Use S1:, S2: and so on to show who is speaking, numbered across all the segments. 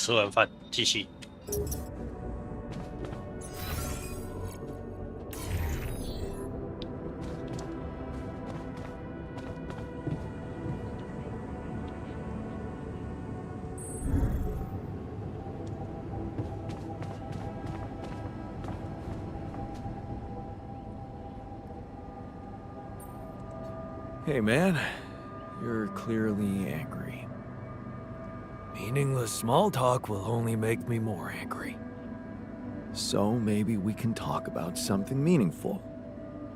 S1: 吃完饭继续。
S2: Hey man, you're clearly angry. Meaningless small talk will only make me more angry. So maybe we can talk about something meaningful.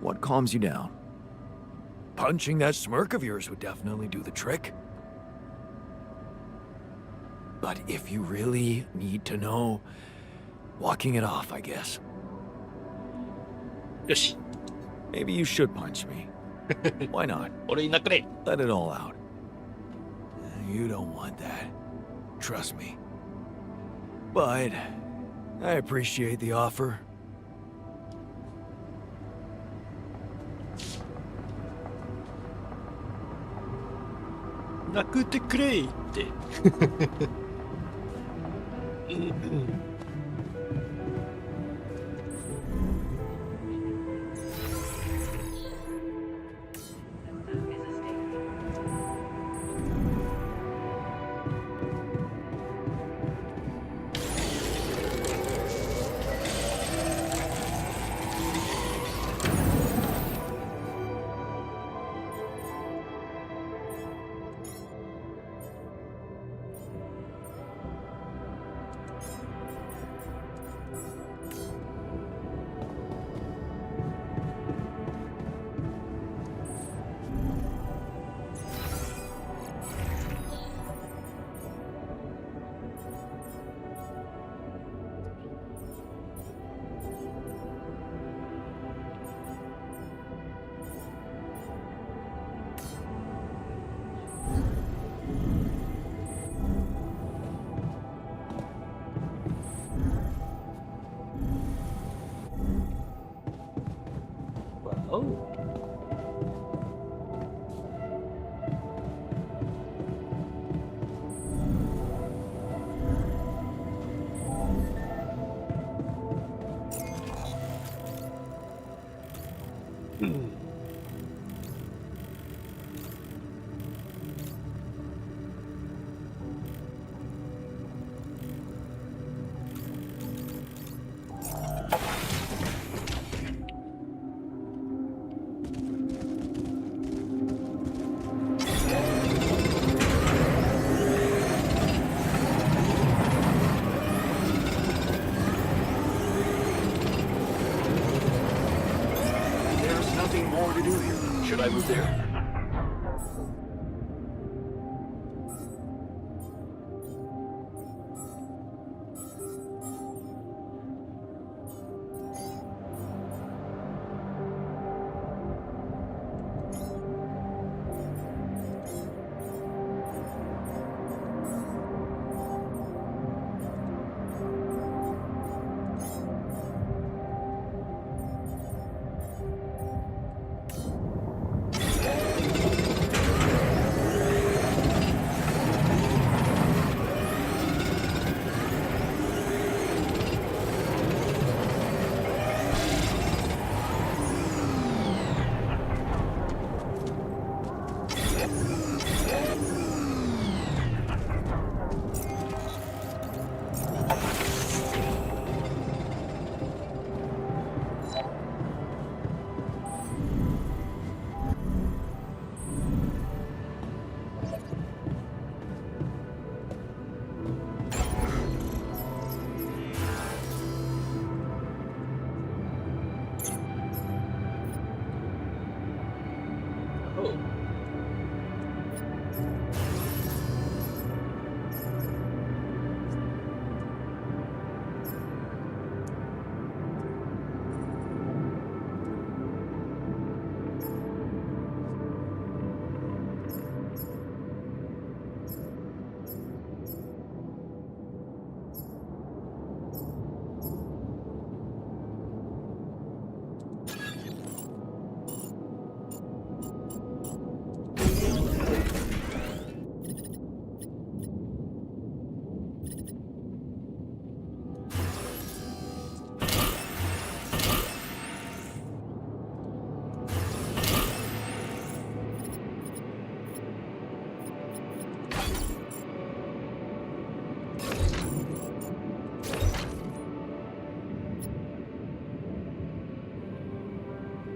S2: What calms you down? Punching that smirk of yours would definitely do the trick. But if you really need to know, walking it off, I guess.
S1: よし。
S2: Maybe you should punch me. Why not?
S1: 俺になくれ。
S2: Let it all out. You don't want that. Trust me. But I appreciate the offer.
S1: なくってくれって。
S2: Should I move there?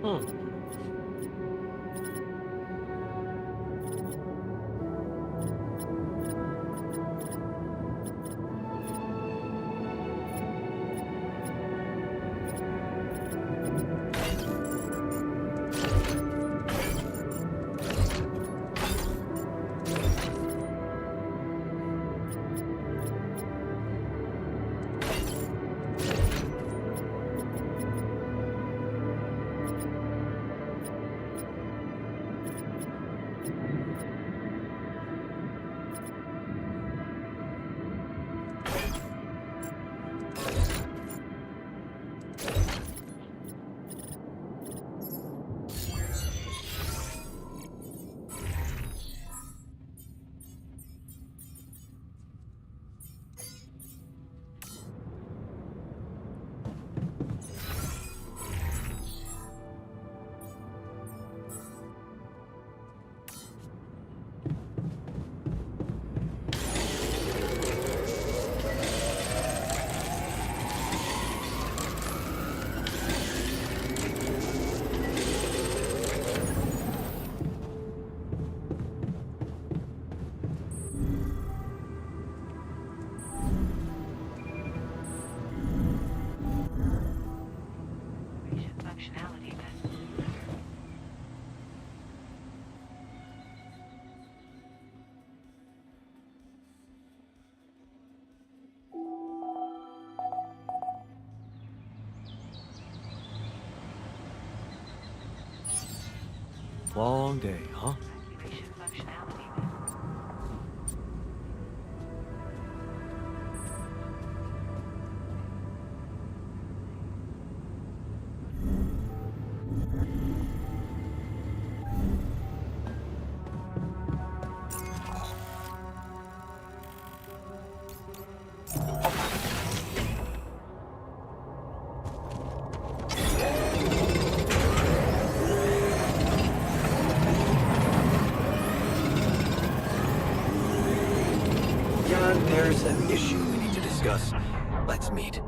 S1: うん。
S2: Long day, huh? There's an issue we need to discuss. Let's meet.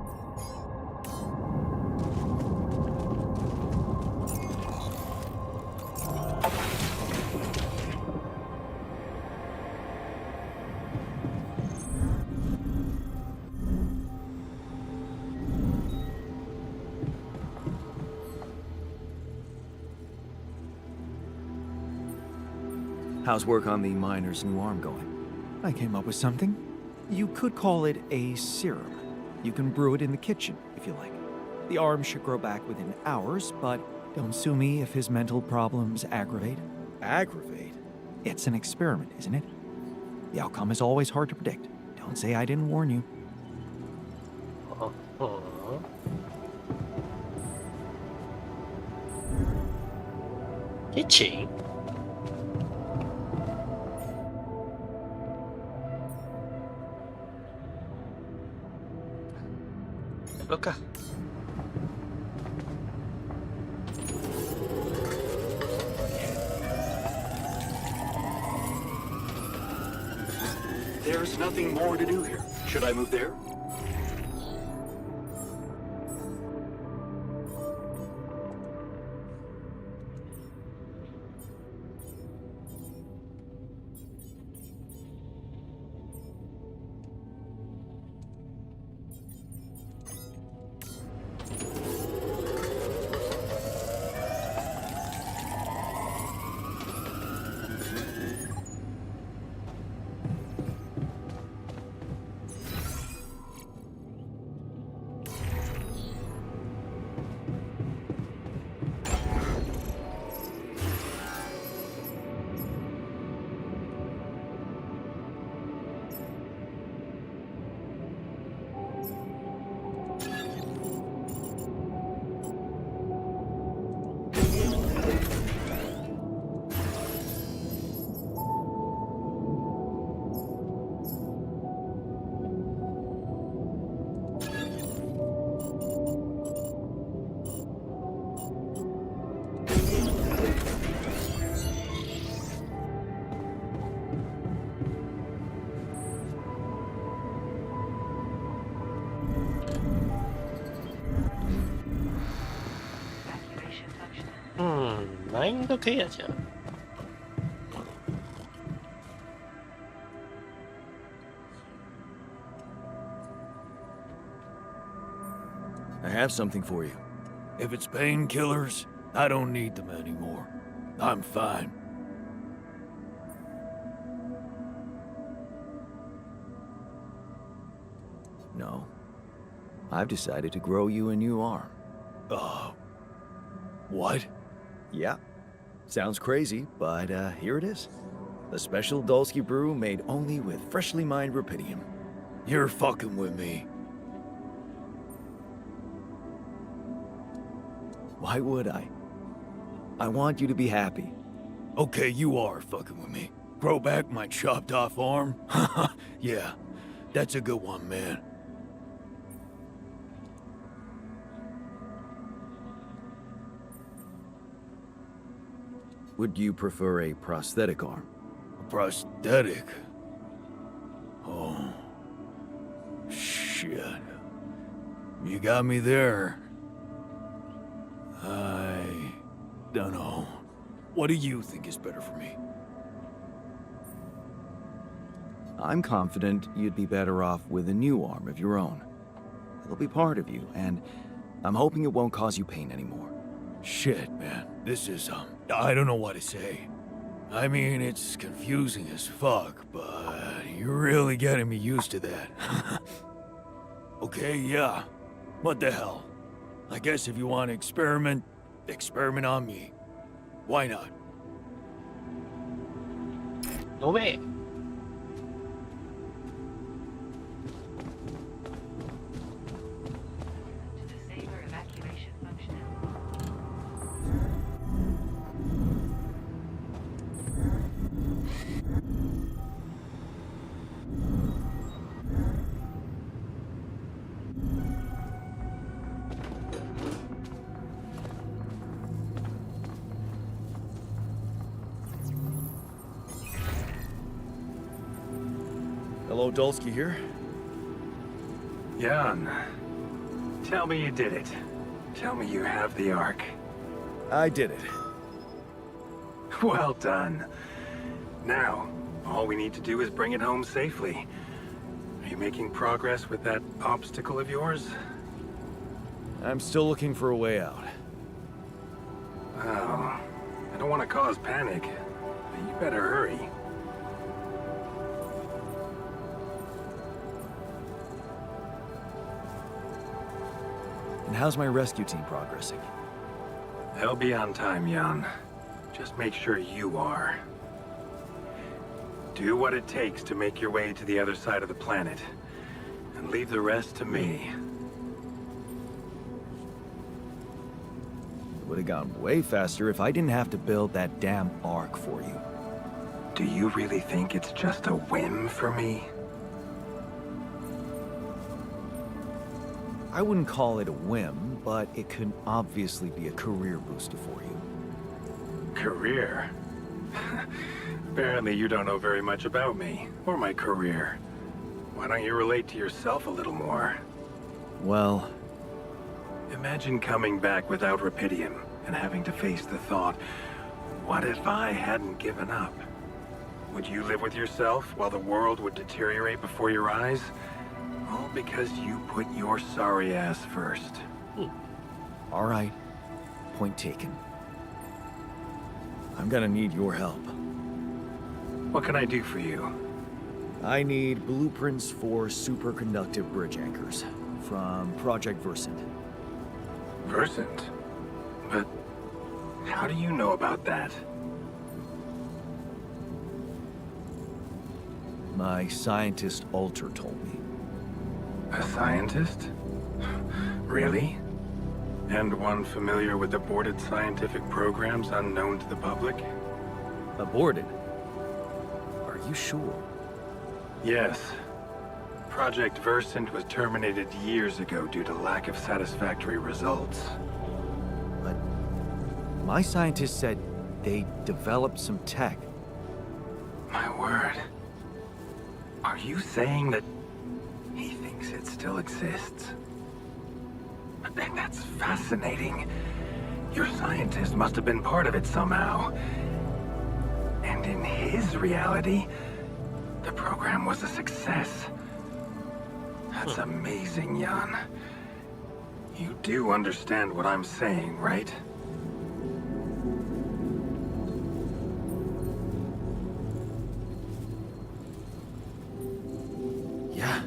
S2: How's work on the miner's new arm going? I came up with something. You could call it a serum. You can brew it in the kitchen, if you like. The arm should grow back within hours, but don't sue me if his mental problems aggravate. Aggravate? It's an experiment, isn't it? The outcome is always hard to predict. Don't say I didn't warn you.
S1: Kitchen? Look.
S2: There's nothing more to do here. Should I move there?
S1: マインドケアじゃん。
S2: I have something for you. If it's painkillers, I don't need them anymore. I'm fine. No. I've decided to grow you a new arm. What? Yeah. Sounds crazy, but here it is. A special Dulski brew made only with freshly mined rupidium. You're fucking with me. Why would I? I want you to be happy. Okay, you are fucking with me. Grow back my chopped off arm? Yeah, that's a good one, man. Would you prefer a prosthetic arm? A prosthetic? Oh. Shit. You got me there. I don't know. What do you think is better for me? I'm confident you'd be better off with a new arm of your own. It'll be part of you, and I'm hoping it won't cause you pain anymore. Shit, man. This is, I don't know what to say. I mean, it's confusing as fuck, but you're really getting me used to that. Okay, yeah. What the hell? I guess if you want to experiment on me. Why not?
S1: 飲め。
S2: Hello, Dulski here.
S3: Jan, tell me you did it. Tell me you have the Ark.
S2: I did it.
S3: Well done. Now, all we need to do is bring it home safely. Are you making progress with that obstacle of yours?
S2: I'm still looking for a way out.
S3: Oh, I don't want to cause panic, but you better hurry.
S2: And how's my rescue team progressing?
S3: They'll be on time, Jan. Just make sure you are. Do what it takes to make your way to the other side of the planet. And leave the rest to me.
S2: It would have gone way faster if I didn't have to build that damn Ark for you.
S3: Do you really think it's just a whim for me?
S2: I wouldn't call it a whim, but it could obviously be a career booster for you.
S3: Career? Apparently you don't know very much about me, or my career. Why don't you relate to yourself a little more?
S2: Well...
S3: Imagine coming back without Rupidium, and having to face the thought, what if I hadn't given up? Would you live with yourself while the world would deteriorate before your eyes? All because you put your sorry ass first.
S2: All right. Point taken. I'm gonna need your help.
S3: What can I do for you?
S2: I need blueprints for superconductive bridge anchors from Project Versant.
S3: Versant? But how do you know about that?
S2: My scientist Alter told me.
S3: A scientist? Really? And one familiar with aborted scientific programs unknown to the public?
S2: Aborted? Are you sure?
S3: Yes. Project Versant was terminated years ago due to lack of satisfactory results.
S2: But my scientist said they developed some tech.
S3: My word. Are you saying that he thinks it still exists? That's fascinating. Your scientist must have been part of it somehow. And in his reality, the program was a success. That's amazing, Jan. You do understand what I'm saying, right?
S2: Yeah.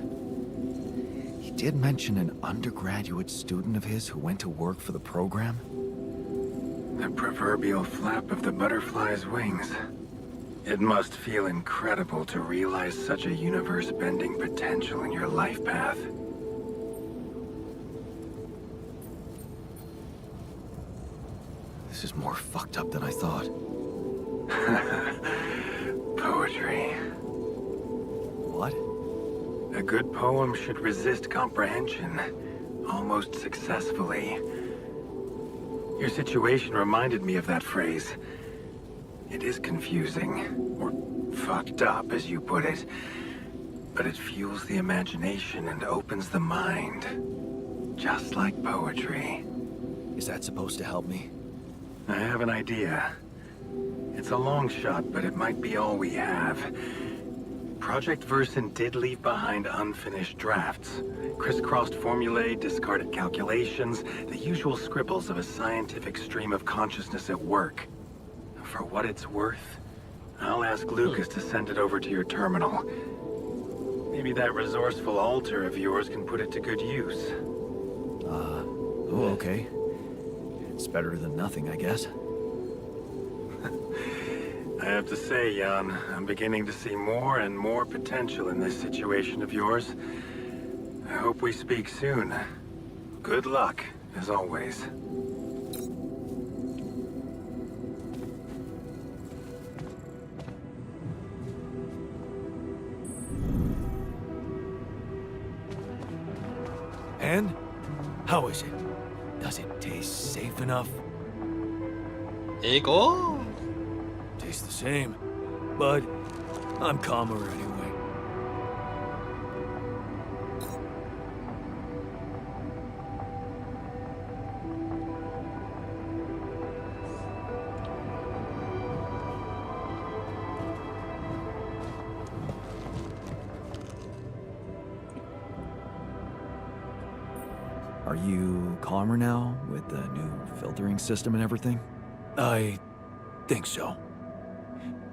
S2: He did mention an undergraduate student of his who went to work for the program.
S3: The proverbial flap of the butterfly's wings. It must feel incredible to realize such a universe-bending potential in your life path.
S2: This is more fucked up than I thought.
S3: Poetry.
S2: What?
S3: A good poem should resist comprehension, almost successfully. Your situation reminded me of that phrase. It is confusing, or fucked up, as you put it, but it fuels the imagination and opens the mind, just like poetry.
S2: Is that supposed to help me?
S3: I have an idea. It's a long shot, but it might be all we have. Project Versant did leave behind unfinished drafts. Crisscrossed formulae, discarded calculations, the usual scribbles of a scientific stream of consciousness at work. For what it's worth, I'll ask Lucas to send it over to your terminal. Maybe that resourceful alter of yours can put it to good use.
S2: Oh, okay. It's better than nothing, I guess.
S3: I have to say, Jan, I'm beginning to see more and more potential in this situation of yours. I hope we speak soon. Good luck, as always.
S2: And? How is it? Does it taste safe enough?
S1: 英語
S2: Tastes the same, but I'm calmer anyway. Are you calmer now with the new filtering system and everything? I think so.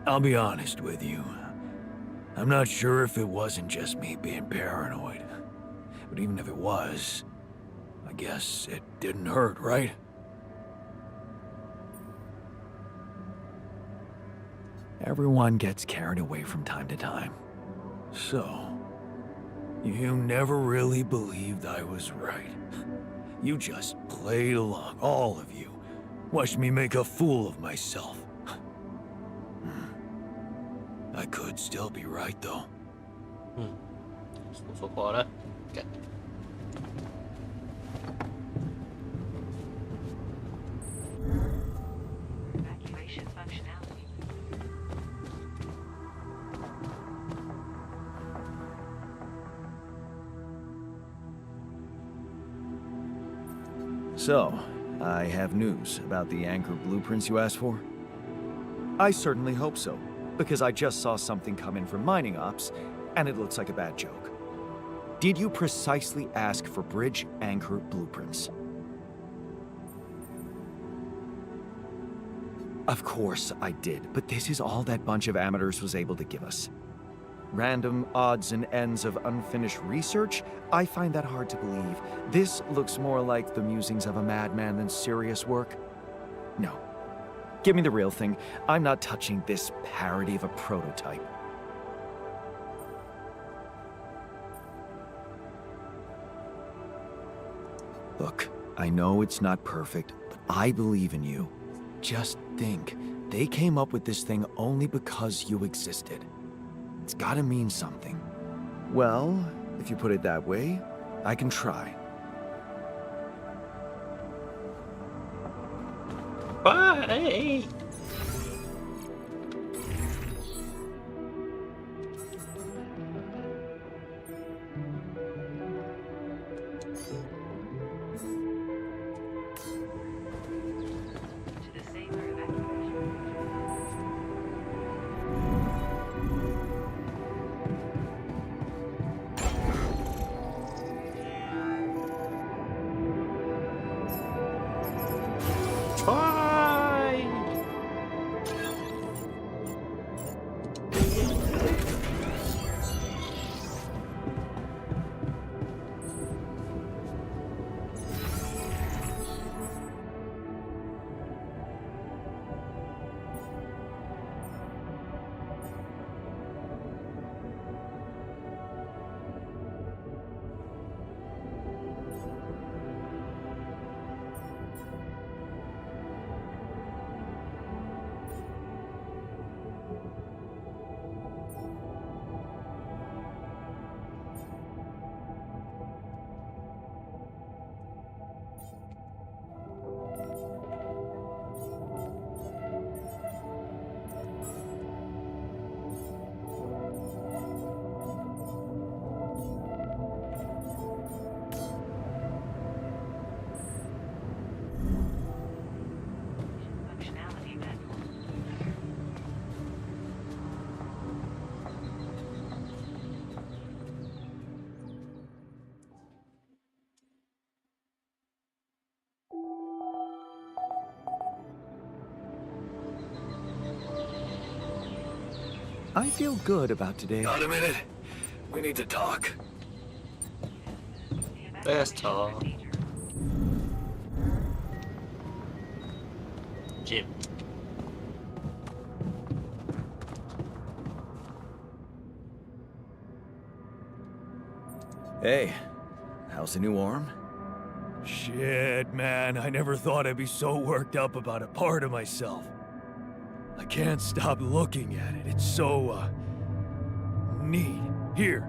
S2: I'll be honest with you. I'm not sure if it wasn't just me being paranoid. But even if it was, I guess it didn't hurt, right? Everyone gets carried away from time to time. So, you never really believed I was right. You just played along, all of you. Watched me make a fool of myself. I could still be right, though.
S1: そこはね。OK
S4: Evacuation functionality.
S2: So, I have news about the anchor blueprints you asked for? I certainly hope so, because I just saw something come in from mining ops, and it looks like a bad joke. Did you precisely ask for bridge anchor blueprints? Of course I did, but this is all that bunch of amateurs was able to give us. Random odds and ends of unfinished research? I find that hard to believe. This looks more like the musings of a madman than serious work. No. Give me the real thing. I'm not touching this parody of a prototype. Look, I know it's not perfect, but I believe in you. Just think, they came up with this thing only because you existed. It's gotta mean something. Well, if you put it that way, I can try.
S1: Bye!
S2: I feel good about today.
S3: Got a minute? We need to talk.
S1: Let's talk. Jim.
S2: Hey, how's the new arm?
S5: Shit, man, I never thought I'd be so worked up about a part of myself. I can't stop looking at it. It's so, neat. Here.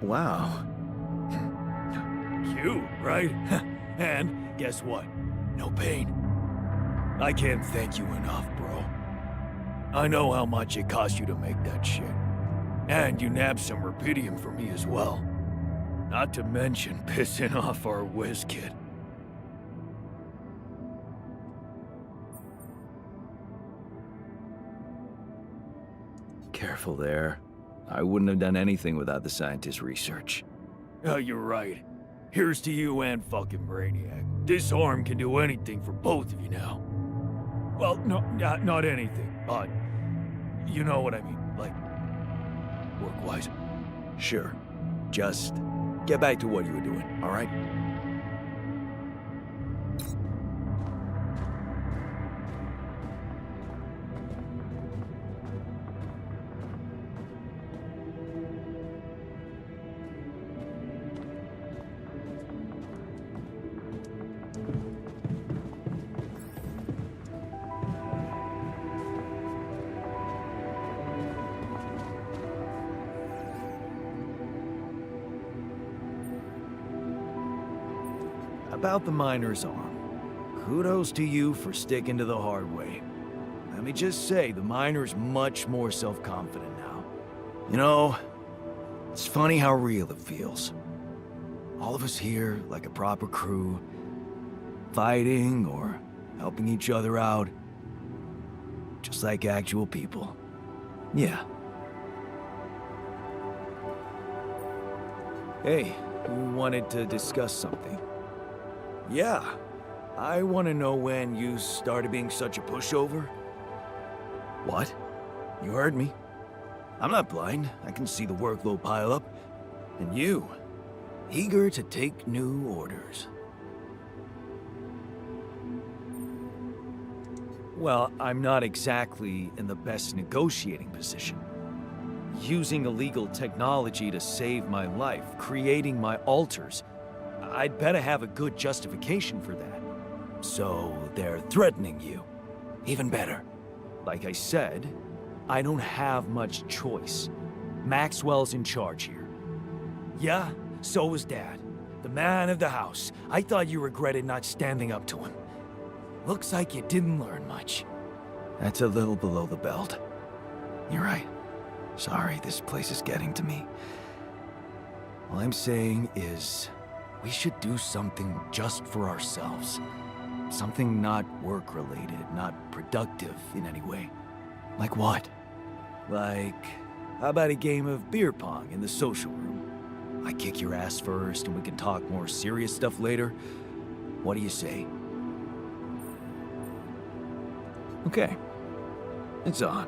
S2: Wow.
S5: Cute, right? And guess what? No pain. I can't thank you enough, bro. I know how much it cost you to make that shit. And you nabbed some rupidium for me as well. Not to mention pissing off our whiz kid.
S2: Careful there. I wouldn't have done anything without the scientist's research.
S5: Oh, you're right. Here's to you and fucking Brainiac. This arm can do anything for both of you now. Well, no, not anything, but you know what I mean, like, work-wise.
S2: Sure. Just get back to what you were doing, all right? About the miner's arm. Kudos to you for sticking to the hard way. Let me just say, the miner's much more self-confident now. You know, it's funny how real it feels. All of us here, like a proper crew, fighting or helping each other out. Just like actual people. Yeah. Hey, you wanted to discuss something. Yeah. I want to know when you started being such a pushover. What? You heard me. I'm not blind. I can see the workload pile up. And you, eager to take new orders. Well, I'm not exactly in the best negotiating position. Using illegal technology to save my life, creating my altars. I'd better have a good justification for that. So they're threatening you. Even better. Like I said, I don't have much choice. Maxwell's in charge here. Yeah, so was Dad. The man of the house. I thought you regretted not standing up to him. Looks like you didn't learn much. That's a little below the belt. You're right. Sorry, this place is getting to me. All I'm saying is, we should do something just for ourselves. Something not work-related, not productive in any way. Like what? Like, how about a game of beer pong in the social room? I kick your ass first and we can talk more serious stuff later. What do you say? Okay. It's on.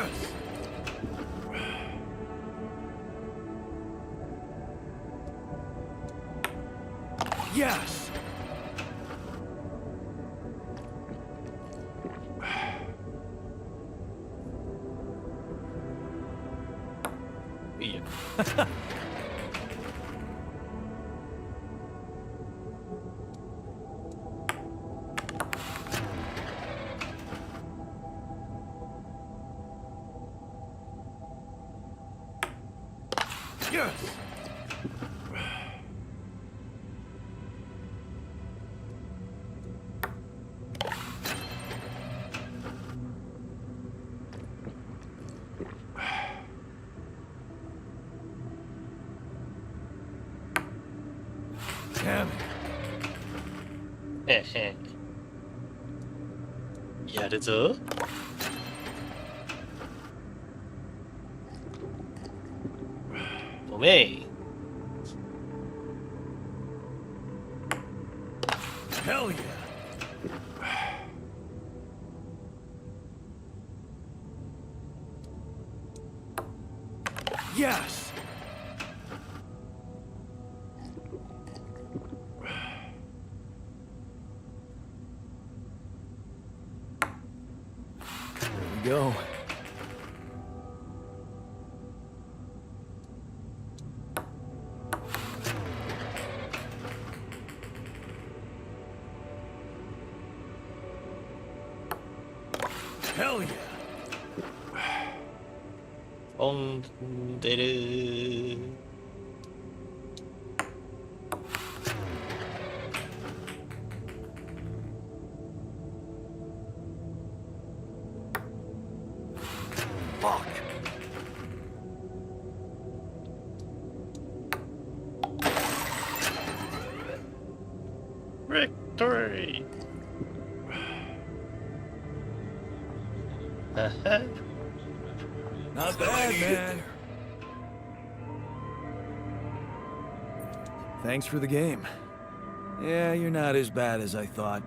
S5: Yes. Yes.
S1: Yeah.
S5: Yes. Damn it.
S1: へへ。やるぞ。ごめん。
S5: Hell yeah. Yes. There we go. Hell yeah.
S1: 飛んでる。
S5: Fuck.
S1: Victory! Haha.
S5: Not bad, man. Thanks for the game. Yeah, you're not as bad as I thought.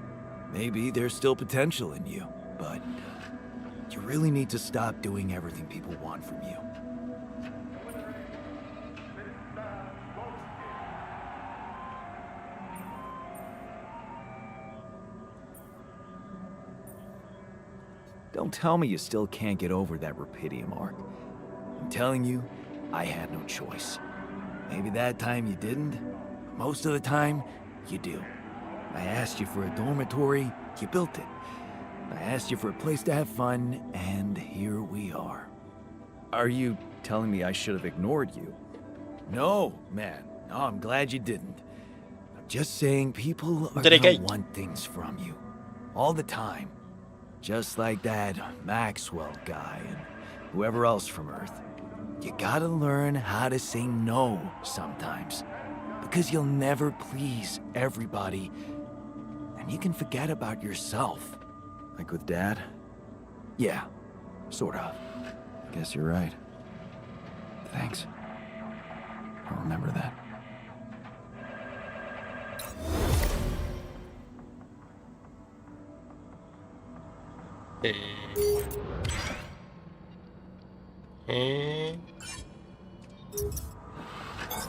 S5: Maybe there's still potential in you, but you really need to stop doing everything people want from you. Don't tell me you still can't get over that Rapidium arc. I'm telling you, I had no choice. Maybe that time you didn't. Most of the time, you do. I asked you for a dormitory, you built it. I asked you for a place to have fun, and here we are. Are you telling me I should have ignored you? No, man. No, I'm glad you didn't. I'm just saying people are gonna want things from you. All the time. Just like that Maxwell guy and whoever else from Earth. You gotta learn how to say no sometimes. Because you'll never please everybody. And you can forget about yourself. Like with Dad? Yeah, sort of. Guess you're right. Thanks. I'll remember that.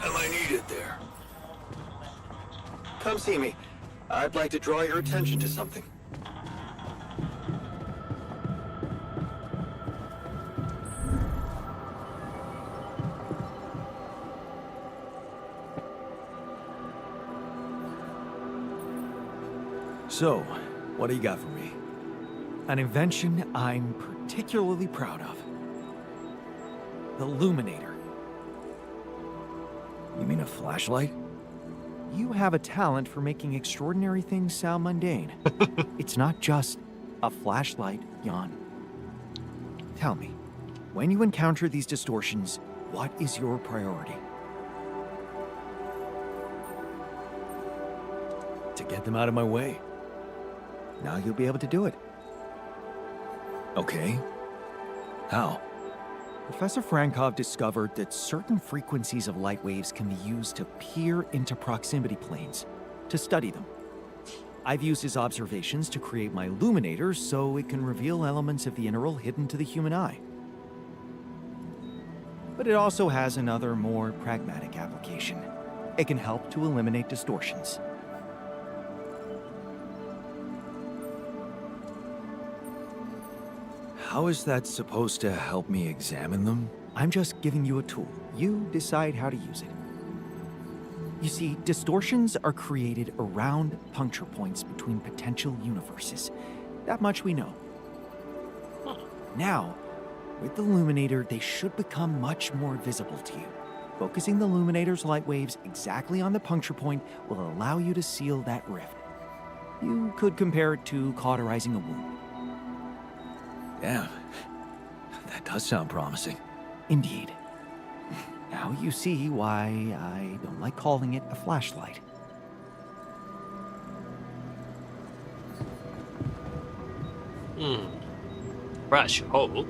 S5: Am I needed there?
S2: Come see me. I'd like to draw your attention to something.
S5: So, what do you got for me? An invention I'm particularly proud of. The Luminator. You mean a flashlight? You have a talent for making extraordinary things sound mundane. It's not just a flashlight, Jan. Tell me, when you encounter these distortions, what is your priority? To get them out of my way. Now you'll be able to do it. Okay. How? Professor Frankov discovered that certain frequencies of light waves can be used to peer into proximity planes, to study them. I've used his observations to create my Luminator so it can reveal elements of the integral hidden to the human eye.
S6: but it also has another, more pragmatic application. It can help to eliminate distortions.
S2: How is that supposed to help me examine them?
S6: I'm just giving you a tool. You decide how to use it. You see, distortions are created around puncture points between potential universes. That much we know. Now, with the Luminator, they should become much more visible to you. Focusing the Luminator's light waves exactly on the puncture point will allow you to seal that rift. You could compare it to cauterizing a wound.
S2: Damn. That does sound promising.
S6: Indeed. Now you see why I don't like calling it a flashlight.
S1: Flash hole.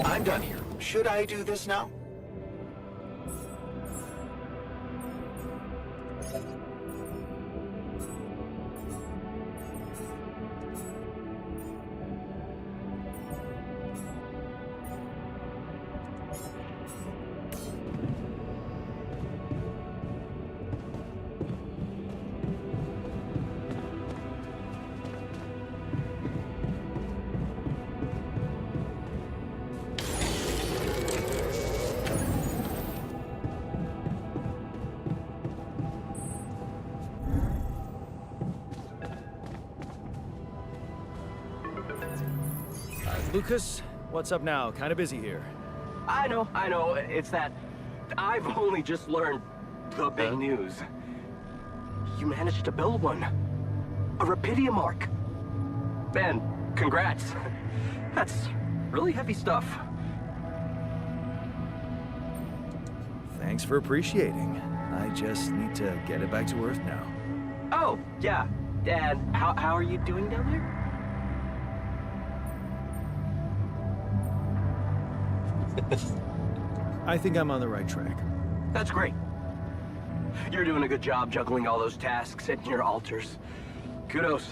S6: I'm done here. Should I do this now?
S5: Lucas, what's up now? Kinda busy here.
S7: I know. It's that I've only just learned the big news. You managed to build one. A Rapidium arc. Man, congrats. That's really heavy stuff.
S5: Thanks for appreciating. I just need to get it back to Earth now.
S7: Oh, yeah. Dad, how are you doing down there?
S5: I think I'm on the right track.
S7: That's great. You're doing a good job juggling all those tasks and your altars. Kudos.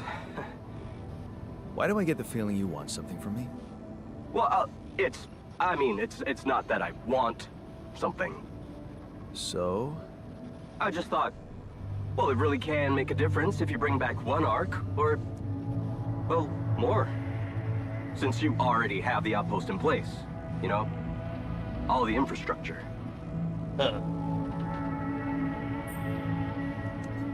S5: Why do I get the feeling you want something from me?
S7: Well, it's not that I want something.
S5: So?
S7: I just thought, well, it really can make a difference if you bring back one arc, or, well, more. since you already have the outpost in place. You know? All the infrastructure.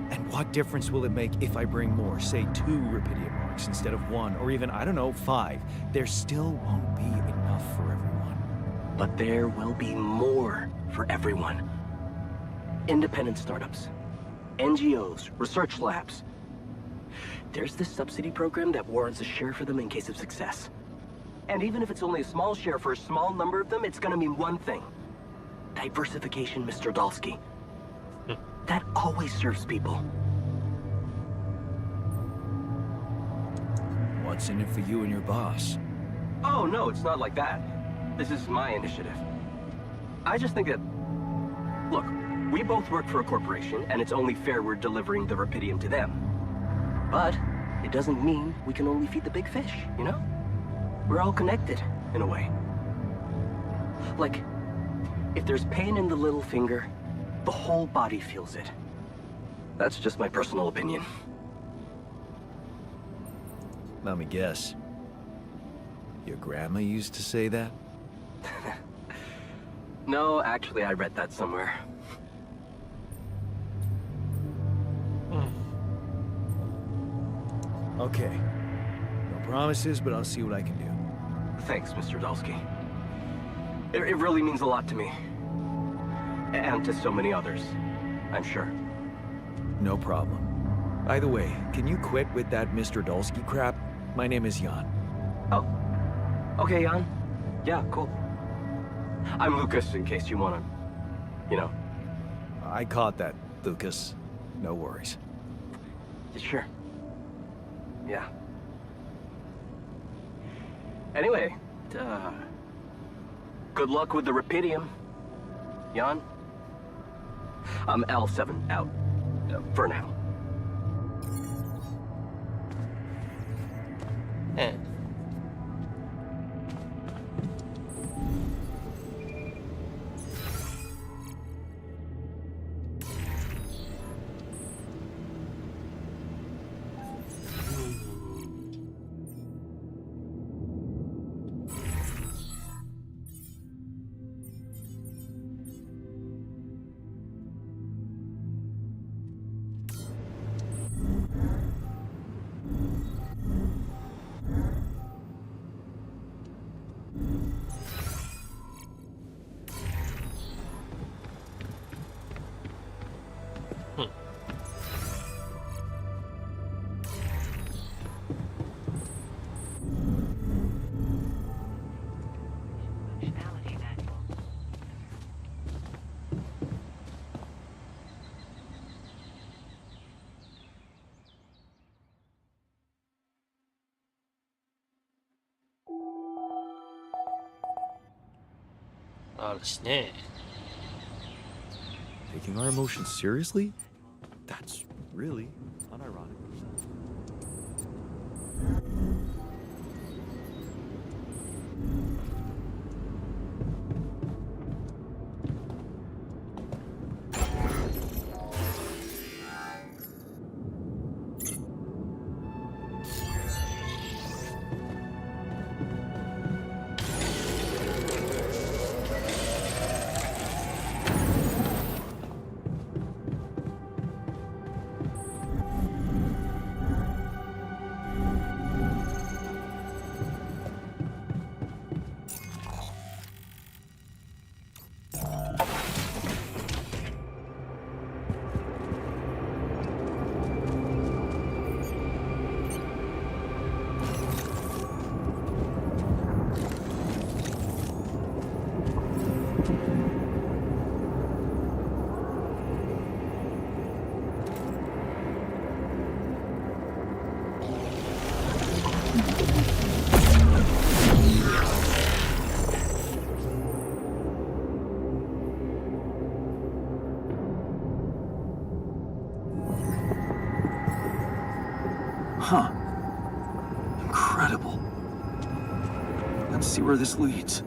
S6: And what difference will it make if I bring more, say 2 Rapidian marks instead of 1, or even, I don't know, 5? There still won't be enough for everyone.
S7: But there will be more for everyone. Independent startups, NGOs, research labs. There's this subsidy program that warrants a share for them in case of success. And even if it's only a small share for a small number of them, it's gonna mean one thing. Diversification, Mr. Dalsky. That always serves people.
S6: What's in it for you and your boss?
S7: Oh, no, it's not like that. This is my initiative. I just think that... Look, we both work for a corporation, and it's only fair we're delivering the Rapidium to them. But it doesn't mean we can only feed the big fish, you know? We're all connected, in a way. Like, if there's pain in the little finger, the whole body feels it. That's just my personal opinion.
S6: Let me guess. Your grandma used to say that?
S7: No, actually, I read that somewhere.
S6: Okay. No promises, but I'll see what I can do.
S7: Thanks, Mr. Dalsky. It really means a lot to me. And to so many others, I'm sure.
S6: No problem. By the way, can you quit with that Mr. Dolsky crap? My name is Jan.
S7: Oh. Okay, Jan. Yeah, cool. I'm Lucas, in case you wanna... you know.
S6: I caught that, Lucas. No worries.
S7: Sure. Yeah. Anyway, good luck with the Rapidium, Jan. I'm L7 out, for now.
S1: Eh. あるしね。
S2: Taking our emotions seriously? That's really unironic.
S5: Huh. Incredible. Let's see where this leads.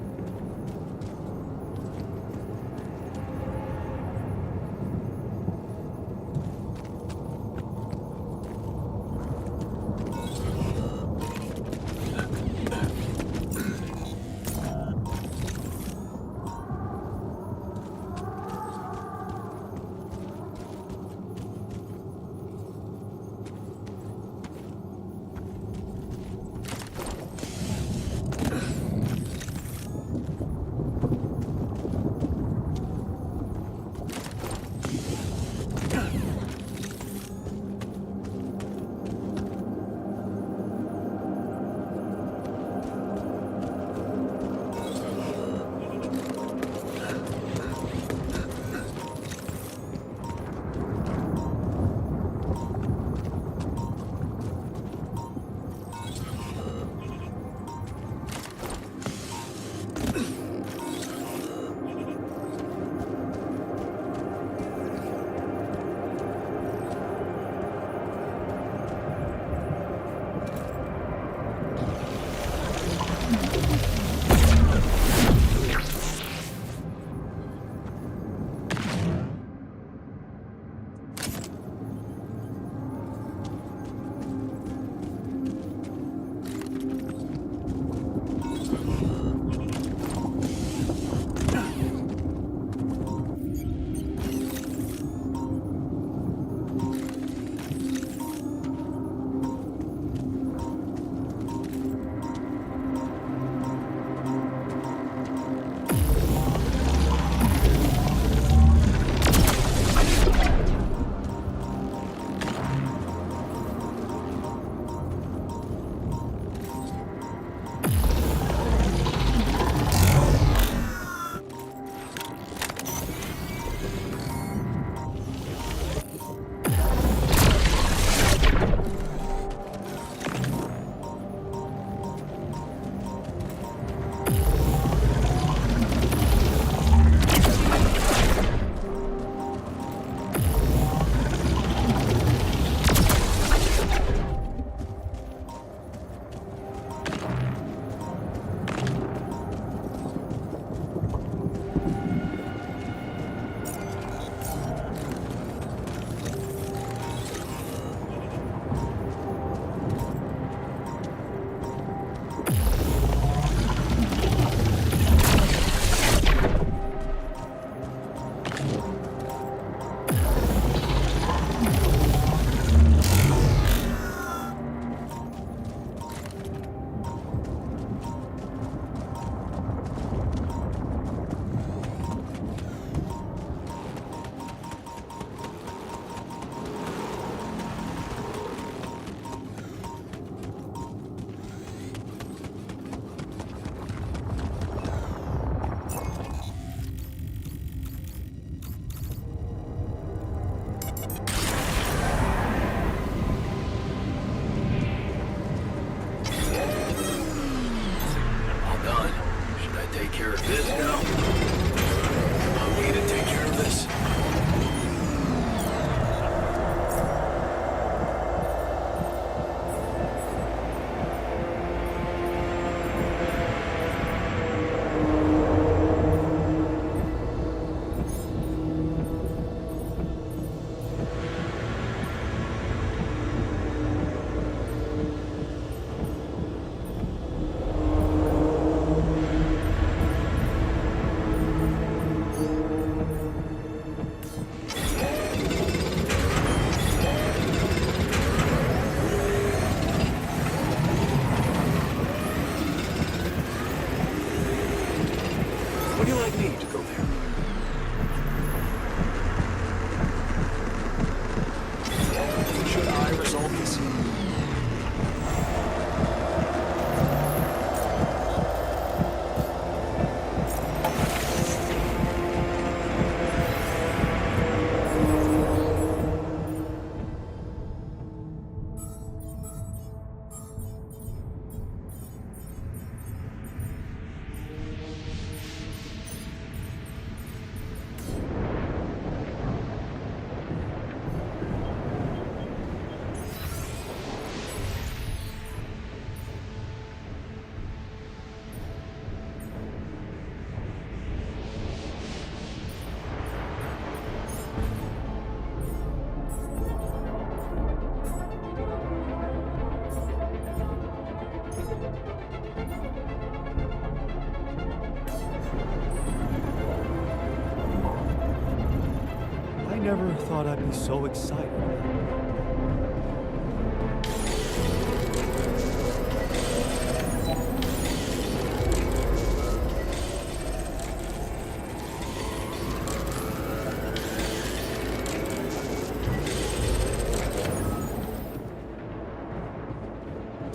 S6: never thought I'd be so excited.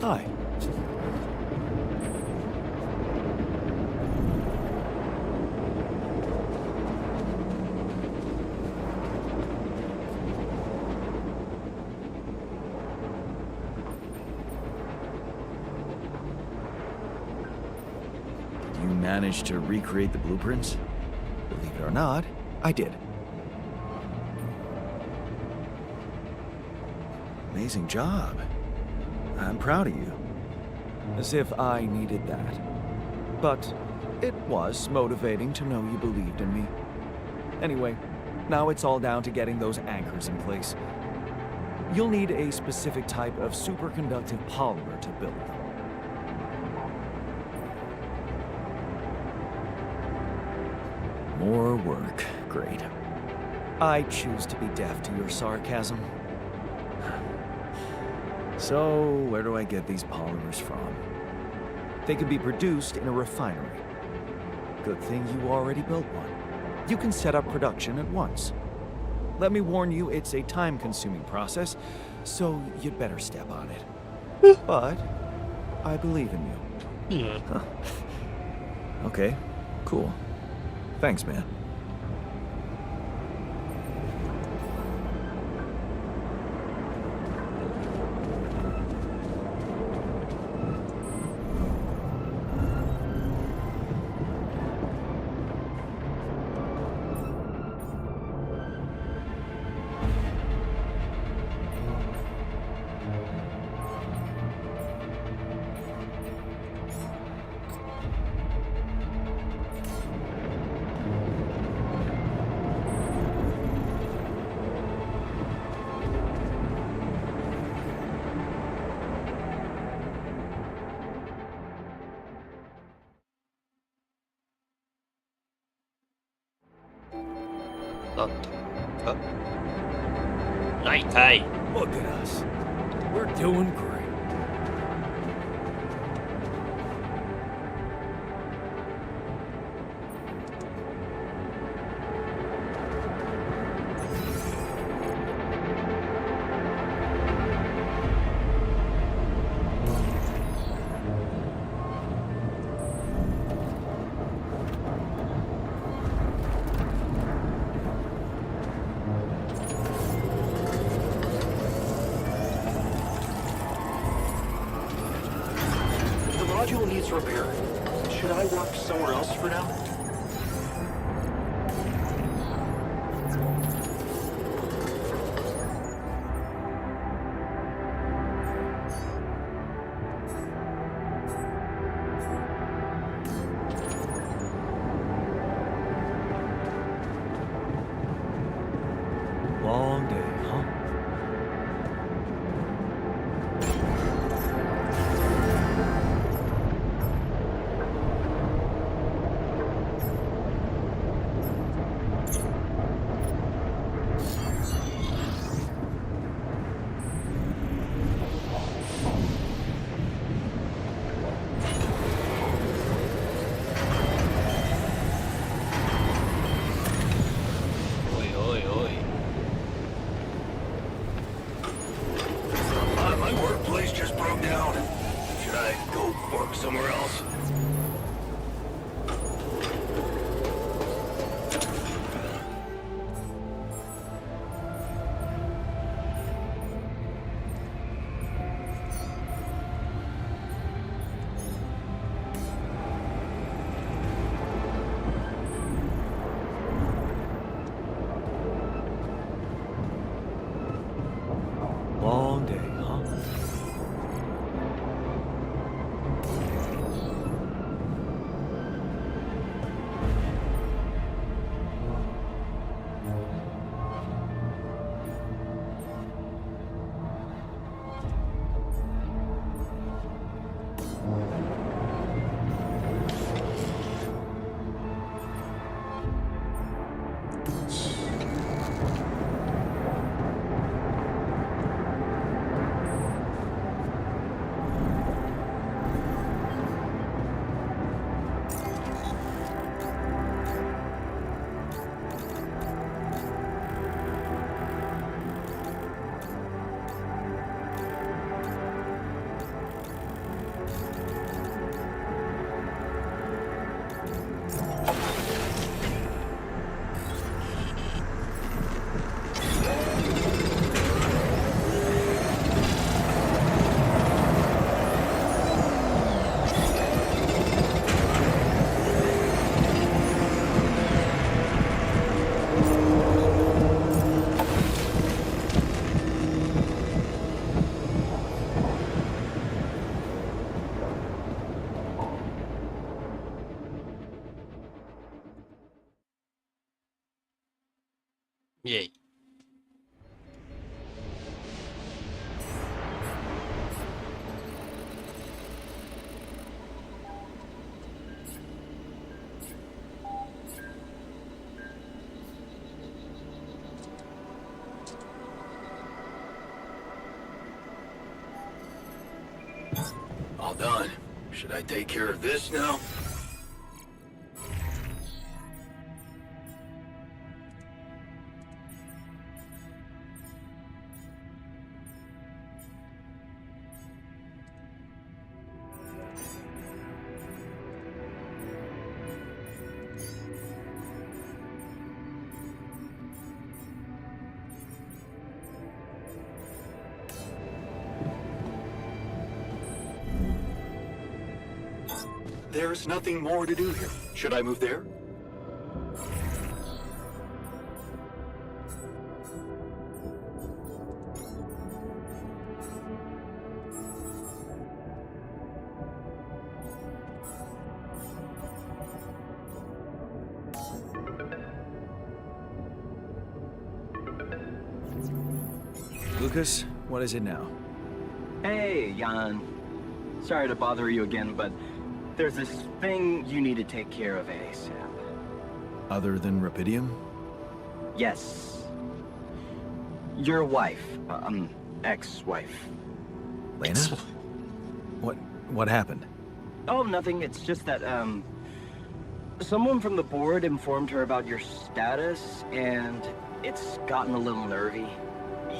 S6: Hi.
S2: You managed to recreate the blueprints?
S6: Believe it or not, I did.
S2: Amazing job. I'm proud of you.
S6: As if I needed that. But it was motivating to know you believed in me. Anyway, now it's all down to getting those anchors in place. You'll need a specific type of superconductive polymer to build them.
S2: More work. Great.
S6: I choose to be deaf to your sarcasm.
S2: So, where do I get these polymers from?
S6: They can be produced in a refinery. Good thing you already built one. You can set up production at once. Let me warn you, it's a time-consuming process, so you'd better step on it. But I believe in you.
S1: Yeah.
S2: Okay, cool. Thanks, man.
S1: Right, hey.
S5: Look at us. We're doing great.
S7: Module needs repair. Should I work somewhere else for now?
S6: Long day, huh?
S1: Oi, oi, oi.
S5: My workplace just broke down. Should I go work somewhere else?
S6: Long day, huh?
S2: All done. Should I take care of this now? There's nothing more to do here. Should I move there?
S5: Lucas, what is it now?
S7: Hey, Jan. Sorry to bother you again, but there's this thing you need to take care of ASAP.
S5: Other than Rapidium?
S7: Yes. Your wife, ex-wife.
S5: Lena? What happened?
S7: Oh, nothing. It's just that, someone from the board informed her about your status, and it's gotten a little nervy.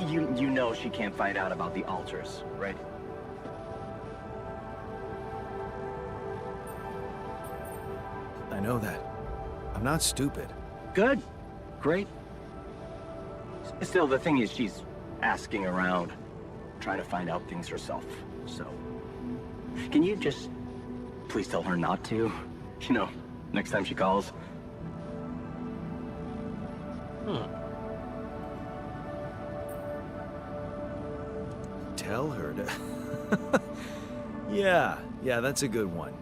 S7: You know she can't find out about the altars, right?
S5: I know that. I'm not stupid.
S7: Good. Great. Still, the thing is, she's asking around, trying to find out things herself, so... Can you just please tell her not to? You know, next time she calls.
S5: Tell her to... Yeah, that's a good one.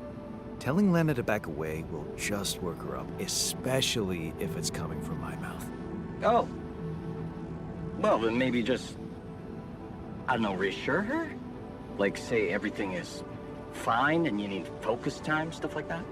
S5: Telling Lena to back away will just work her up, especially if it's coming from my mouth.
S7: Oh. Well, then maybe just... I don't know, reassure her? Like, say everything is fine and you need focus time, stuff like that?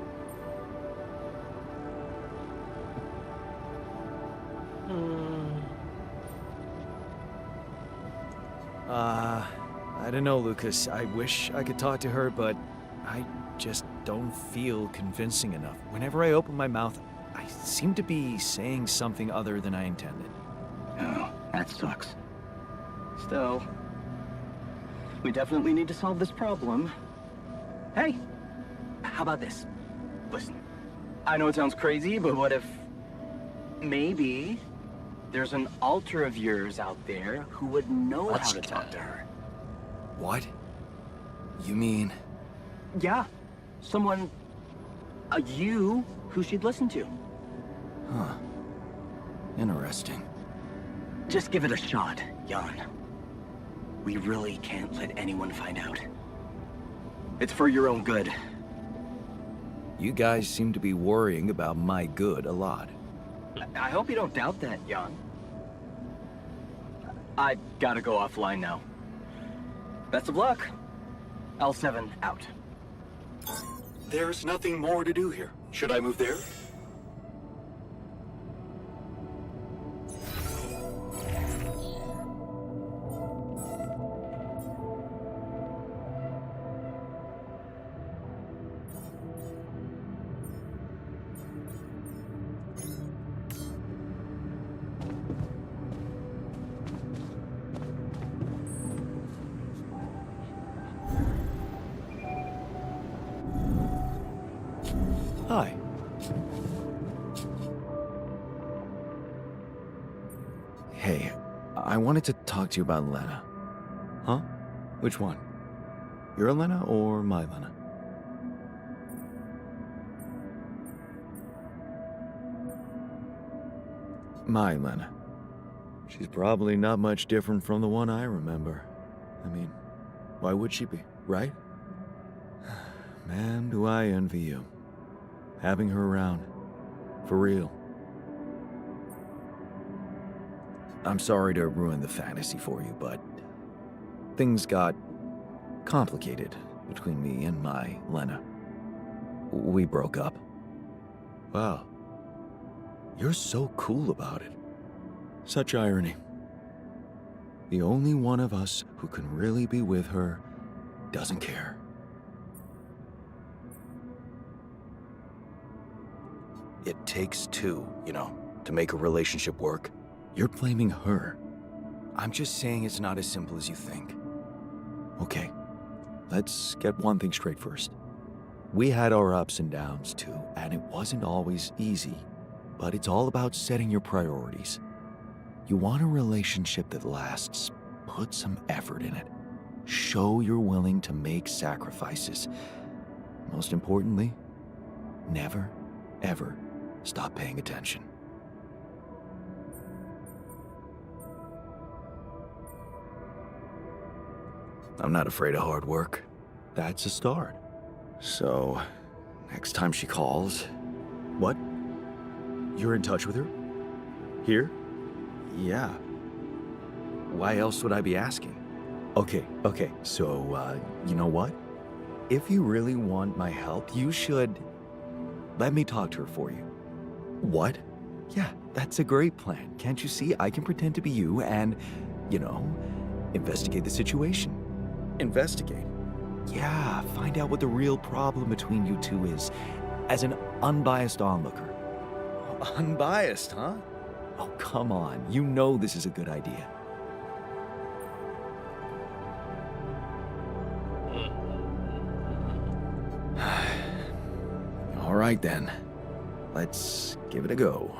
S5: I don't know, Lucas. I wish I could talk to her, but I just don't feel convincing enough. Whenever I open my mouth, I seem to be saying something other than I intended.
S7: Oh, that sucks. Still, we definitely need to solve this problem. Hey, how about this? Listen, I know it sounds crazy, but what if maybe there's an alter of yours out there who would know how to talk to her?
S5: What? You mean...
S7: Yeah, someone, you, who she'd listen to.
S5: Huh. Interesting.
S7: Just give it a shot, Jan. We really can't let anyone find out. It's for your own good.
S5: You guys seem to be worrying about my good a lot.
S7: I hope you don't doubt that, Jan. I gotta go offline now. Best of luck. L7 out.
S2: There's nothing more to do here. Should I move there?
S5: Hi. Hey, I wanted to talk to you about Lena. Huh? Which one? Your Lena or my Lena? My Lena. She's probably not much different from the one I remember. I mean, why would she be, right? Man, do I envy you. Having her around. For real. I'm sorry to ruin the fantasy for you, but things got complicated between me and my Lena. We broke up. Wow. You're so cool about it. Such irony. The only one of us who can really be with her
S2: doesn't care. It takes two, you know, to make a relationship work. You're blaming her. I'm just saying it's not as simple as you think. Okay, let's get one thing straight first. We had our ups and downs too, and it wasn't always easy. But it's all about setting your priorities. You want a relationship that lasts. Put some effort in it. Show you're willing to make sacrifices. Most importantly, never, ever stop paying attention. I'm not afraid of hard work. That's a start. So, next time she calls... What? You're in touch with her? Here? Yeah. Why else would I be asking? Okay, so, you know what? If you really want my help, you should... Let me talk to her for you. What? Yeah, that's a great plan. Can't you see? I can pretend to be you and, you know, investigate the situation. Investigate? Yeah, find out what the real problem between you two is, as an unbiased onlooker. Unbiased, huh? Oh, come on. You know this is a good idea. All right, then. Let's give it a go.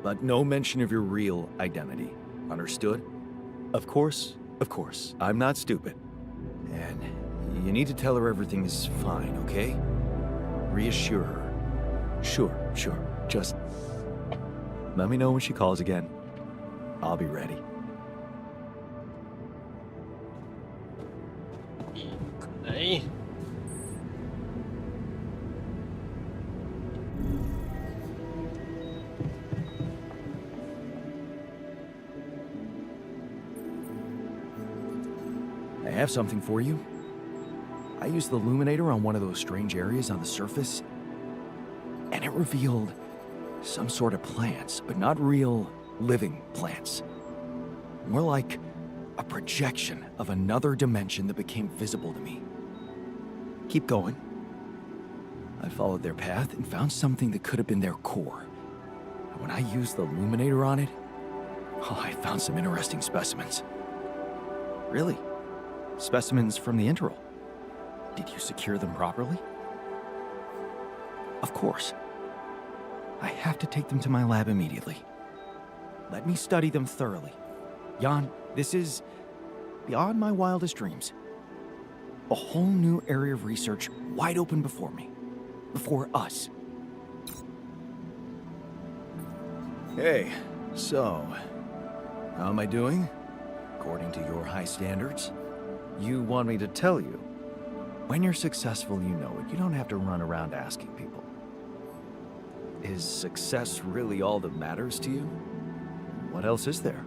S2: But no mention of your real identity. Understood? Of course. I'm not stupid. And you need to tell her everything is fine, okay? Reassure her. Sure. Just let me know when she calls again. I'll be ready.
S1: Okay.
S2: I have something for you. I used the illuminator on one of those strange areas on the surface, and it revealed some sort of plants, but not real living plants. More like a projection of another dimension that became visible to me. Keep going. I followed their path and found something that could have been their core. And when I used the illuminator on it, I found some interesting specimens. Really? Specimens from the interval. Did you secure them properly? Of course. I have to take them to my lab immediately. Let me study them thoroughly. Jan, this is beyond my wildest dreams. A whole new area of research wide open before me. Before us. Hey, so, how am I doing? According to your high standards? You want me to tell you? When you're successful, you know it. You don't have to run around asking people. Is success really all that matters to you? What else is there?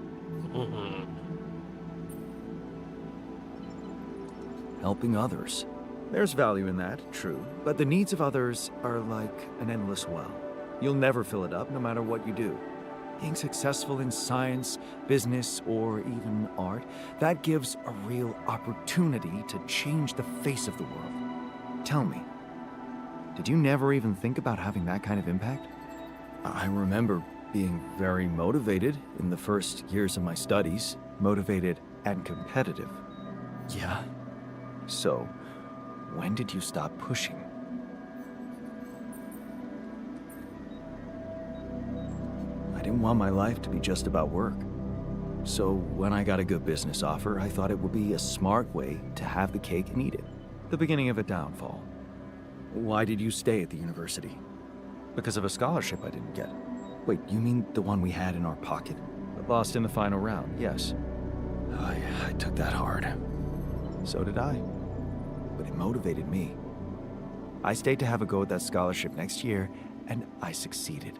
S2: Helping others. There's value in that, true. But the needs of others are like an endless well. You'll never fill it up, no matter what you do. Being successful in science, business, or even art, that gives a real opportunity to change the face of the world. Tell me, did you never even think about having that kind of impact? I remember being very motivated in the first years of my studies. Motivated and competitive. Yeah. So, when did you stop pushing? I didn't want my life to be just about work. So when I got a good business offer, I thought it would be a smart way to have the cake and eat it. The beginning of a downfall. Why did you stay at the university? Because of a scholarship I didn't get. Wait, you mean the one we had in our pocket? But lost in the final round, yes. I took that hard. So did I. But it motivated me. I stayed to have a go at that scholarship next year, and I succeeded.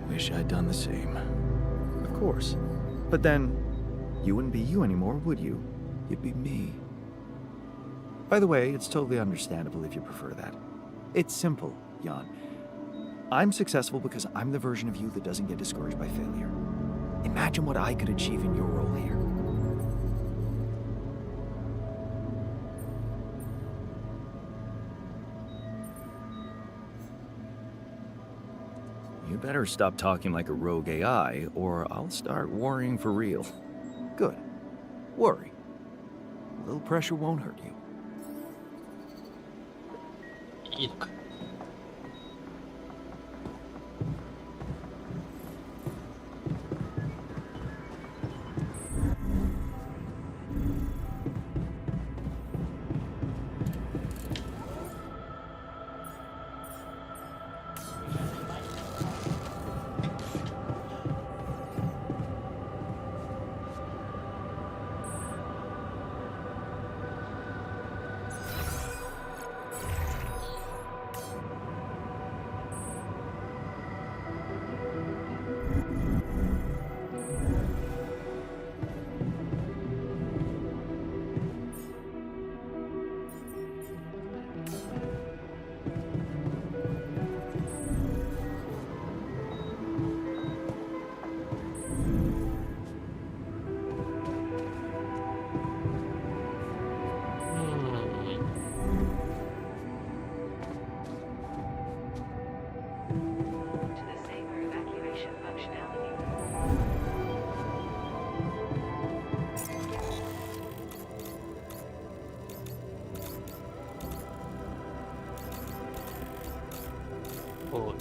S2: Wish I'd done the same. Of course. But then, you wouldn't be you anymore, would you? You'd be me. By the way, it's totally understandable if you prefer that. It's simple, Jan. I'm successful because I'm the version of you that doesn't get discouraged by failure.
S6: Imagine what I could achieve in your role here.
S2: You better stop talking like a rogue AI, or I'll start worrying for real.
S6: Good. Worry. A little pressure won't hurt you.
S1: いいのか。
S4: To the saber evacuation functionality.
S1: おう。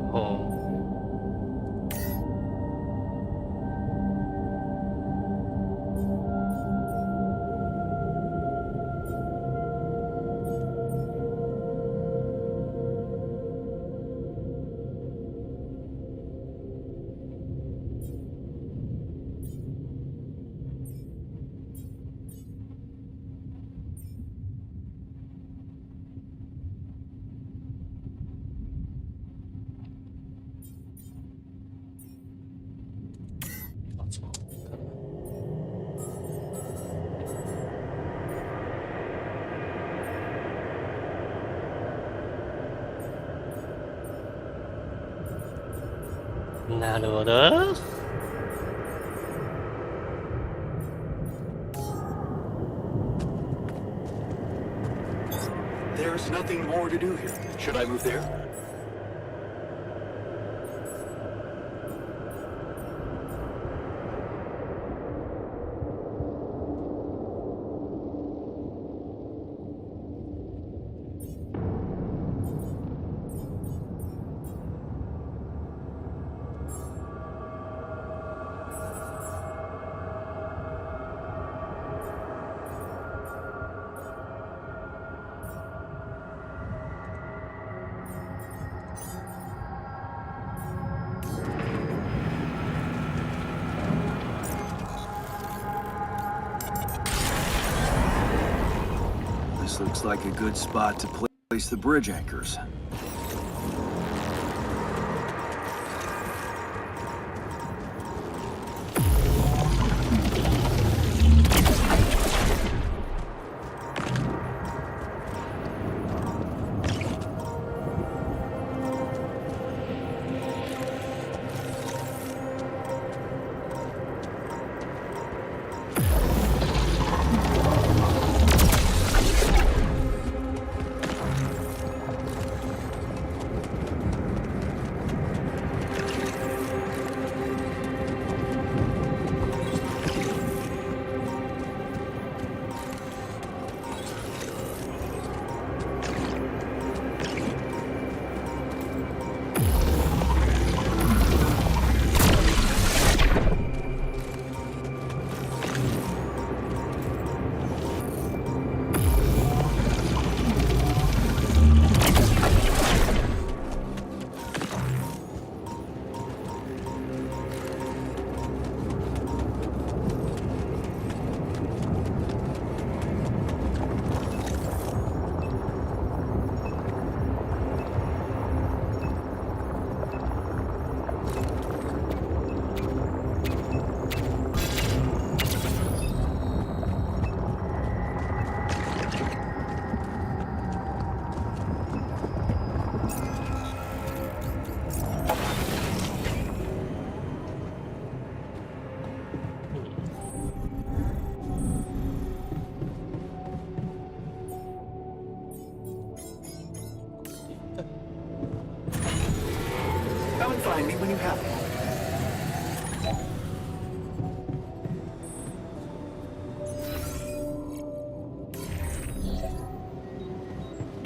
S1: ほう。あ、そう。なるほど。
S5: There's nothing more to do here. Should I move there? This looks like a good spot to place the bridge anchors.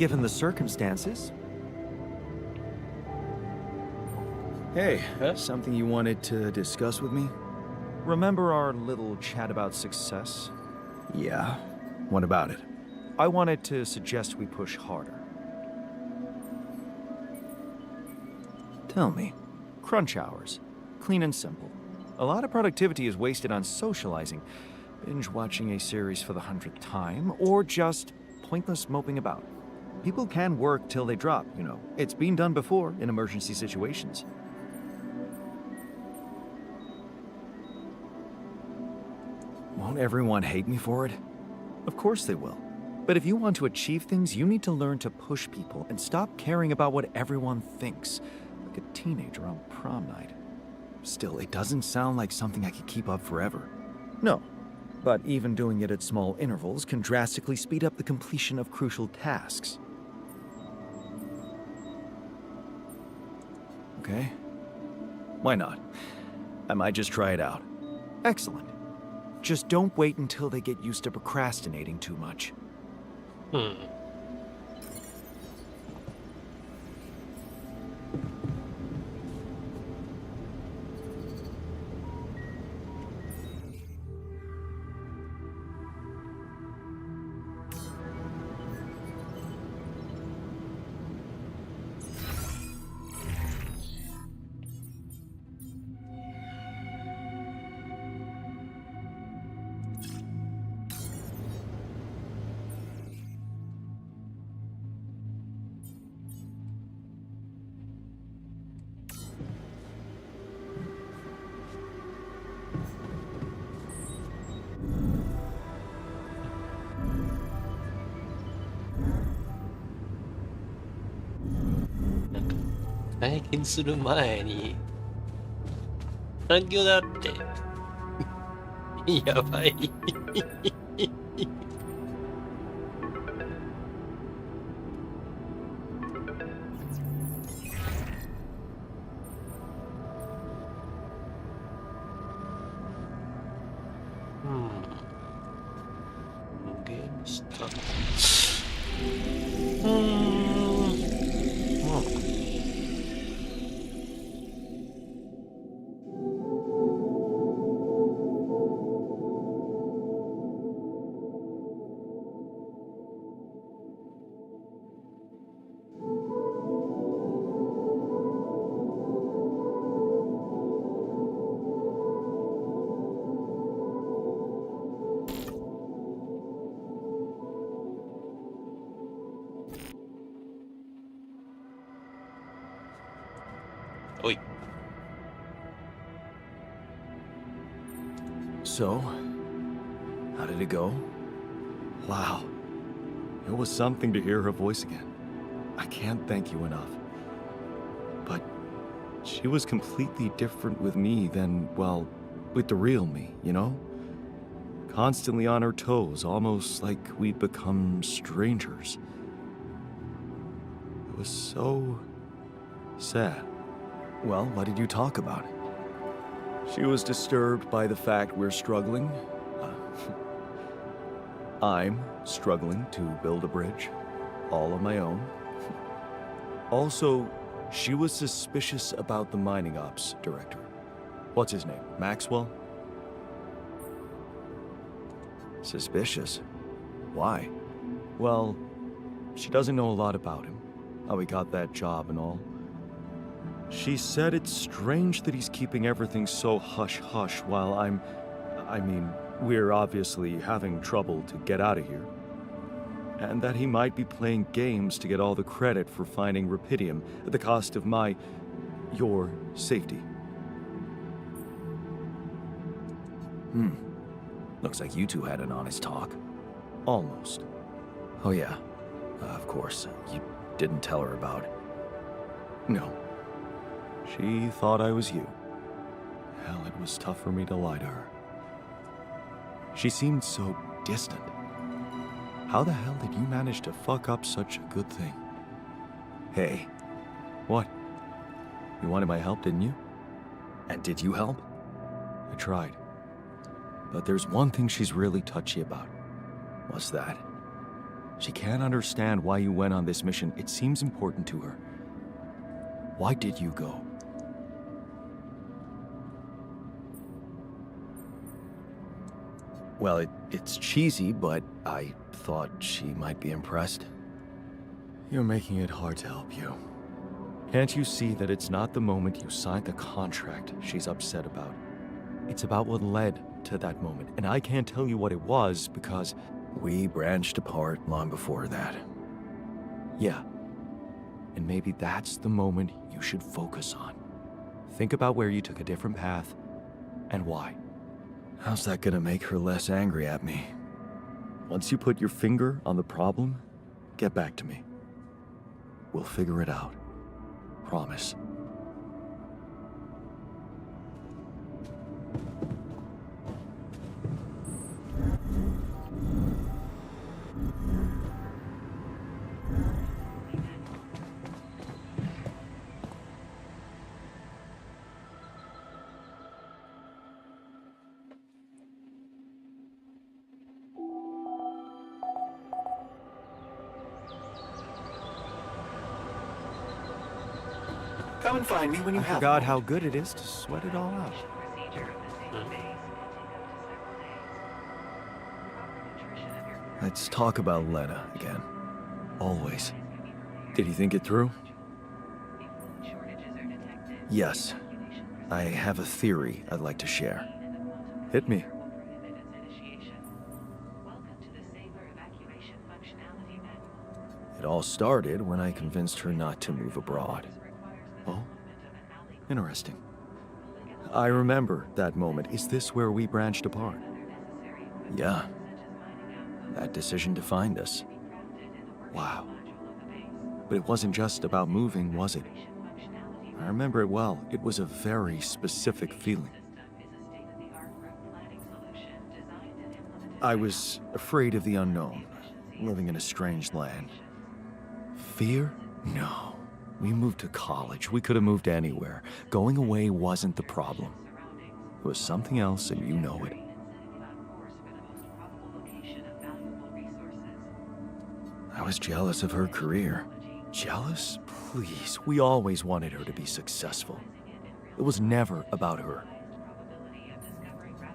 S6: given the circumstances.
S2: Hey,
S1: Huh?
S2: something you wanted to discuss with me?
S6: Remember our little chat about success?
S2: Yeah. What about it?
S6: I wanted to suggest we push harder.
S2: Tell me.
S6: Crunch hours. Clean and simple. A lot of productivity is wasted on socializing, binge watching a series for the 100th time, or just pointless moping about. People can work till they drop, you know. It's been done before in emergency situations.
S2: Won't everyone hate me for it?
S6: Of course they will. But if you want to achieve things, you need to learn to push people and stop caring about what everyone thinks, like a teenager on prom night.
S2: Still, it doesn't sound like something I could keep up forever.
S6: No, but even doing it at small intervals can drastically speed up the completion of crucial tasks.
S2: Okay? Why not? I might just try it out.
S6: Excellent. Just don't wait until they get used to procrastinating too much.
S1: Hmm. 体験する前に残業だってやばいゲームしたまあおい
S2: So, how did it go? Wow. It was something to hear her voice again. I can't thank you enough. But she was completely different with me than, well, with the real me, you know? Constantly on her toes, almost like we'd become strangers. It was so sad. Well, what did you talk about? She was disturbed by the fact we're struggling. I'm struggling to build a bridge, all on my own. Also, she was suspicious about the mining ops director. What's his name? Maxwell? Suspicious? Why? Well, she doesn't know a lot about him, how he got that job and all. She said it's strange that he's keeping everything so hush-hush while we're obviously having trouble to get out of here. And that he might be playing games to get all the credit for finding rupidium at the cost of your safety. Looks like you two had an honest talk. Almost. Oh yeah, of course, you didn't tell her about it. No. She thought I was you. Hell, it was tough for me to lie to her. She seemed so distant. How the hell did you manage to fuck up such a good thing? Hey. What? You wanted my help, didn't you? And did you help? I tried. But there's one thing she's really touchy about. What's that?
S6: She can't understand why you went on this mission. It seems important to her. Why did you go? Well, it's cheesy, but I thought she might be impressed. You're making it hard to help you. Can't you see that it's not the moment you signed the contract she's upset about? It's about what led to that moment, and I can't tell you what it was because we branched apart long before that. Yeah. And maybe that's the moment you should focus on. Think about where you took a different path and why. How's that gonna make her less angry at me? Once you put your finger on the problem, get back to me. We'll figure it out. Promise.
S2: Come and find me when you
S6: I forgot how good it is to sweat it all out. Let's talk about Lena again. Always. Did he think it through? Yes. I have a theory I'd like to share. Hit me. It all started when I convinced her not to move abroad. Oh? Interesting. I remember that moment. Is this where we branched apart? Yeah. That decision defined us. Wow. But it wasn't just about moving, was it? I remember it well. It was a very specific feeling. I was afraid of the unknown, living in a strange land. Fear? No. We moved to college. We could have moved anywhere. Going away wasn't the problem. It was something else, and you know it. I was jealous of her career. Jealous? Please. We always wanted her to be successful. It was never about her.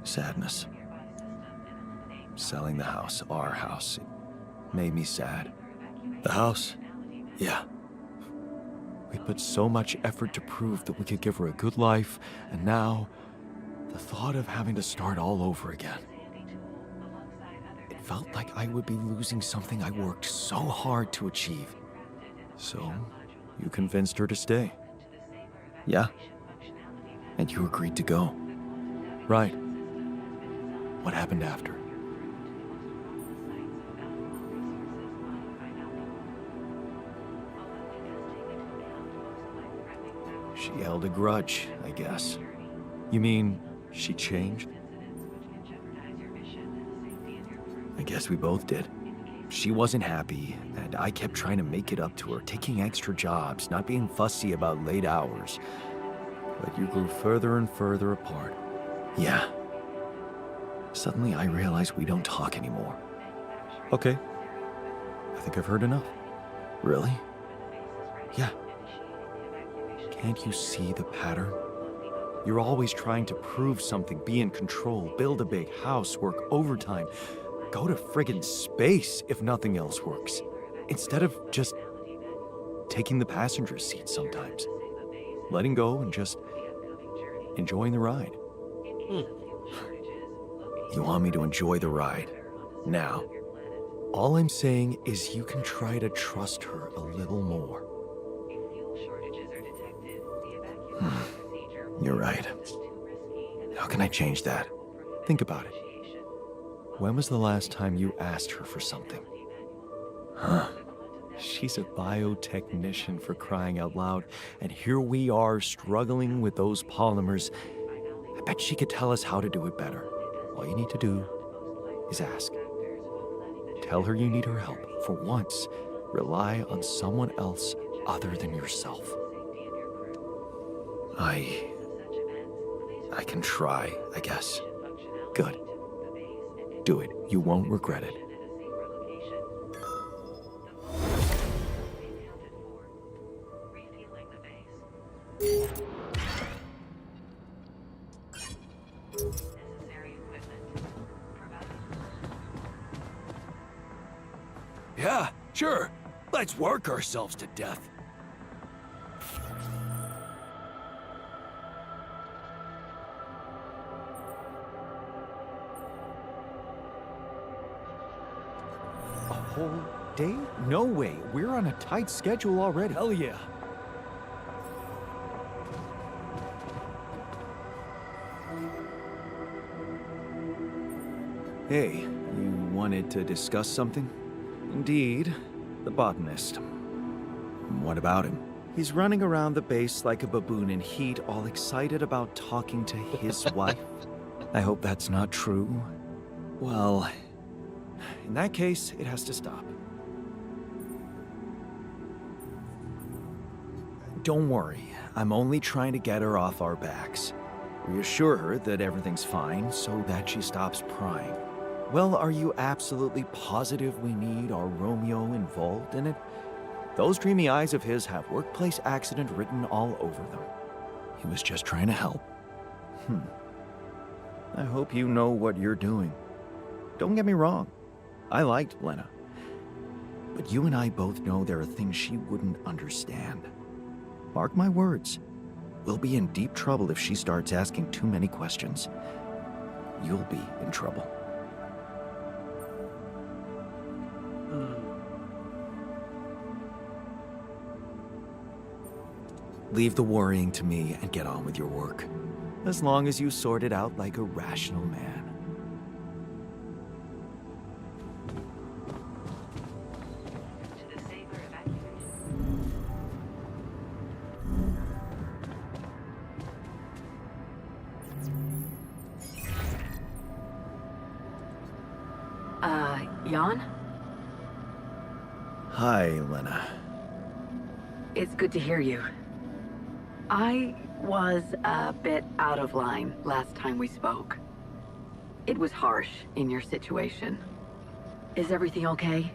S6: Sadness. Selling the house, our house, it made me sad. The house? Yeah. We put so much effort to prove that we could give her a good life, and now, the thought of having to start all over again. It felt like I would be losing something I worked so hard to achieve. So, you convinced her to stay. Yeah. And you agreed to go. Right. What happened after? She held a grudge, I guess. You mean she changed? I guess we both did. She wasn't happy, and I kept trying to make it up to her, taking extra jobs, not being fussy about late hours. But you grew further and further apart. Yeah. Suddenly I realized we don't talk anymore. Okay. I think I've heard enough. Really? Yeah. Can't you see the pattern? You're always trying to prove something, be in control, build a big house, work overtime, go to friggin' space if nothing else works. Instead of just taking the passenger seat sometimes. Letting go and just enjoying the ride. You want me to enjoy the ride now. All I'm saying is you can try to trust her a little more. You're right. How can I change that? Think about it. When was the last time you asked her for something? Huh? She's a biotechnician, for crying out loud, and here we are struggling with those polymers. I bet she could tell us how to do it better. All you need to do is ask. Tell her you need her help. For once, rely on someone else other than yourself. I can try, I guess. Good. Do it. You won't regret it.
S5: Yeah, sure. Let's work ourselves to death.
S6: A whole day? No way. We're on a tight schedule already.
S5: Hell yeah.
S6: Hey, you wanted to discuss something? Indeed, the botanist. What about him? He's running around the base like a baboon in heat, all excited about talking to his wife. I hope that's not true. Well, in that case, it has to stop. Don't worry, I'm only trying to get her off our backs. Reassure her that everything's fine so that she stops prying. Well, are you absolutely positive we need our Romeo involved in it? Those dreamy eyes of his have workplace accident written all over them. He was just trying to help. I hope you know what you're doing. Don't get me wrong. I liked Lena. But you and I both know there are things she wouldn't understand. Mark my words. We'll be in deep trouble if she starts asking too many questions. You'll be in trouble. Leave the worrying to me and get on with your work. As long as you sort it out like a rational man.
S4: To the saber evacuation.
S8: Jan?
S6: Hi, Lena.
S8: It's good to hear you. I was a bit out of line last time we spoke. It was harsh in your situation. Is everything okay?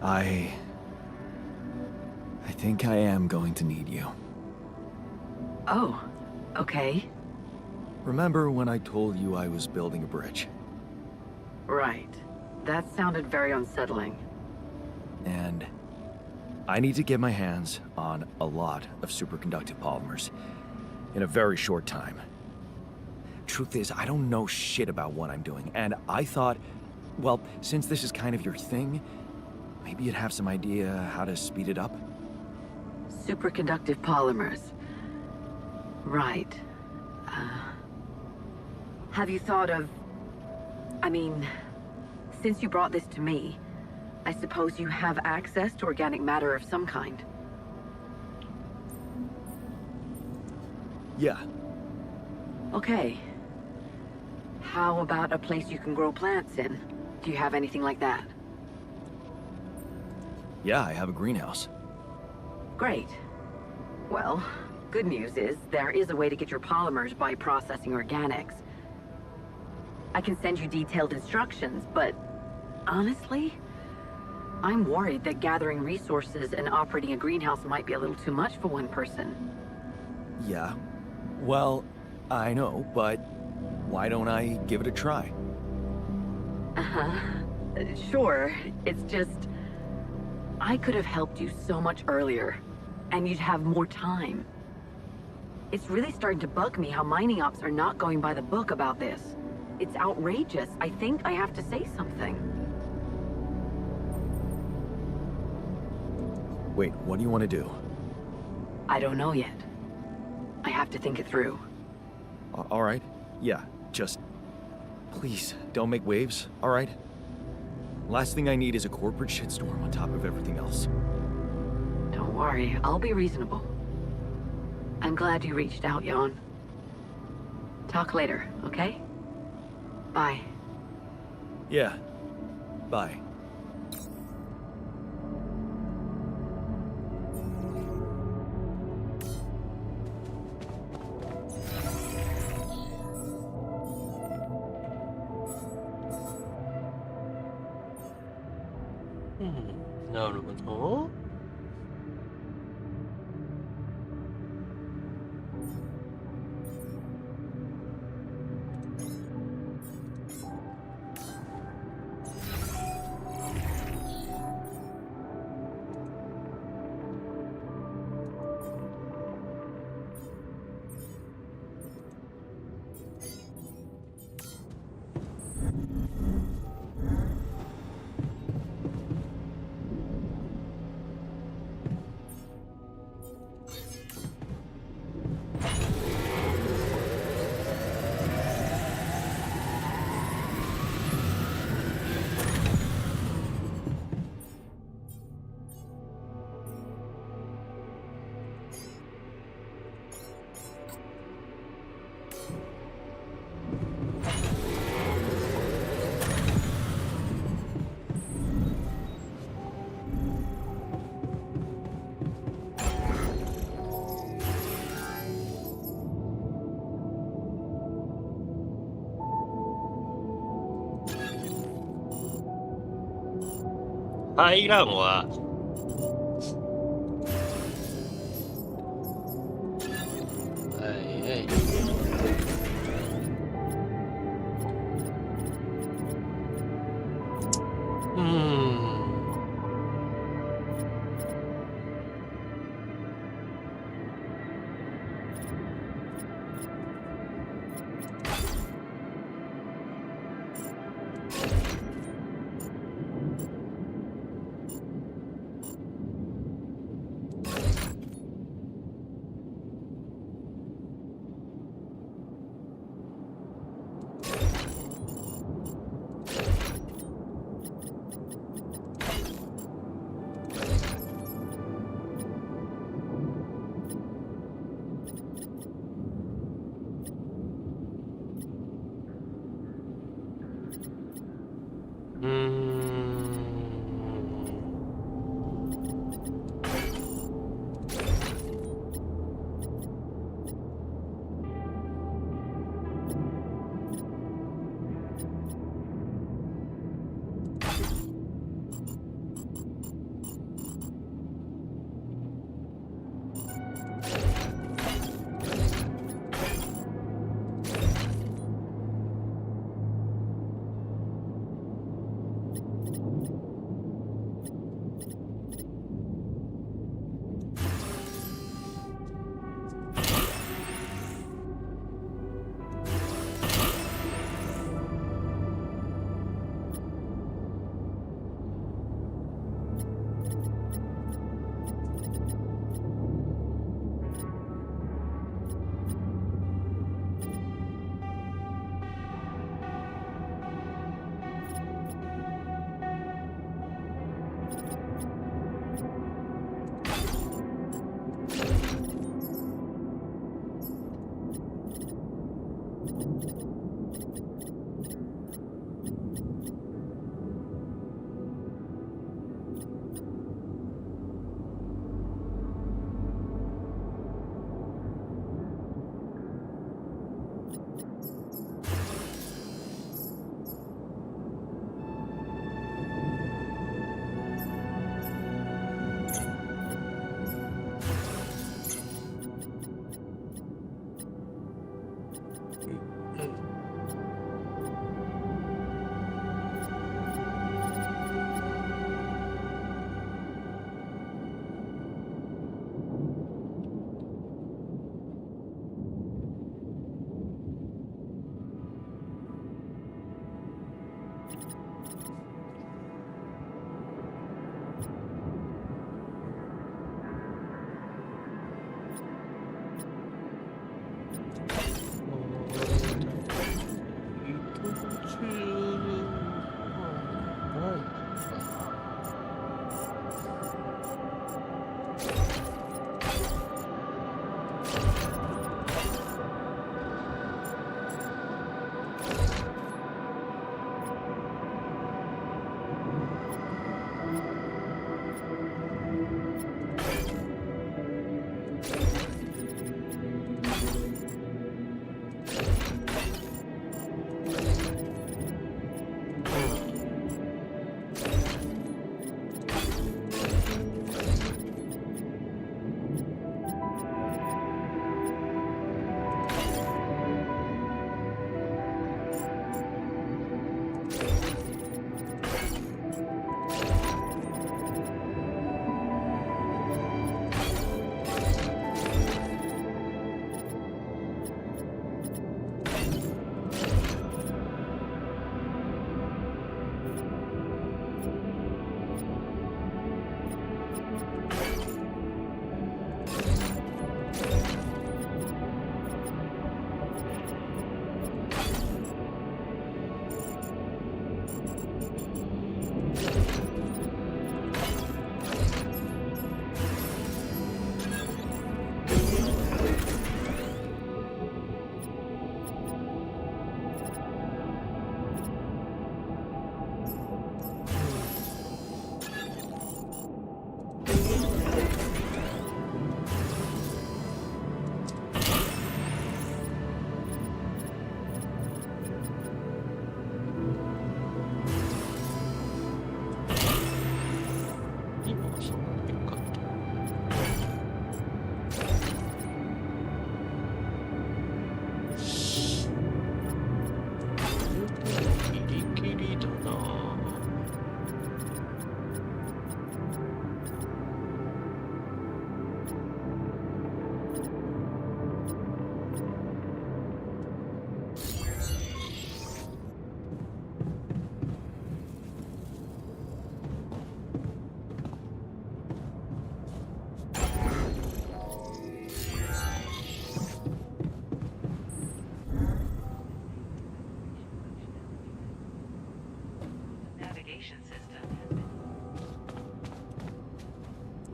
S6: I think I am going to need you.
S8: Oh, okay.
S6: Remember when I told you I was building a bridge?
S8: Right. That sounded very unsettling.
S6: And I need to get my hands on a lot of superconductive polymers in a very short time. Truth is, I don't know shit about what I'm doing, and I thought, well, since this is kind of your thing, maybe you'd have some idea how to speed it up?
S8: Superconductive polymers. Right. Have you thought of... I mean, since you brought this to me, I suppose you have access to organic matter of some kind.
S6: Yeah.
S8: Okay. How about a place you can grow plants in? Do you have anything like that?
S6: Yeah, I have a greenhouse.
S8: Great. Well, good news is there is a way to get your polymers by processing organics. I can send you detailed instructions, but honestly, I'm worried that gathering resources and operating a greenhouse might be a little too much for one person.
S6: Yeah. Well, I know, but why don't I give it a try?
S8: Sure. It's just... I could have helped you so much earlier, and you'd have more time. It's really starting to bug me how mining ops are not going by the book about this. It's outrageous. I think I have to say something.
S6: Wait, what do you want to do?
S8: I don't know yet. I have to think it through.
S6: All right. Yeah, just... Please, don't make waves, all right? Last thing I need is a corporate shitstorm on top of everything else.
S8: Don't worry, I'll be reasonable. I'm glad you reached out, Jan. Talk later, okay? Bye.
S6: Yeah. Bye.
S1: 排卵は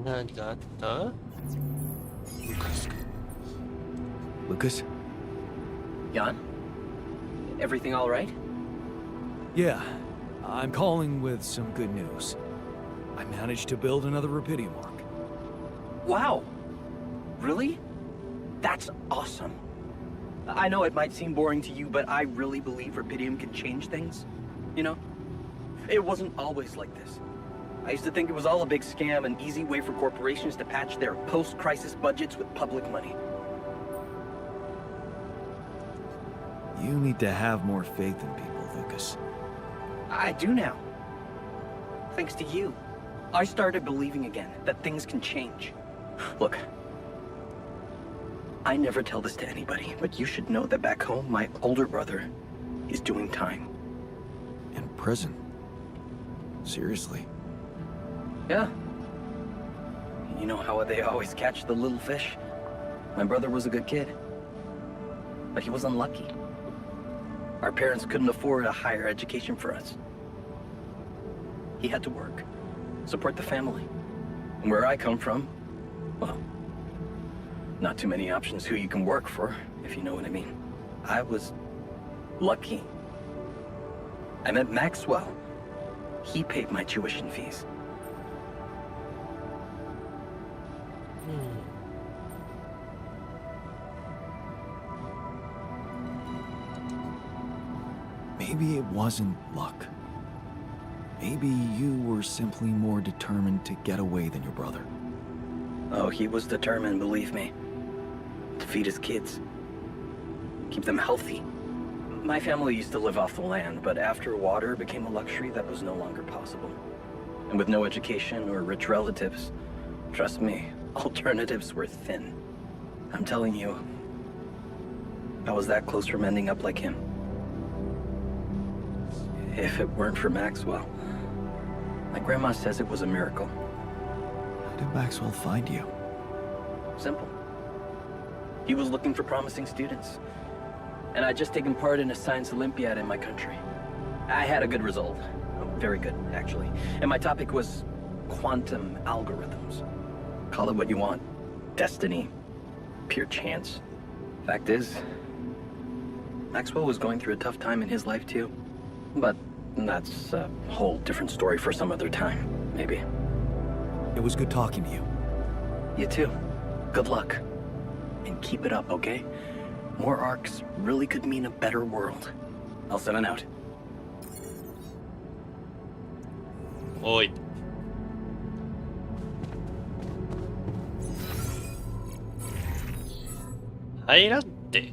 S1: 何があった？
S2: Lucas?
S7: Jan? Everything all right?
S5: Yeah, I'm calling with some good news. I managed to build another Rapidium arc.
S7: Wow! Really? That's awesome. I know it might seem boring to you, but I really believe Rapidium can change things. You know? It wasn't always like this. I used to think it was all a big scam, an easy way for corporations to patch their post-crisis budgets with public money.
S2: You need to have more faith in people, Lucas.
S7: I do now. Thanks to you. I started believing again that things can change. Look, I never tell this to anybody, but you should know that back home, my older brother is doing time.
S2: In prison? Seriously?
S7: Yeah. You know how they always catch the little fish? My brother was a good kid, but he was unlucky. Our parents couldn't afford a higher education for us. He had to work, support the family. And where I come from, well, not too many options who you can work for, if you know what I mean. I was lucky. I met Maxwell. He paid my tuition fees.
S2: Maybe it wasn't luck. Maybe you were simply more determined to get away than your brother.
S7: Oh, he was determined, believe me. To feed his kids. Keep them healthy. My family used to live off the land, but after water became a luxury, that was no longer possible. And with no education or rich relatives, trust me, alternatives were thin. I'm telling you, I was that close from ending up like him. If it weren't for Maxwell, my grandma says it was a miracle.
S2: How did Maxwell find you?
S7: Simple. He was looking for promising students. And I'd just taken part in a science Olympiad in my country. I had a good result. Very good, actually. And my topic was quantum algorithms. Call it what you want. Destiny. Pure chance. Fact is, Maxwell was going through a tough time in his life too. But that's a whole different story for some other time, maybe.
S5: It was good talking to you.
S7: You too. Good luck. And keep it up, okay? More arcs really could mean a better world. I'll send it out.
S1: おい。入らんって。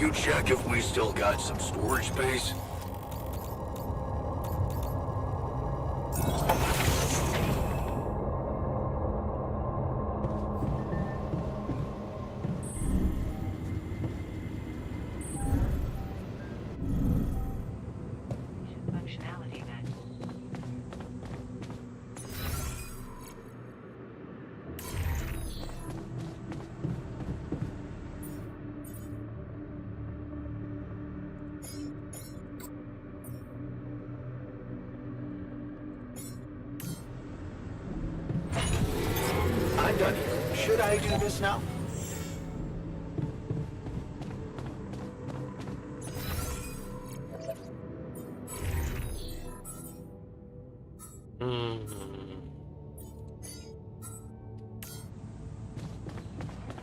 S2: you check if we still got some storage space?
S4: Functionality met.
S6: I'm done here. Should I do this now?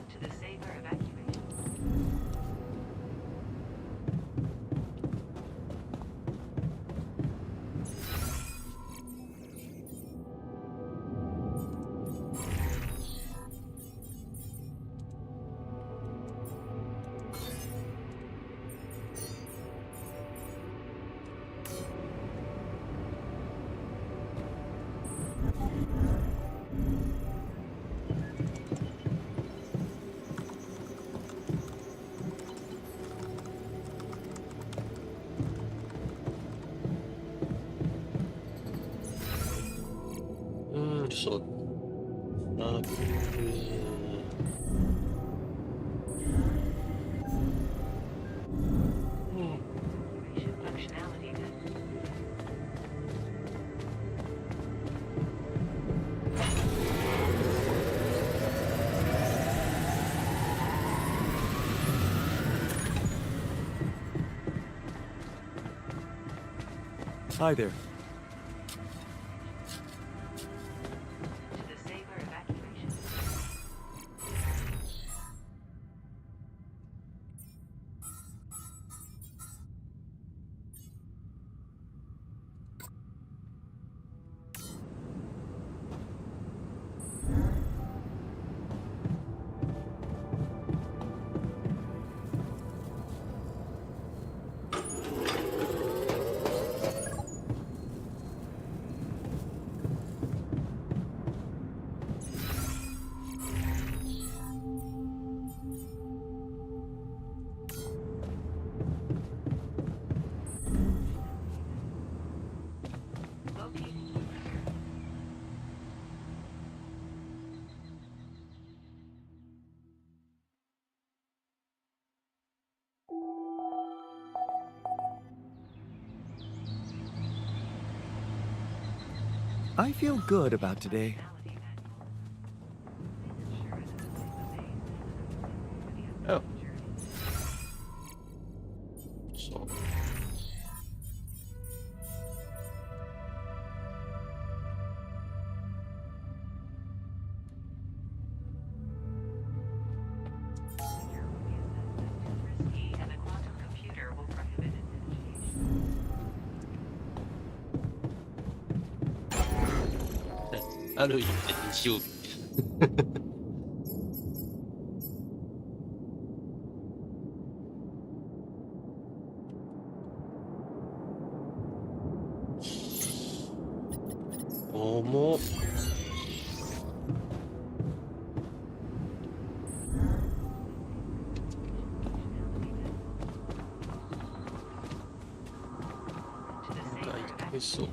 S4: To the saber evacuation.
S1: そう。
S4: Functionality met.
S6: Hi there.
S4: To the saber evacuation. Located.
S6: I feel good about today.
S4: Functionality met.
S1: Oh. So.
S4: Risky, and the quantum computer will prohibit its initiation.
S1: ある意味で日曜日。重っ。いけそう。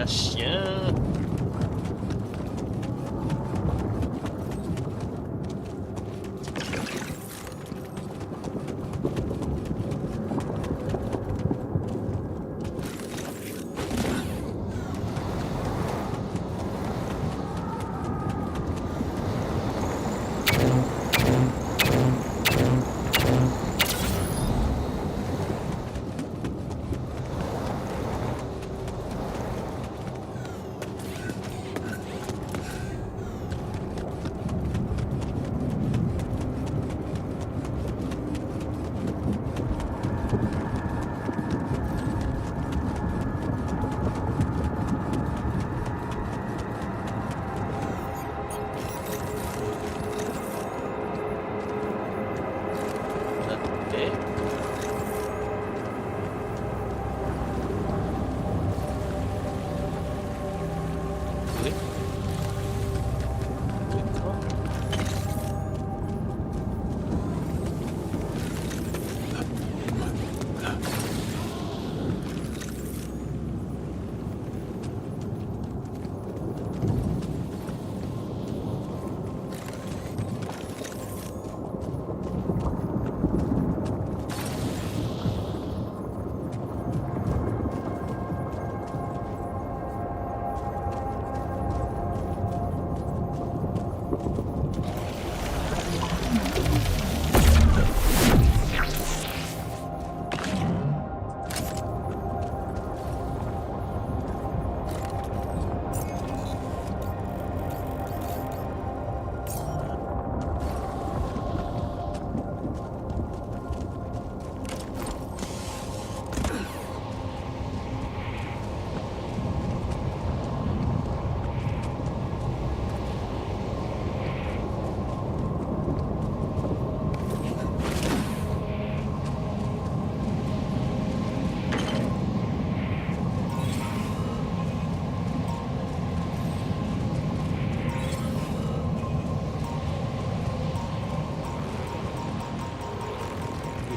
S1: っしゃー。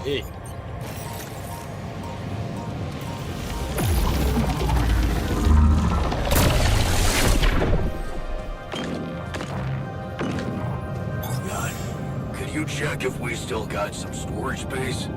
S1: Hey.
S5: God, could you check if we still got some storage space?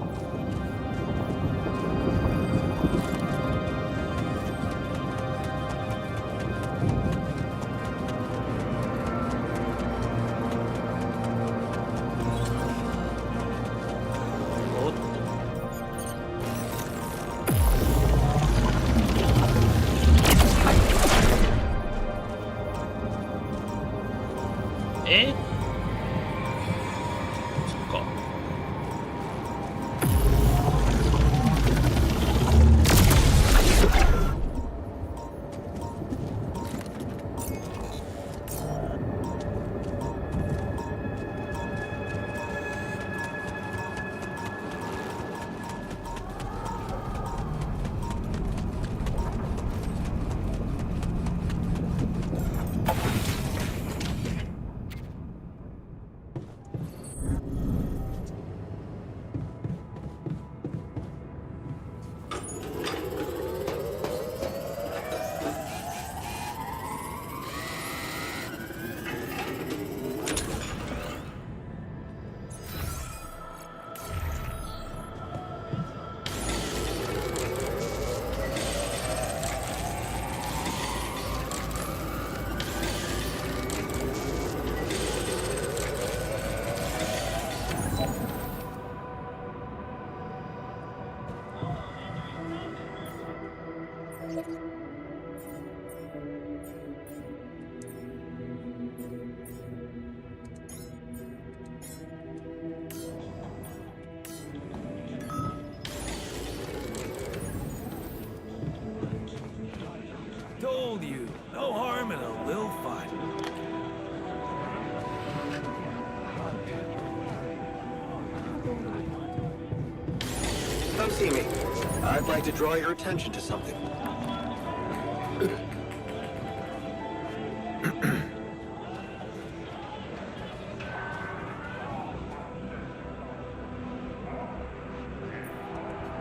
S5: Told you, no harm in a little fun.
S9: Come see me. I'd like to draw your attention to something.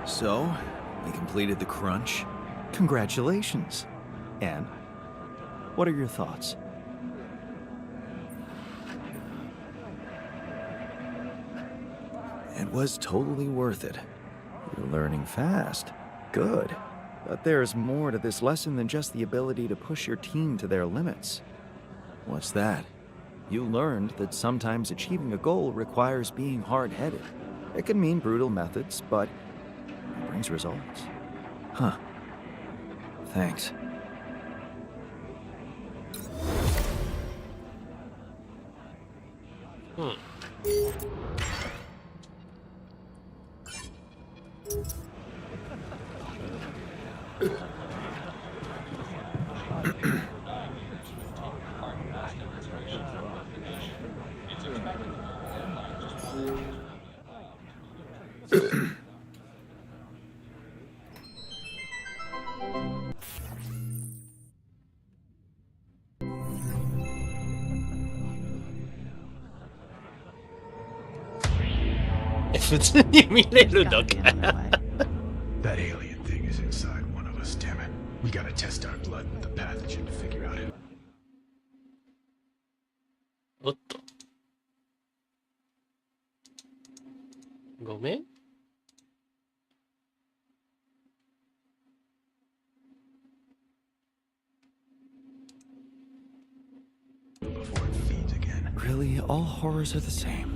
S2: So, we completed the crunch.
S6: Congratulations. And what are your thoughts?
S2: It was totally worth it. You're learning fast. Good.
S6: But there's more to this lesson than just the ability to push your team to their limits.
S2: What's that?
S6: You learned that sometimes achieving a goal requires being hard-headed. It can mean brutal methods, but it brings results.
S2: Huh. Thanks.
S3: That alien thing is inside one of us, damn it. We gotta test our blood with the pathogen to figure out who.
S1: おっと。ごめん。
S3: Before it feeds again.
S6: Really, all horrors are the same.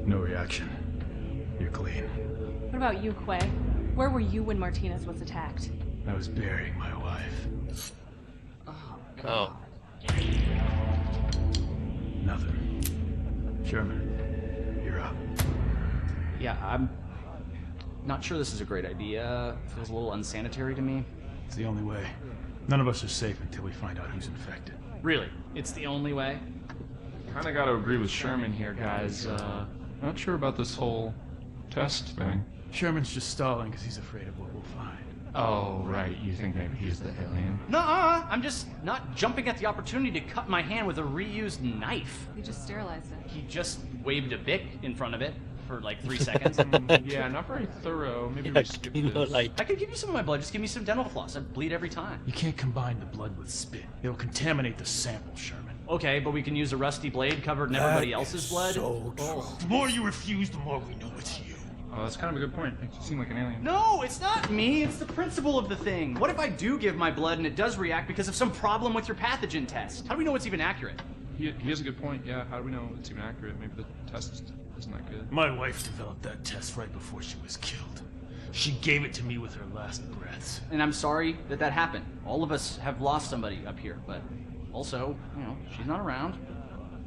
S3: No reaction. You're clean.
S10: What about you, Quay? Where were you when Martinez was attacked?
S3: I was burying my wife.
S1: Oh.
S3: Nothing. Sherman, you're up.
S11: Yeah, I'm not sure this is a great idea. Feels a little unsanitary to me.
S3: It's the only way. None of us are safe until we find out who's infected.
S11: Really? It's the only way?
S12: Kinda gotta agree with Sherman here, guys. Not sure about this whole test thing.
S3: Sherman's just stalling because he's afraid of what we'll find.
S12: Oh, right. You think maybe he's the alien?
S11: Nuh-uh! I'm just not jumping at the opportunity to cut my hand with a reused knife.
S10: You just sterilized it.
S11: He just waved a bic in front of it for like 3 seconds.
S12: Yeah, not very thorough. Maybe we skip this.
S11: I could give you some of my blood. Just give me some dental floss. I bleed every time.
S3: You can't combine the blood with spit. It'll contaminate the sample, Sherman.
S11: Okay, but we can use a rusty blade covered in everybody else's blood.
S3: So true. The more you refuse, the more we know it's you.
S12: Oh, that's kind of a good point. Makes you seem like an alien.
S11: No, it's not me. It's the principle of the thing. What if I do give my blood and it does react because of some problem with your pathogen test? How do we know it's even accurate?
S12: He has a good point. Yeah, how do we know it's even accurate? Maybe the test isn't that good.
S3: My wife developed that test right before she was killed. She gave it to me with her last breaths.
S11: And I'm sorry that that happened. All of us have lost somebody up here, but also, you know, she's not around.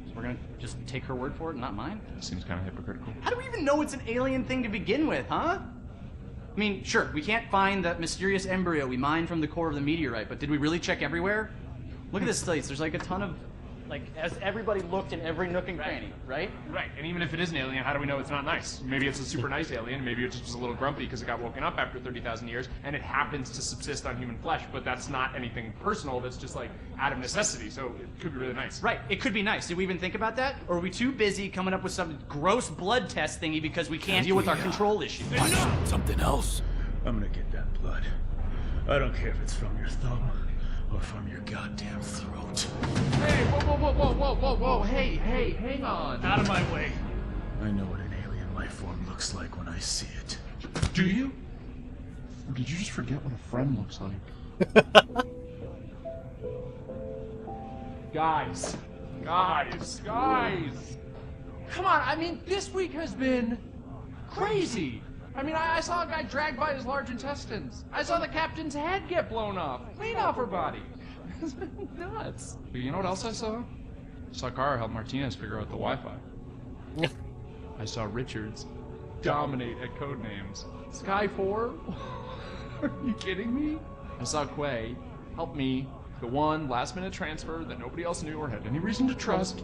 S11: So we're gonna just take her word for it, not mine.
S12: Seems kind of hypocritical.
S11: How do we even know it's an alien thing to begin with, huh? I mean, sure, we can't find that mysterious embryo we mined from the core of the meteorite, but did we really check everywhere? Look at this place. There's like a ton of, like, has everybody looked in every nook and cranny, right?
S12: Right, and even if it is an alien, how do we know it's not nice? Maybe it's a super nice alien, maybe it's just a little grumpy because it got woken up after 30,000 years, and it happens to subsist on human flesh, but that's not anything personal, that's just like out of necessity, so it could be really nice.
S11: Right, it could be nice. Did we even think about that? Or are we too busy coming up with some gross blood test thingy because we can't deal with our control issue?
S3: Something else. I'm gonna get that blood. I don't care if it's from your thumb or from your goddamn throat.
S12: Hey, whoa, hey, hang on.
S3: Out of my way. I know what an alien life form looks like when I see it.
S12: Do you? Or did you just forget what a friend looks like? Guys! Come on, I mean, this week has been crazy. I mean, I saw a guy dragged by his large intestines. I saw the captain's head get blown off. Clean off her body. It's been nuts. But you know what else I saw? I saw Kara help Martinez figure out the Wi-Fi. I saw Richards dominate at codenames. Sky 4? Are you kidding me? I saw Quay help me, the one last-minute transfer that nobody else knew or had any reason to trust,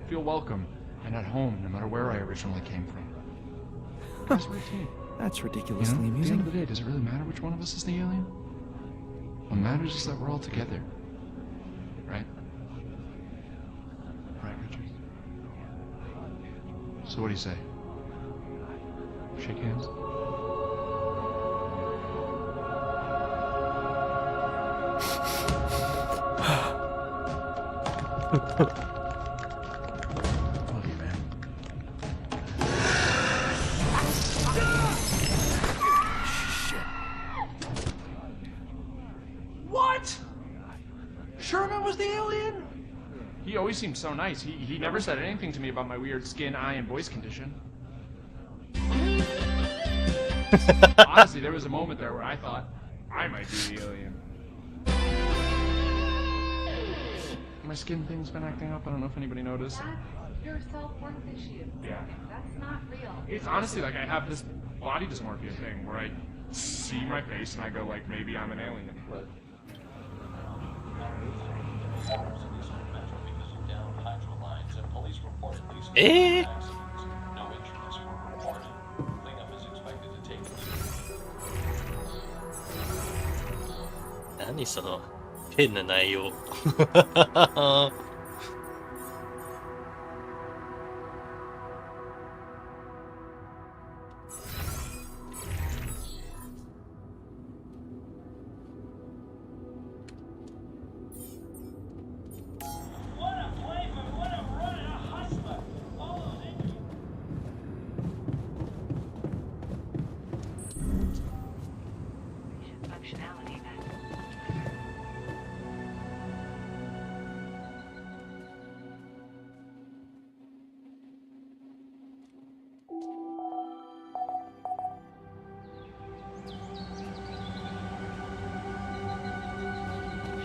S12: feel welcome and at home no matter where I originally came from. That's routine.
S6: That's ridiculously
S12: At the end
S6: amusing.
S12: of the day, does it really matter which one of us is the alien? What matters is that we're all together. Right? So what do you say? Shake hands? Love you, man. What? Sherman was the alien? He always seemed so nice. He never said anything to me about my weird skin, eye, and voice condition. Honestly, there was a moment there where I thought I might be the alien. My skin thing's been acting up. I don't know if anybody noticed.
S4: That's your self-worth issue.
S12: Yeah.
S4: That's not real.
S12: It's honestly like I have this body dysmorphia thing where I see my face and I go like, maybe I'm an alien. But...
S1: えー、何その変な内容。
S4: Functionality that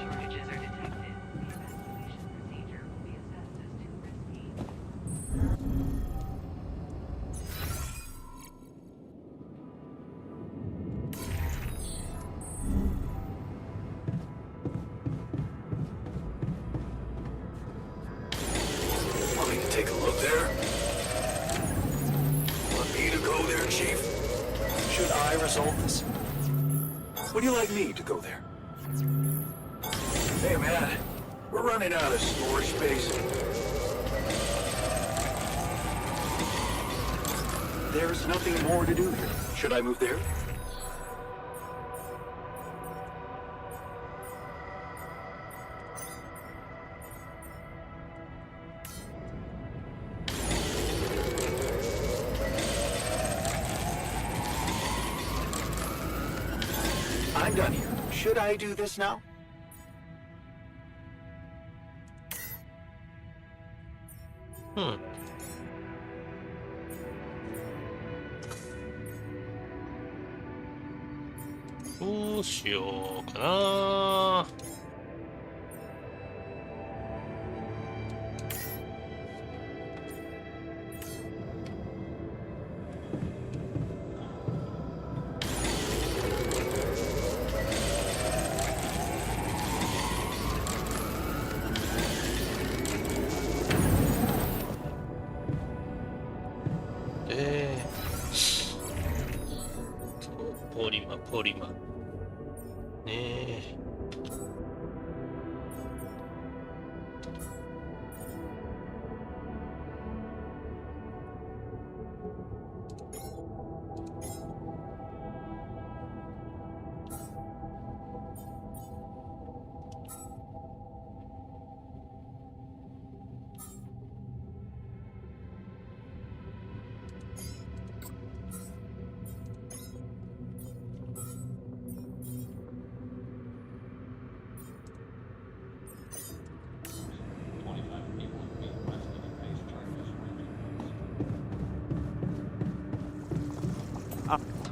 S4: shortages are detected. The evacuation procedure will be assessed as too risky.
S5: Want me to take a look there? Want me to go there, Chief? Should I resolve this? Would you like me to go there? Hey, man. We're running out of storage space. There's nothing more to do here. Should I move there? I'm done here. Should I do this now?
S1: Hmm. どうしようかな。ポリマ。ねえ。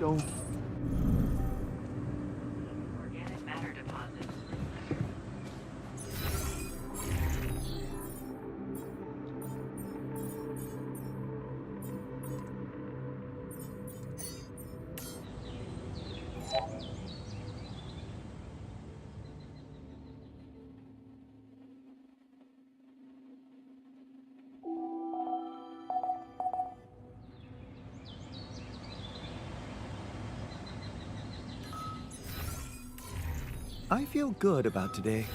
S6: Don't.
S4: Organic matter deposits.
S6: I feel good about today.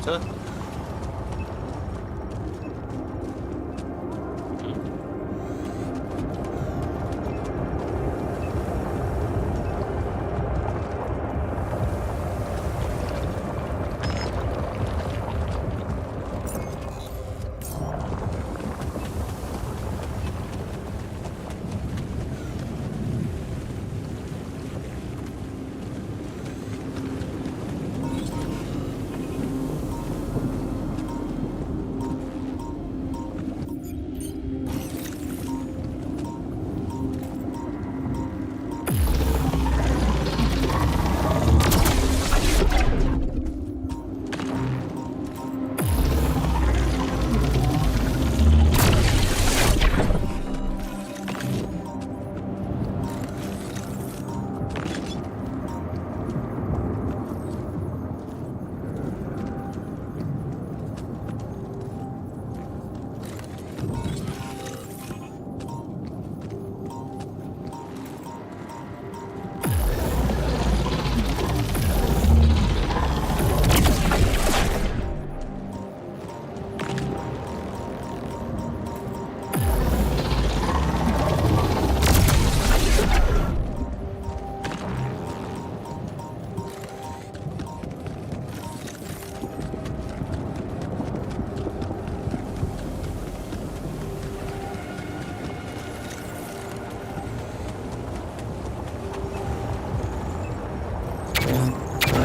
S1: Huh?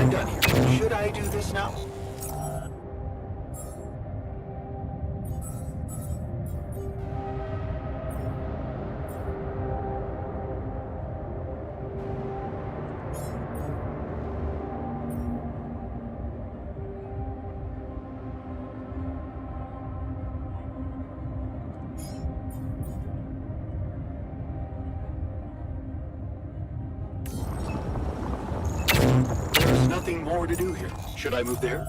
S9: I'm done here. Should I do this now? There's nothing more to do here. Should I move there?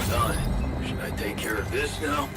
S9: Done. Should I take care of this now?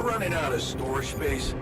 S5: We're running out of storage space.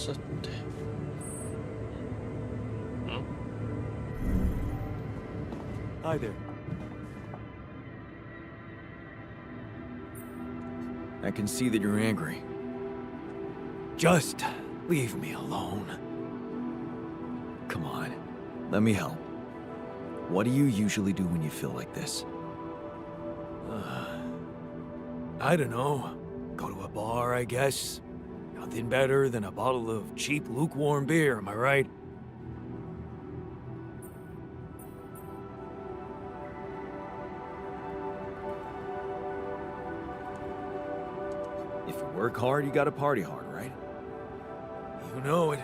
S1: さて。
S2: Hi there. I can see that you're angry. Just leave me alone. Come on, let me help. What do you usually do when you feel like this?
S5: I don't know. Go to a bar, I guess. Nothing better than a bottle of cheap, lukewarm beer, am I right?
S2: If you work hard, you gotta party hard, right?
S5: You know it.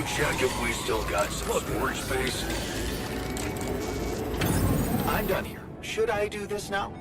S5: check if we still got some storage space?
S2: I'm done here. Should I do this now?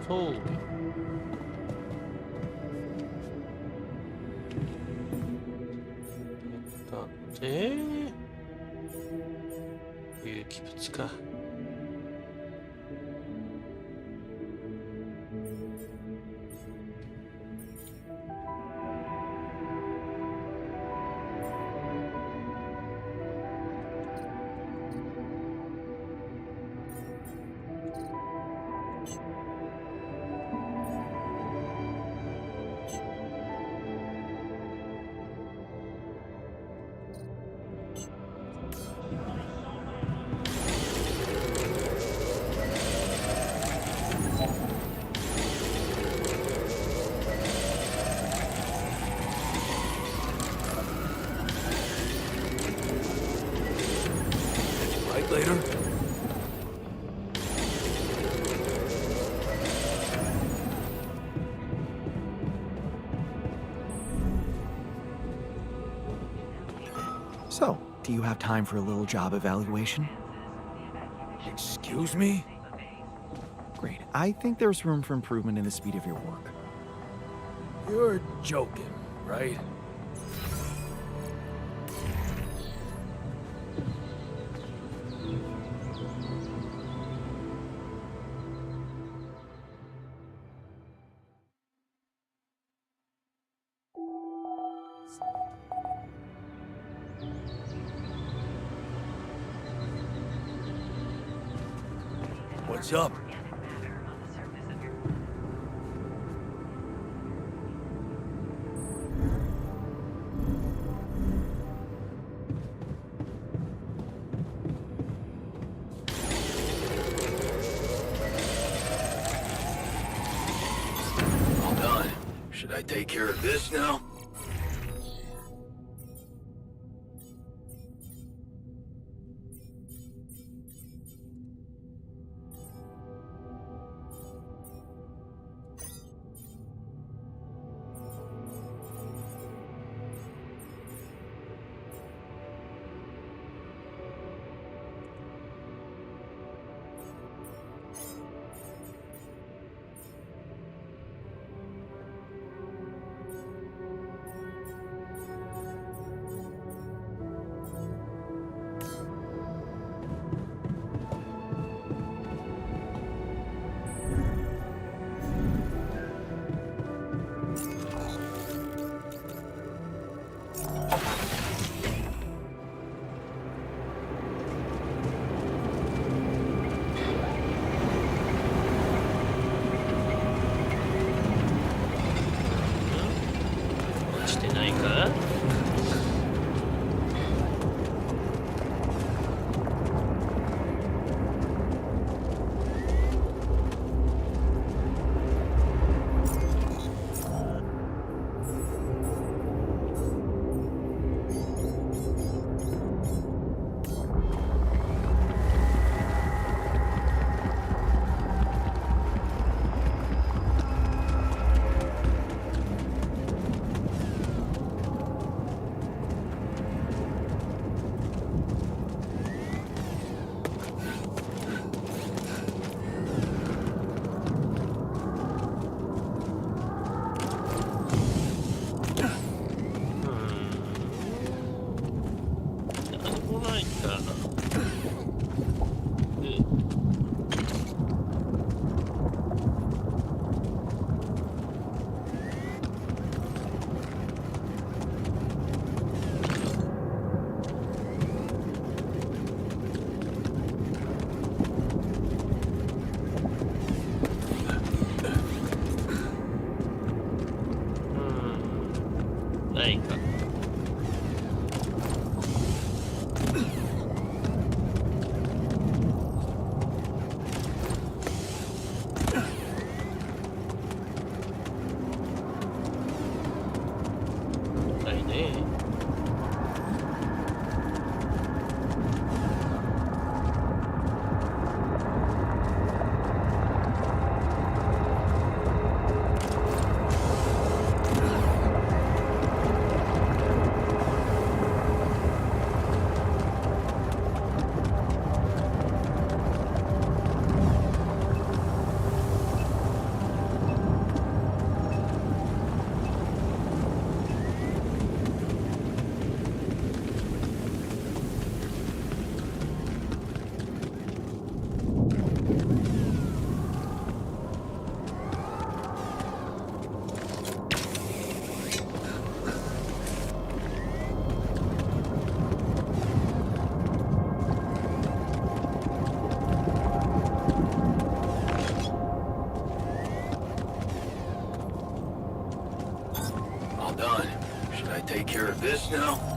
S1: そうだって有機物か。
S5: Later.
S6: So, do you have time for a little job evaluation?
S5: Excuse me?
S6: Great. I think there's room for improvement in the speed of your work.
S5: You're joking, right? What's up?
S2: All done. Should I take care of this now? now?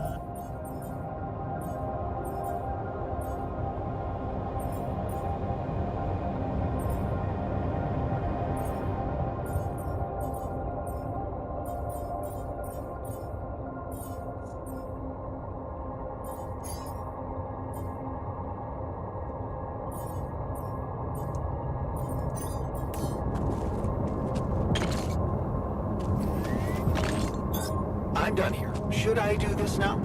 S2: I'm done here. Should I do this now?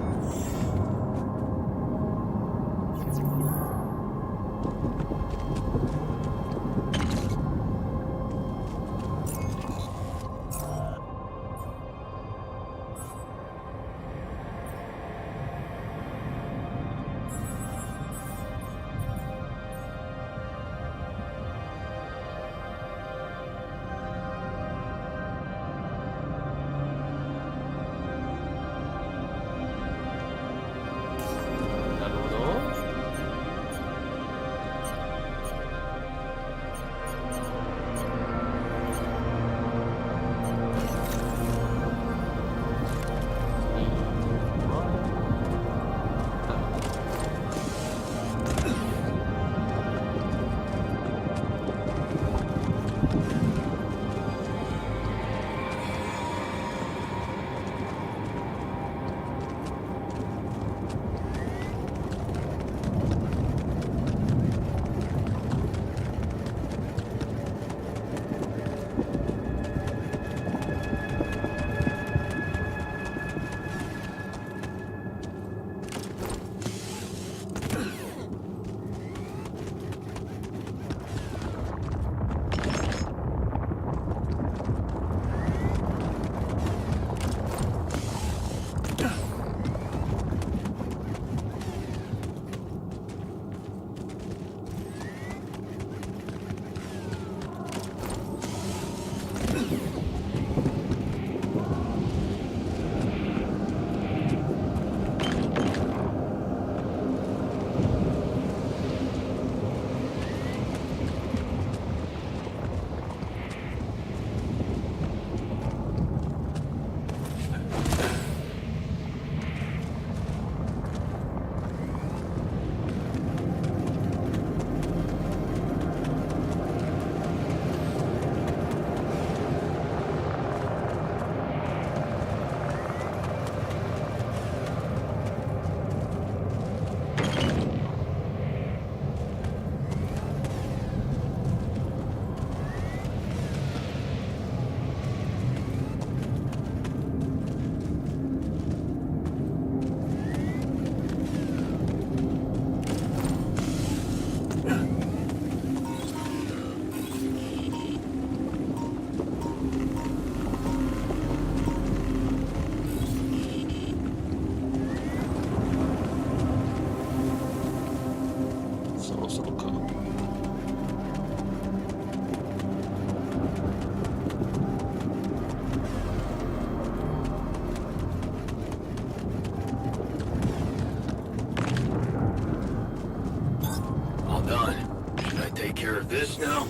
S2: This now?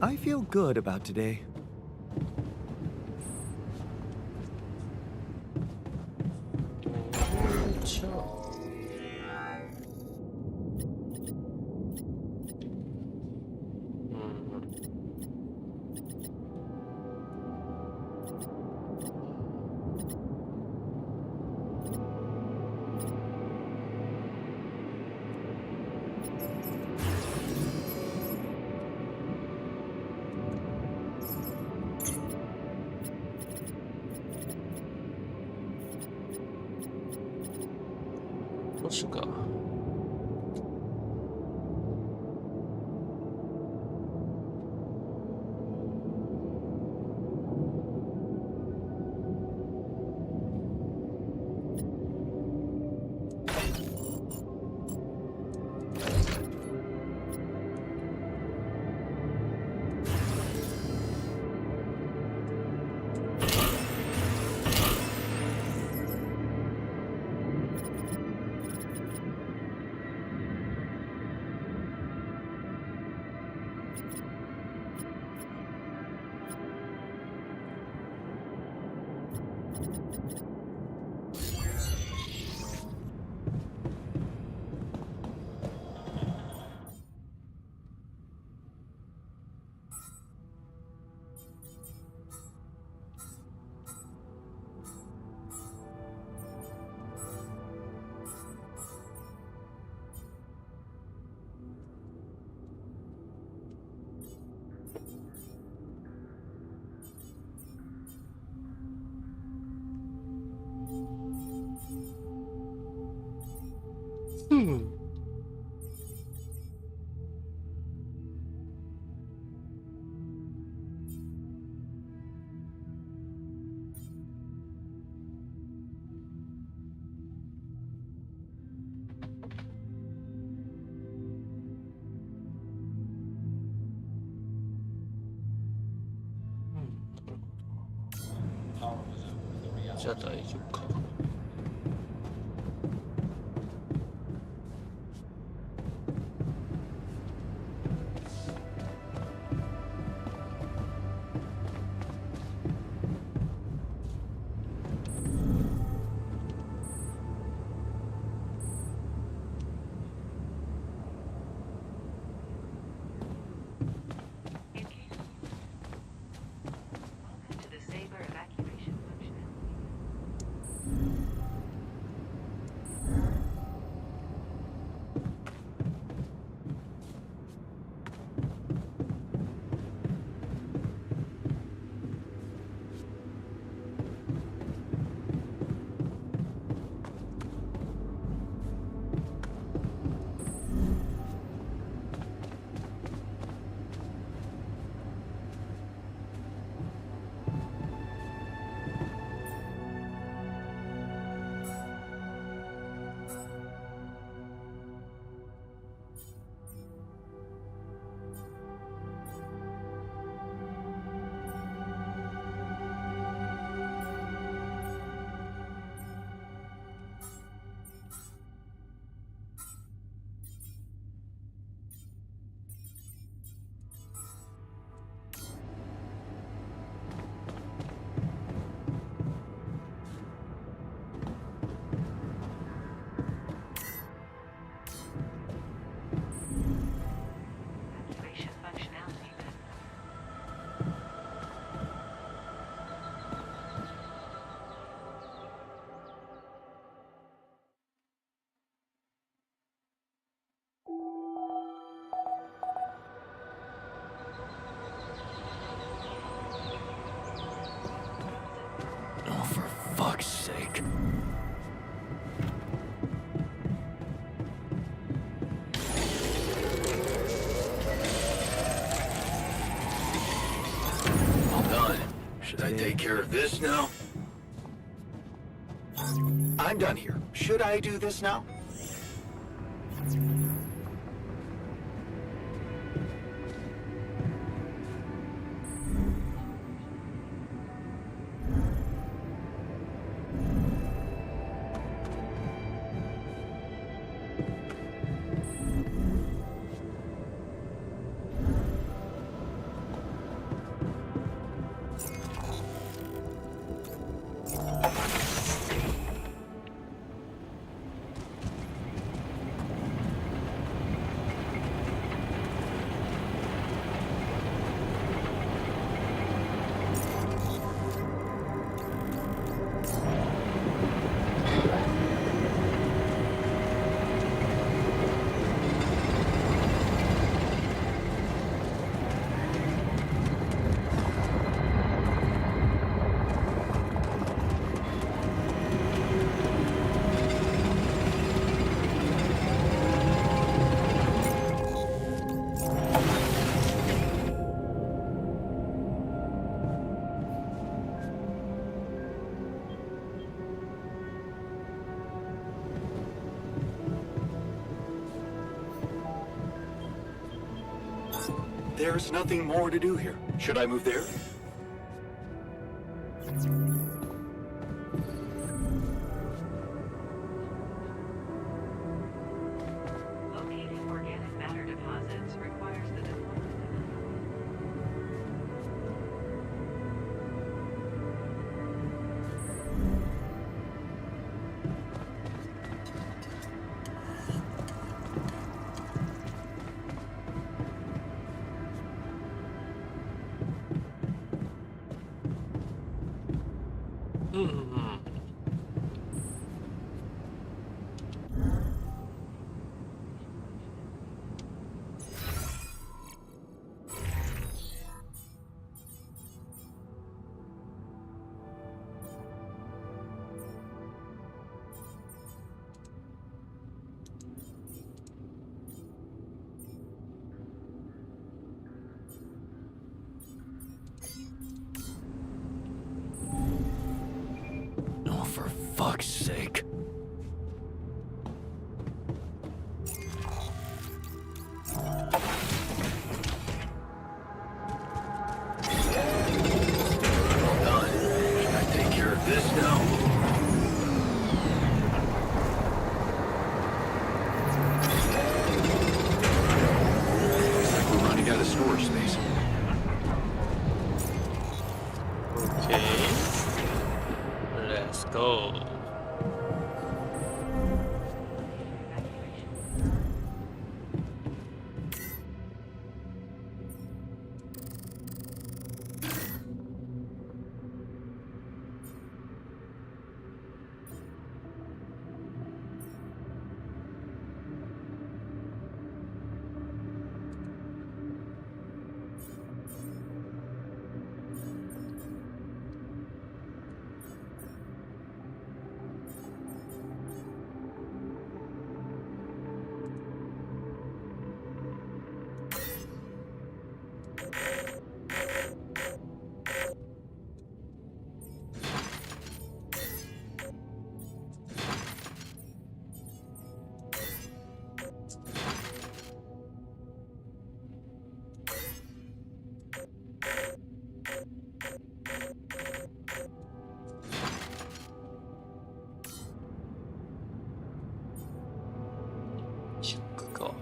S2: I feel good about today.
S1: Sugar. Hmm. じゃあ大丈夫か。
S2: Fuck's sake.
S5: All done. Should I take care of this now?
S6: I'm done here. Should I do this now?
S9: There's nothing more to do here. Should I move there?
S4: Locating organic matter deposits requires the deployment
S5: Oh, for fuck's sake.
S9: Well done. Can I take care of this now? Looks like we're running out of storage space.
S1: Okay. Let's go. Go.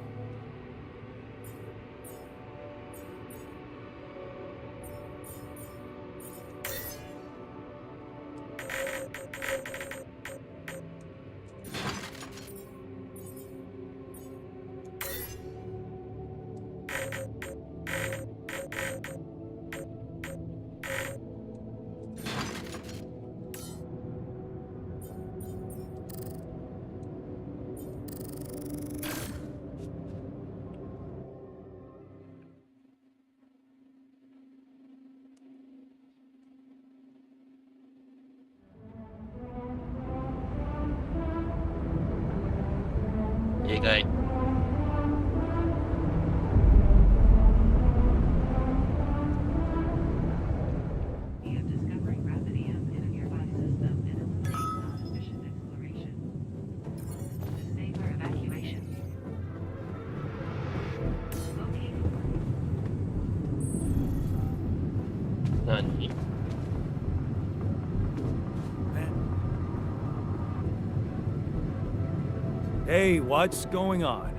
S1: Ý
S4: of discovering rubidium in a nearby system and eliminating non-efficient exploration. Disabler evacuation. Locating.
S1: 何
S5: Hey, what's going on?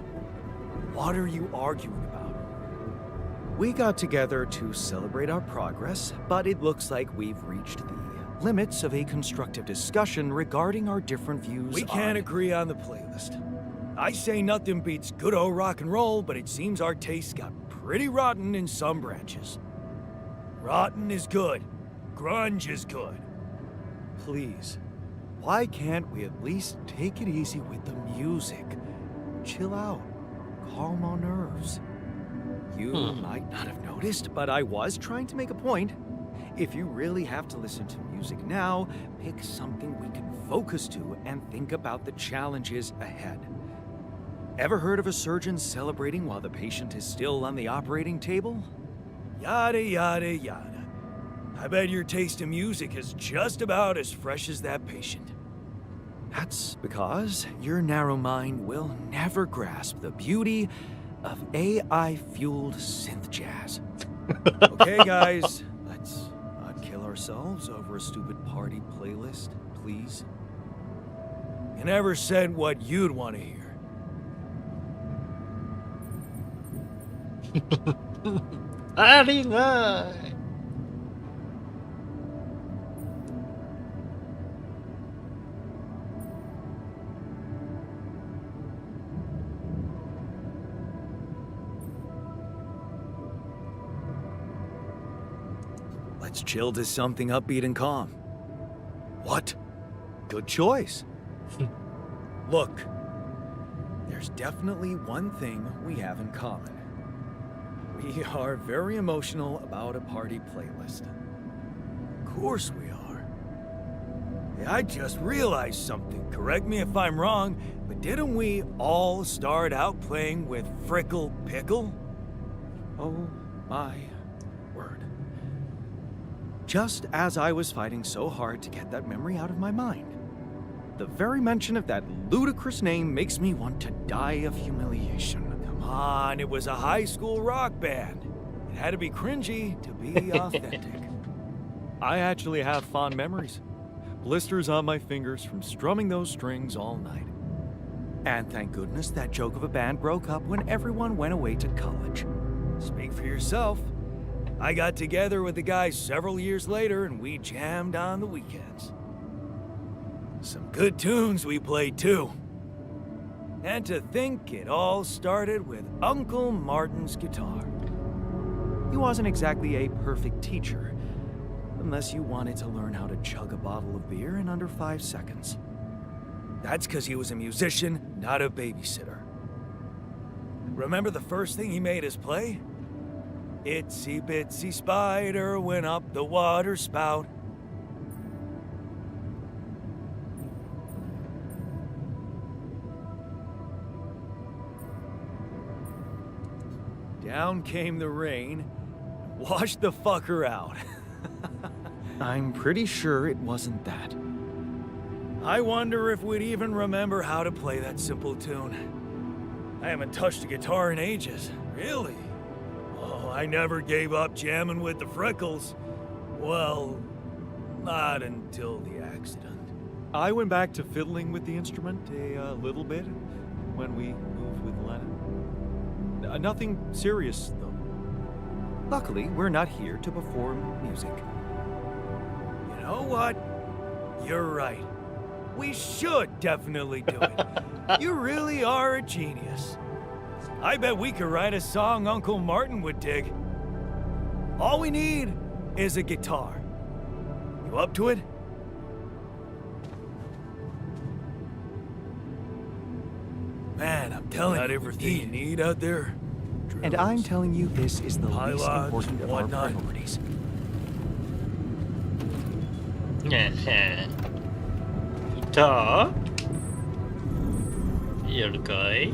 S5: What are you arguing about?
S6: We got together to celebrate our progress, but it looks like we've reached the limits of a constructive discussion regarding our different views
S5: We can't agree on the playlist. I say nothing beats good old rock and roll, but it seems our tastes got pretty rotten in some branches. Rotten is good. Grunge is good.
S6: Please, why can't we at least take it easy with the music? Chill out. Calm our nerves. You might not have noticed, but I was trying to make a point. If you really have to listen to music now, pick something we can focus to and think about the challenges ahead. Ever heard of a surgeon celebrating while the patient is still on the operating table?
S5: Yada, yada, yada. I bet your taste in music is just about as fresh as that patient.
S6: That's because your narrow mind will never grasp the beauty of AI-fueled synth jazz. Okay, guys, let's not kill ourselves over a stupid party playlist, please.
S5: You never said what you'd want to hear.
S6: Let's chill to something upbeat and calm.
S5: What?
S6: Good choice. Look, there's definitely one thing we have in common. We are very emotional about a party playlist.
S5: Of course we are. Hey, I just realized something. Correct me if I'm wrong, but didn't we all start out playing with Frickle Pickle?
S6: Oh my word. Just as I was fighting so hard to get that memory out of my mind, the very mention of that ludicrous name makes me want to die of humiliation.
S5: Come on, it was a high school rock band. It had to be cringy to be authentic.
S6: I actually have fond memories. Blisters on my fingers from strumming those strings all night. And thank goodness that joke of a band broke up when everyone went away to college.
S5: Speak for yourself. I got together with the guys several years later and we jammed on the weekends. Some good tunes we played too. And to think it all started with Uncle Martin's guitar.
S6: He wasn't exactly a perfect teacher, unless you wanted to learn how to chug a bottle of beer in under 5 seconds.
S5: That's because he was a musician, not a babysitter. Remember the first thing he made us play? Itsy bitsy spider went up the water spout. Down came the rain, washed the fucker out.
S6: I'm pretty sure it wasn't that.
S5: I wonder if we'd even remember how to play that simple tune. I haven't touched a guitar in ages. Really? Oh, I never gave up jamming with the Freckles. Well, not until the accident.
S6: I went back to fiddling with the instrument a little bit when we moved with Lennon. Nothing serious, though. Luckily, we're not here to perform music.
S5: You know what? You're right. We should definitely do it. You really are a genius. I bet we could write a song Uncle Martin would dig. All we need is a guitar. You up to it? Man, I'm telling you, everything you need out there.
S6: And I'm telling you, this is the least important of our
S5: whatnot.
S6: priorities.
S1: Guitar? You're okay.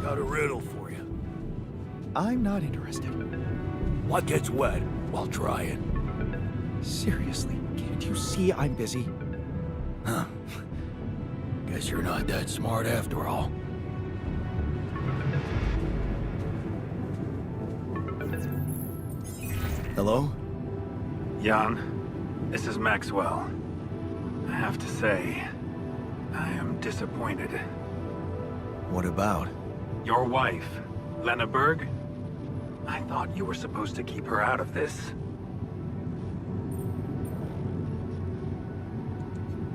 S5: Got a riddle for you.
S6: I'm not interested.
S5: What gets wet while drying?
S6: Seriously, can't you see I'm busy?
S5: Huh. Guess you're not that smart after all.
S6: Hello?
S3: Jan, this is Maxwell. I have to say, I am disappointed.
S6: What about?
S3: Your wife, Lena Berg? I thought you were supposed to keep her out of this.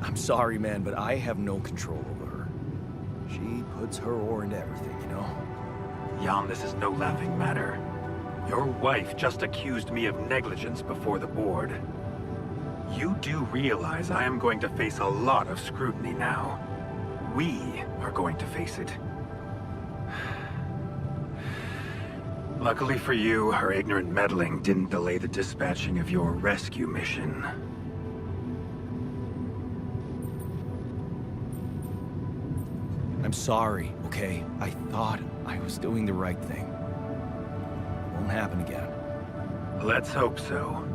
S6: I'm sorry, man, but I have no control over her. She puts her oar into everything, you know?
S3: Jan, this is no laughing matter. Your wife just accused me of negligence before the board. You do realize I am going to face a lot of scrutiny now. We are going to face it. Luckily for you, her ignorant meddling didn't delay the dispatching of your rescue mission.
S6: I'm sorry, okay? I thought I was doing the right thing. Won't happen again.
S3: Let's hope so.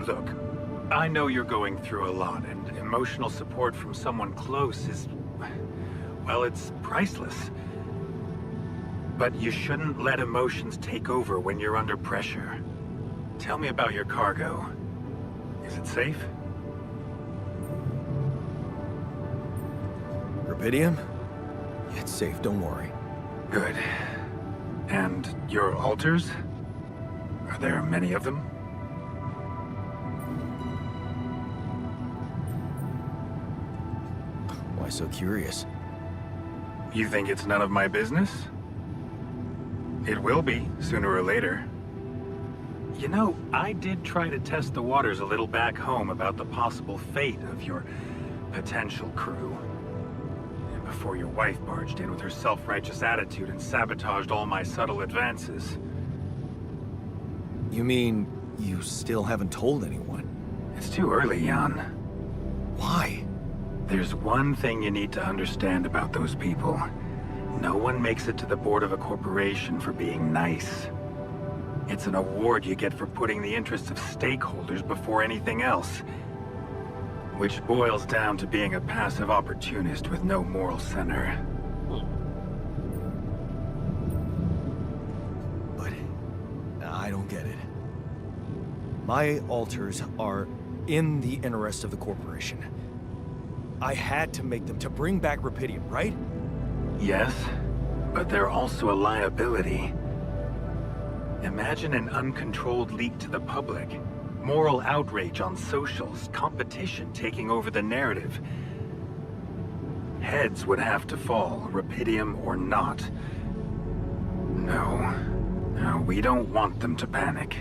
S3: Look, I know you're going through a lot, and emotional support from someone close is... well, it's priceless. But you shouldn't let emotions take over when you're under pressure. Tell me about your cargo. Is it safe?
S6: Rapidium? It's safe, don't worry.
S3: Good. And your altars? Are there many of them?
S6: Why so curious?
S3: You think it's none of my business? It will be, sooner or later. You know, I did try to test the waters a little back home about the possible fate of your potential crew. Before your wife barged in with her self-righteous attitude and sabotaged all my subtle advances.
S6: You mean you still haven't told anyone?
S3: It's too early, Jan.
S6: Why?
S3: There's one thing you need to understand about those people. No one makes it to the board of a corporation for being nice. It's an award you get for putting the interests of stakeholders before anything else. Which boils down to being a passive opportunist with no moral center.
S6: But I don't get it. My altars are in the interest of the corporation. I had to make them to bring back Rapidium, right?
S3: Yes, but they're also a liability. Imagine an uncontrolled leak to the public. Moral outrage on socials, competition taking over the narrative. Heads would have to fall, Rapidium or not. No, we don't want them to panic.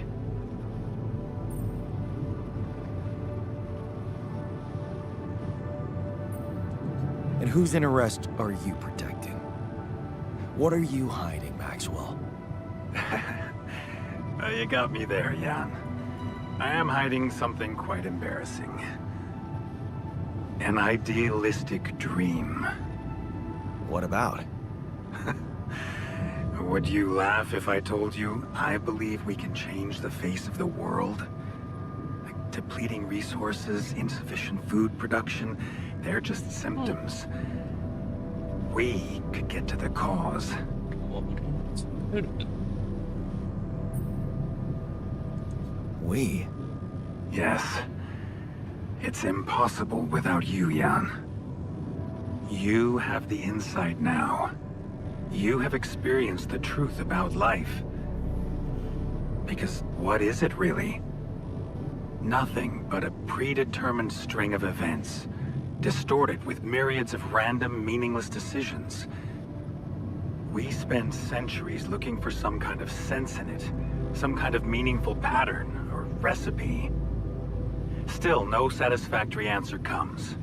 S6: And whose interest are you protecting? What are you hiding, Maxwell?
S3: You got me there, Jan. I am hiding something quite embarrassing. An idealistic dream.
S6: What about?
S3: Would you laugh if I told you I believe we can change the face of the world? Like depleting resources, insufficient food production, they're just symptoms. We could get to the cause.
S6: We?
S3: Yes. It's impossible without you, Jan. You have the insight now. You have experienced the truth about life. Because what is it really? Nothing but a predetermined string of events, distorted with myriads of random, meaningless decisions. We spend centuries looking for some kind of sense in it, some kind of meaningful pattern or recipe. Still, no satisfactory answer comes.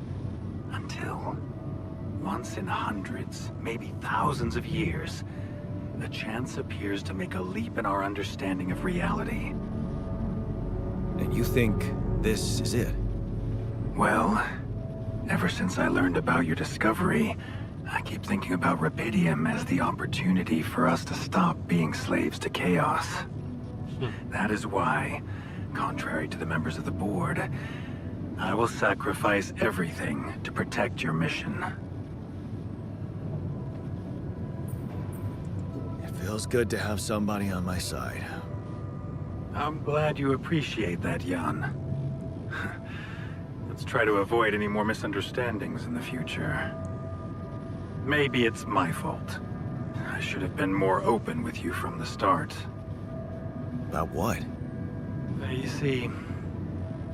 S3: Until, once in hundreds, maybe thousands of years, a chance appears to make a leap in our understanding of reality.
S6: And you think this is it?
S3: Well, ever since I learned about your discovery, I keep thinking about Rapidium as the opportunity for us to stop being slaves to chaos. That is why, contrary to the members of the board, I will sacrifice everything to protect your mission.
S6: It feels good to have somebody on my side.
S3: I'm glad you appreciate that, Jan. Let's try to avoid any more misunderstandings in the future. Maybe it's my fault. I should have been more open with you from the start.
S6: About what?
S3: You see,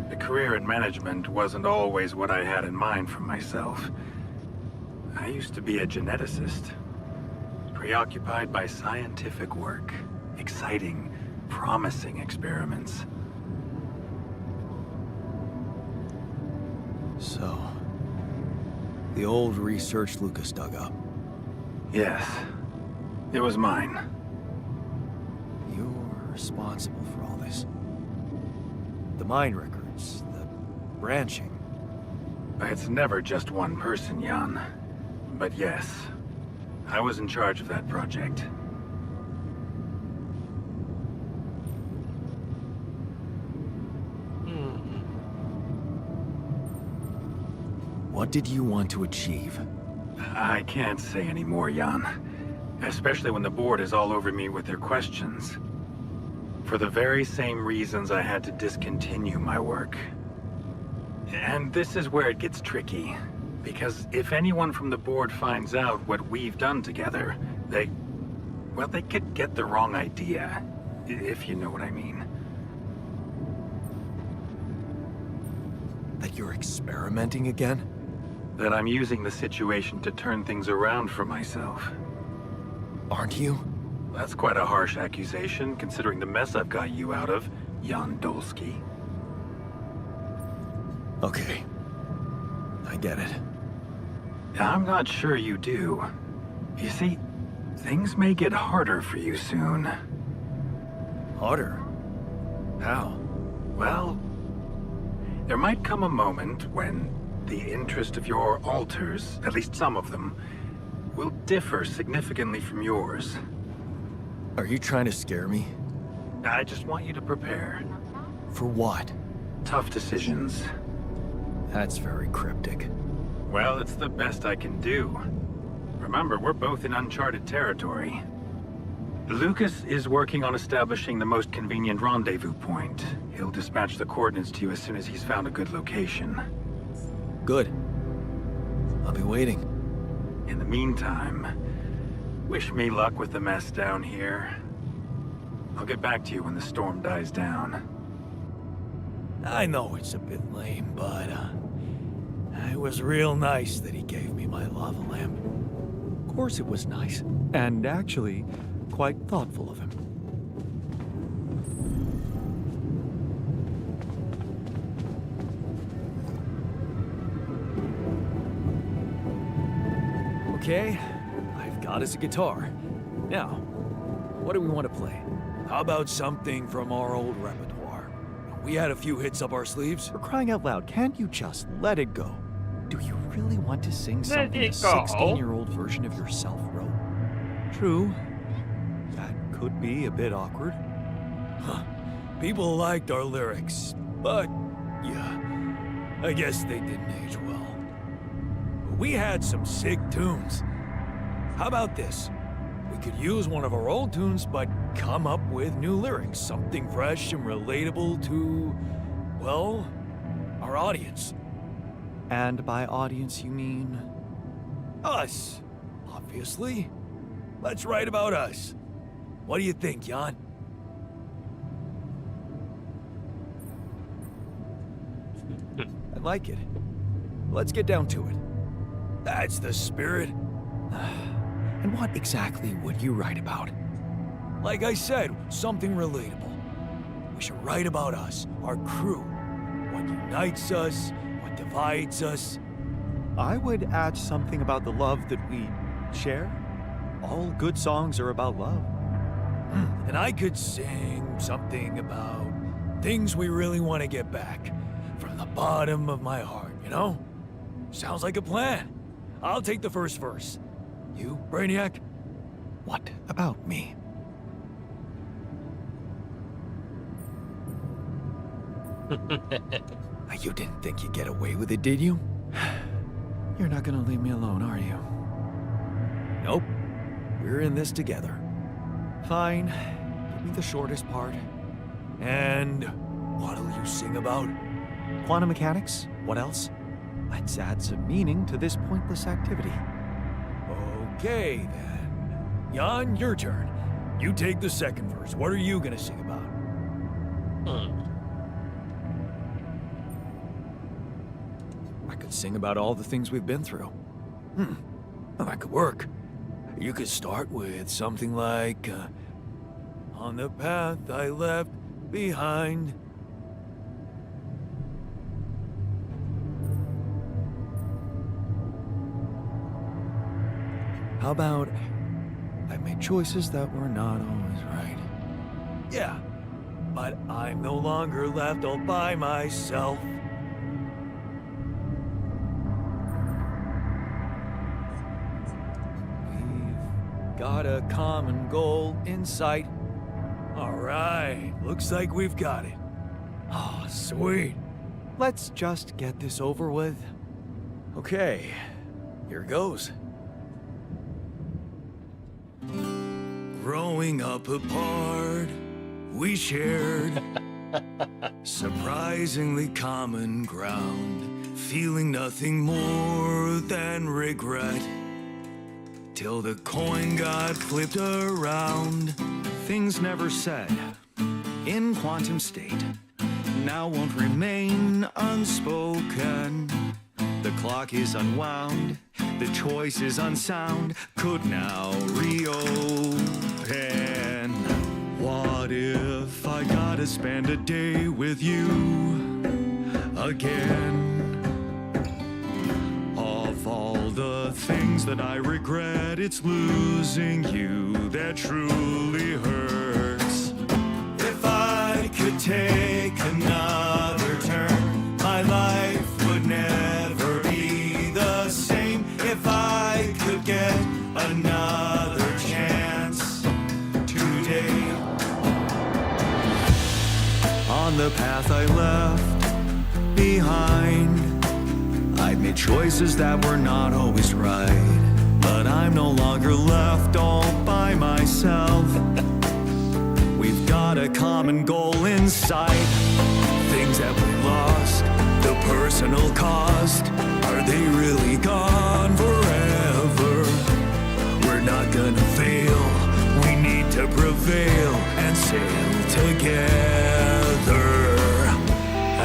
S3: a career in management wasn't always what I had in mind for myself. I used to be a geneticist, preoccupied by scientific work, exciting, promising experiments.
S6: So, the old research Lucas dug up.
S3: Yes, it was mine.
S5: responsible for all this? The mine records, the branching.
S3: It's never just one person, Jan. But yes, I was in charge of that project.
S5: What did you want to achieve?
S3: I can't say any more, Jan. Especially when the board is all over me with their questions. For the very same reasons I had to discontinue my work. And this is where it gets tricky. Because if anyone from the board finds out what we've done together, they could get the wrong idea. If you know what I mean.
S5: That you're experimenting again?
S3: That I'm using the situation to turn things around for myself.
S5: Aren't you?
S3: That's quite a harsh accusation, considering the mess I've got you out of, Jan Dolsky.
S5: Okay. I get it.
S3: I'm not sure you do. You see, things may get harder for you soon.
S5: Harder? How?
S3: Well, there might come a moment when the interest of your alters, at least some of them, will differ significantly from yours.
S5: Are you trying to scare me?
S3: I just want you to prepare.
S5: For what?
S3: Tough decisions.
S5: That's very cryptic.
S3: Well, it's the best I can do. Remember, we're both in uncharted territory. Lucas is working on establishing the most convenient rendezvous point. He'll dispatch the coordinates to you as soon as he's found a good location.
S5: Good. I'll be waiting.
S3: In the meantime, wish me luck with the mess down here. I'll get back to you when the storm dies down.
S5: I know it's a bit lame, but, it was real nice that he gave me my lava lamp.
S6: Of course it was nice, and actually, quite thoughtful of him.
S5: Okay, I've got us a guitar. Now, what do we want to play? How about something from our old repertoire? We had a few hits up our sleeves.
S6: For crying out loud, can't you just let it go? Do you really want to sing
S1: Let
S6: something a
S1: it go.
S6: 16-year-old version of yourself wrote? True. That could be a bit awkward.
S5: Huh. People liked our lyrics, but yeah, I guess they didn't age well. But we had some sick tunes. How about this? We could use one of our old tunes, but come up with new lyrics. Something fresh and relatable to, well, our audience.
S6: And by audience, you mean?
S5: Us, obviously. Let's write about us. What do you think, Jan? I like it. Let's get down to it. That's the spirit.
S6: And what exactly would you write about?
S5: Like I said, something relatable. We should write about us, our crew. What unites us, what divides us.
S6: I would add something about the love that we share. All good songs are about love.
S5: And I could sing something about things we really want to get back. From the bottom of my heart, you know? Sounds like a plan. I'll take the first verse. You, Brainiac?
S6: What about me?
S5: You didn't think you'd get away with it, did you?
S6: You're not gonna leave me alone, are you?
S5: Nope. We're in this together.
S6: Fine. Give me the shortest part.
S5: And what'll you sing about?
S6: Quantum mechanics? What else? Let's add some meaning to this pointless activity.
S5: Okay, then. Jan, your turn. You take the second verse. What are you gonna sing about? I could sing about all the things we've been through. Well, that could work. You could start with something like, on the path I left behind. How about, I made choices that were not always right. Yeah, but I'm no longer left all by myself. We've got a common goal in sight. All right, looks like we've got it. Oh, sweet.
S6: Let's just get this over with.
S5: Okay, here goes. Growing up apart, we shared surprisingly common ground, feeling nothing more than regret. Till the coin got flipped around.
S6: Things never said in quantum state now won't remain unspoken. The clock is unwound, the choice is unsound, could now reopen. What if I gotta spend a day with you again? Of all the things that I regret, it's losing you that truly hurts.
S5: If I could take another turn, my life would never be the same. If I could get another chance today.
S6: On the path I left behind, I've made choices that were not always right, but I'm no longer left all by myself. We've got a common goal in sight.
S5: Things that we lost, the personal cost, are they really gone forever? We're not gonna fail, we need to prevail and sail together.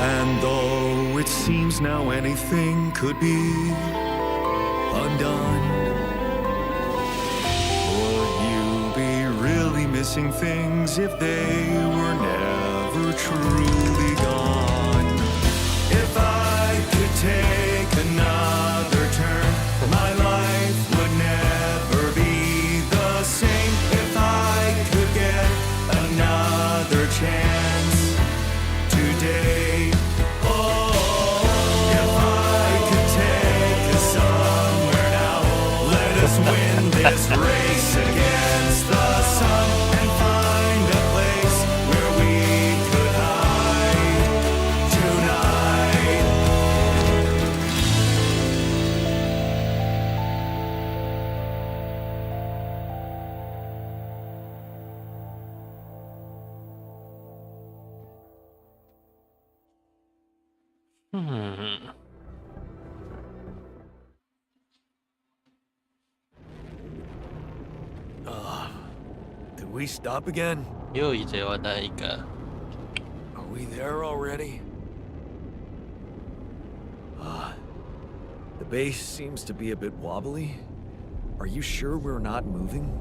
S6: And though it seems now anything could be undone, would you be really missing things if they were never truly gone?
S5: If I could take another turn, my life would never be the same. If I could get another chance today. Oh, if I could take us somewhere now, let us win this race against the sun and find a place where we could hide tonight. Did we stop again?
S1: 用意这はないか。
S5: Are we there already? The base seems to be a bit wobbly. Are you sure we're not moving?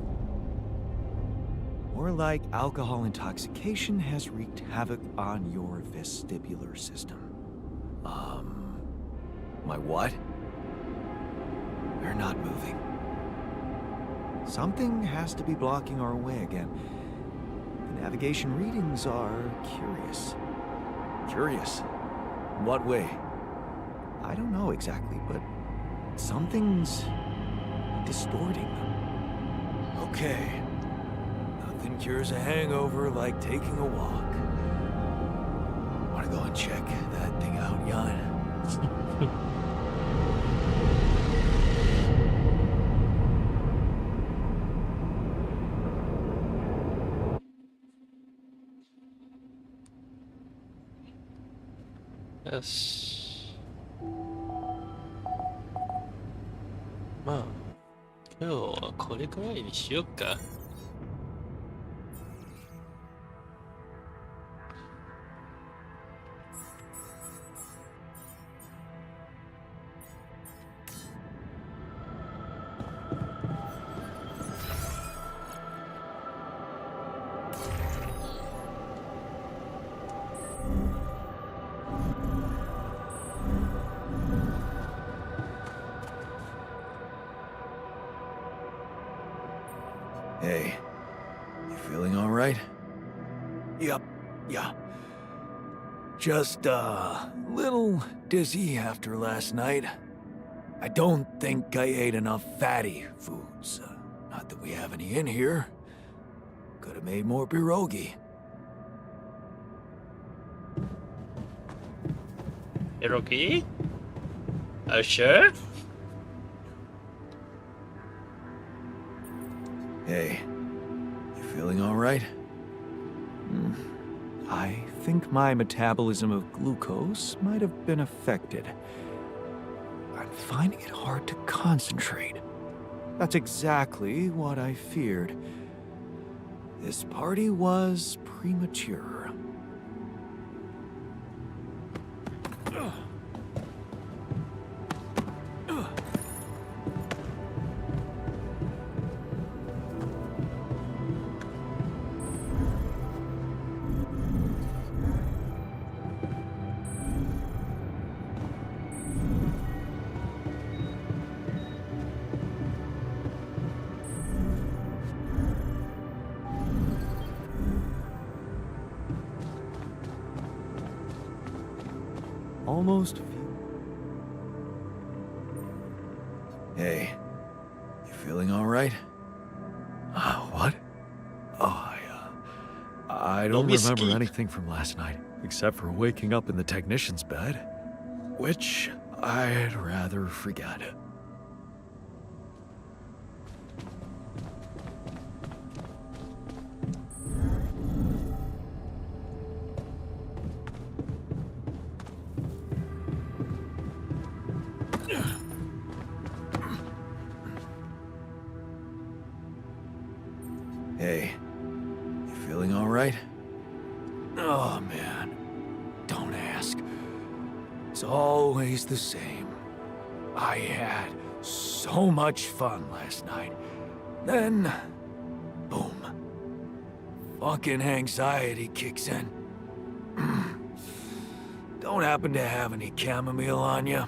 S6: More like alcohol intoxication has wreaked havoc on your vestibular system.
S5: My what?
S6: We're not moving. Something has to be blocking our way again. The navigation readings are curious.
S5: Curious? In what way?
S6: I don't know exactly, but something's distorting them.
S5: Okay. Nothing cures a hangover like taking a walk. Wanna go and check that thing out, Jan?
S1: よし。まあ、今日はこれくらいにしよっか。
S5: Hey, you feeling all right? Yep, yeah. Just a little dizzy after last night. I don't think I ate enough fatty foods. Not that we have any in here. Could have made more pierogi.
S1: Pierogi? Are you sure?
S2: Hey, you feeling all right?
S6: I think my metabolism of glucose might have been affected. I'm finding it hard to concentrate. That's exactly what I feared. This party was premature. Almost.
S2: Hey, you feeling all right?
S6: What? Oh, I don't
S1: Don't
S6: remember
S1: skip.
S6: anything from last night, except for waking up in the technician's bed, which I'd rather forget.
S2: Hey, you feeling all right?
S5: Oh, man. Don't ask. It's always the same. I had so much fun last night. Then, boom. Fucking anxiety kicks in. Don't happen to have any chamomile on you?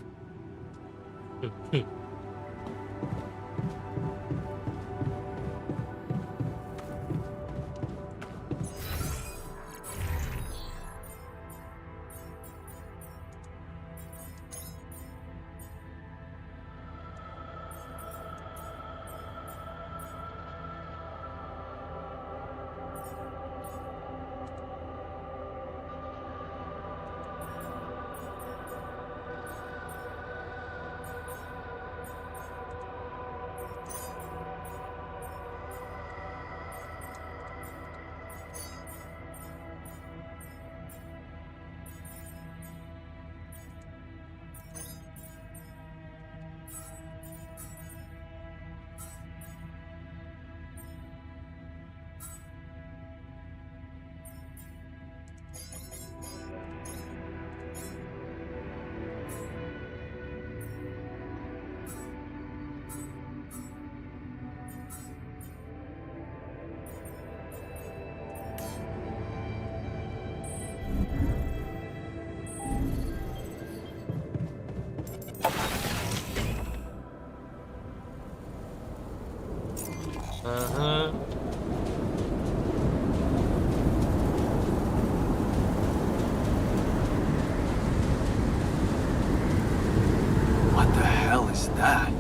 S5: What the hell is that?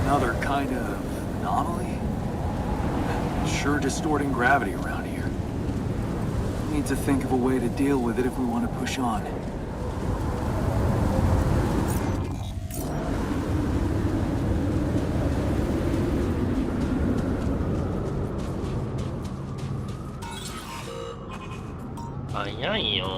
S5: Another kind of anomaly? Sure distorting gravity around here. Need to think of a way to deal with it if we want to push on.
S1: Ayan.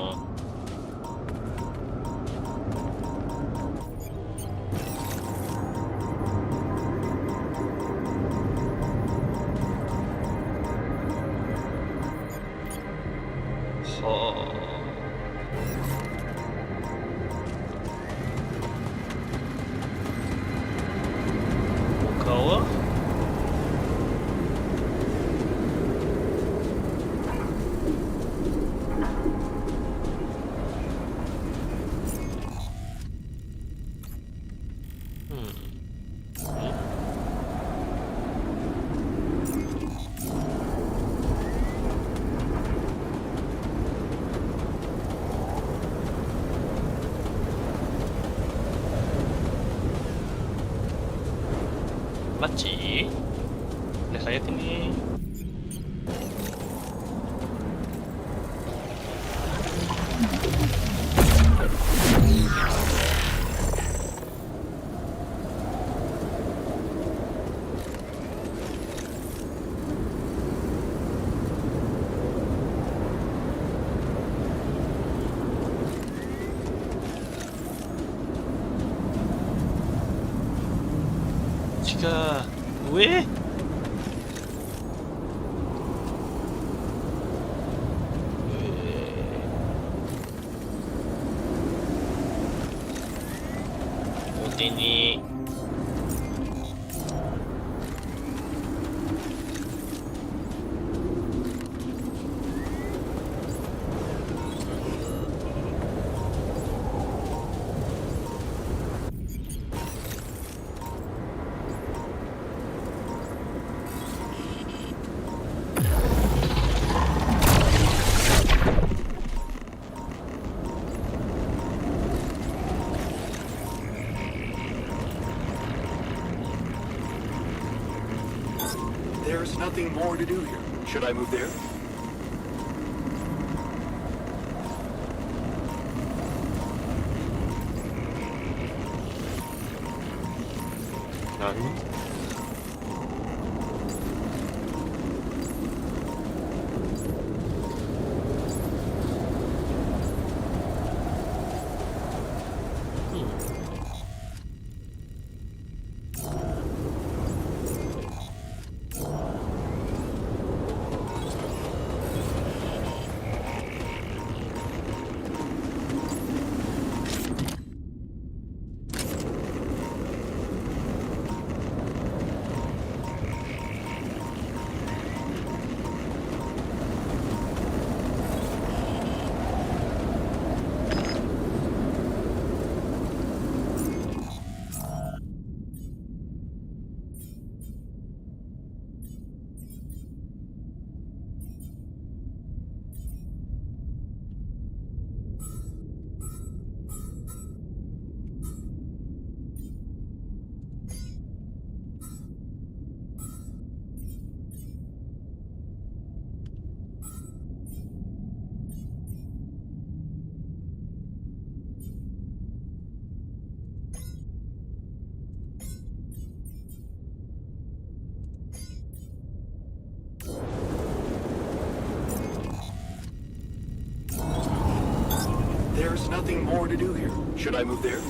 S1: 맞지? 그래 가야겠네. 지가 왜? 어디니?
S9: There's nothing more to do here. Should I move there?
S1: 아니?
S9: There's nothing more to do here. Should I move there?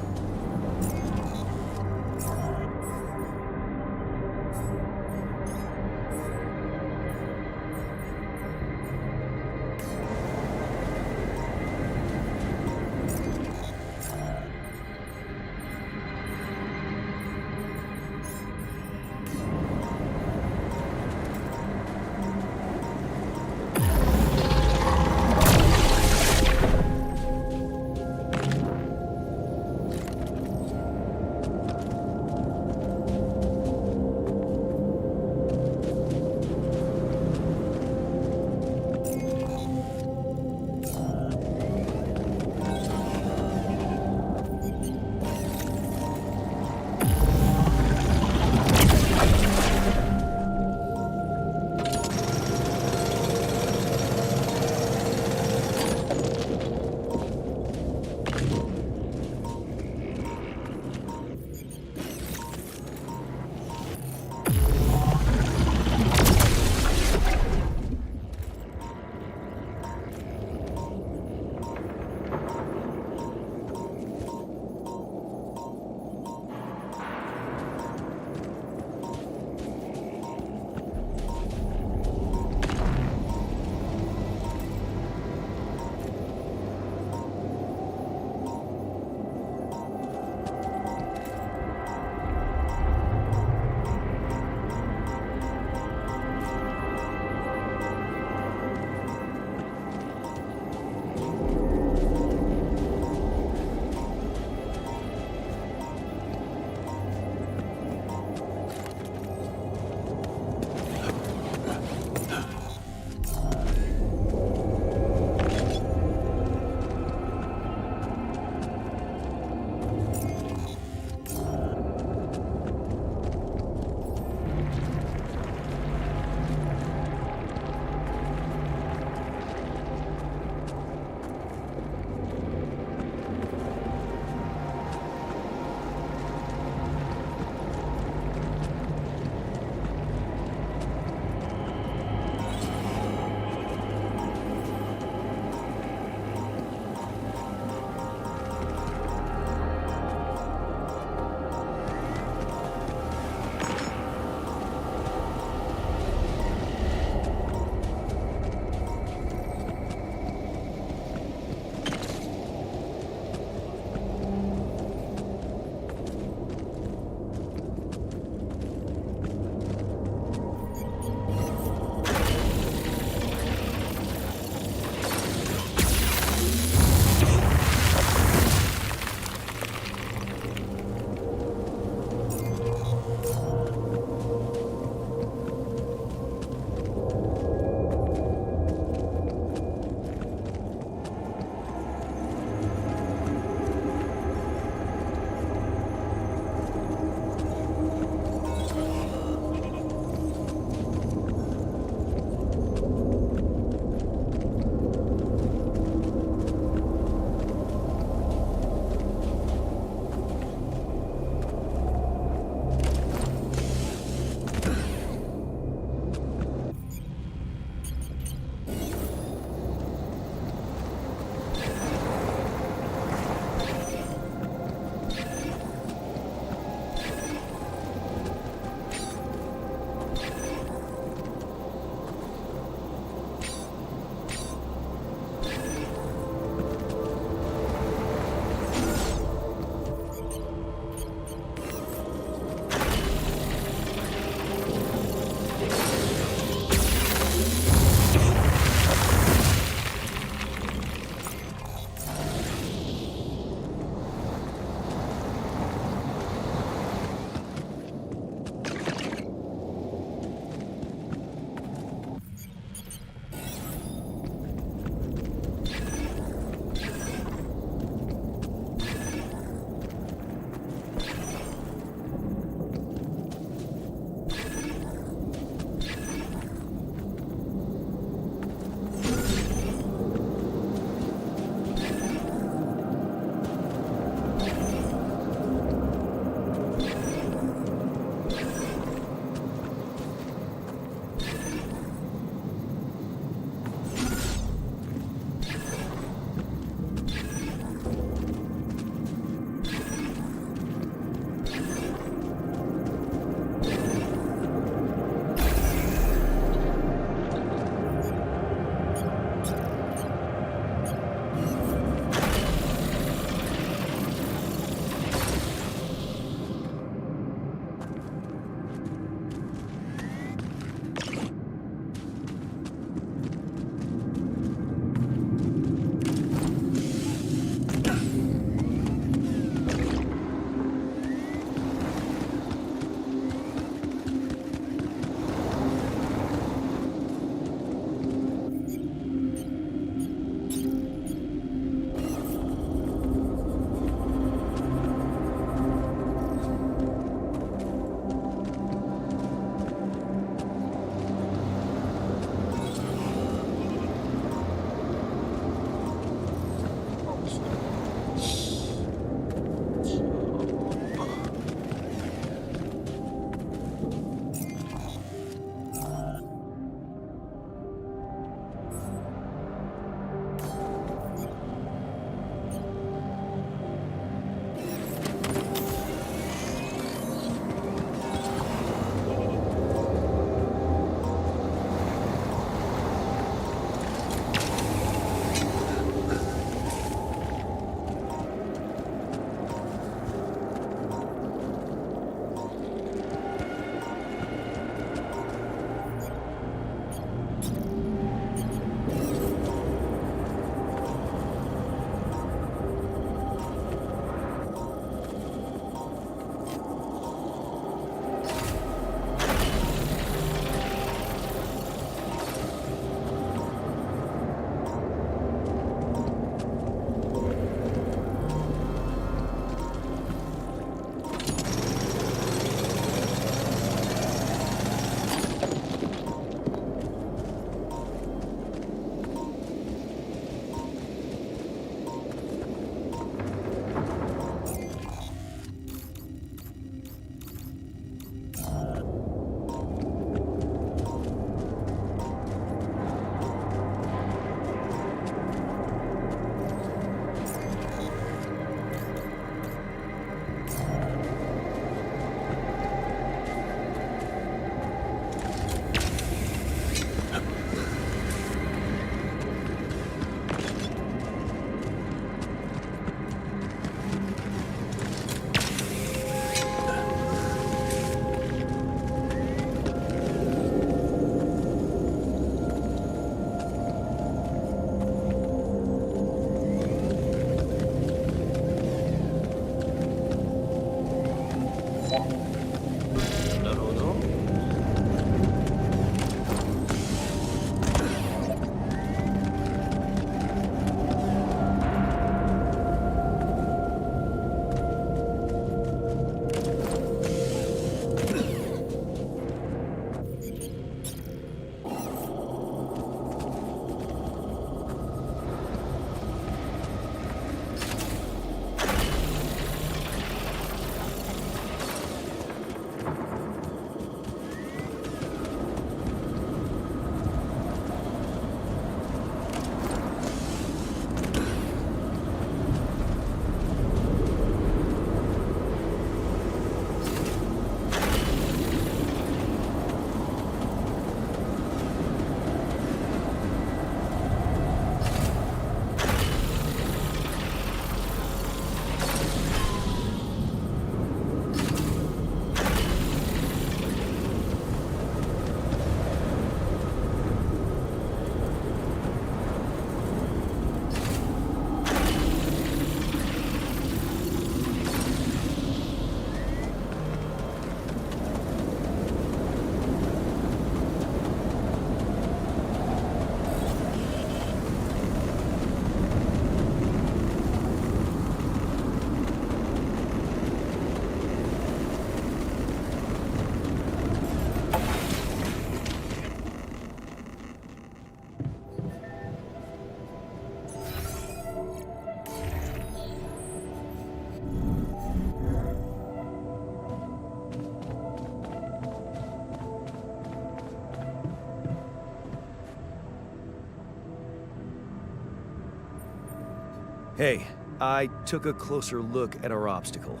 S6: Hey, I took a closer look at our obstacle.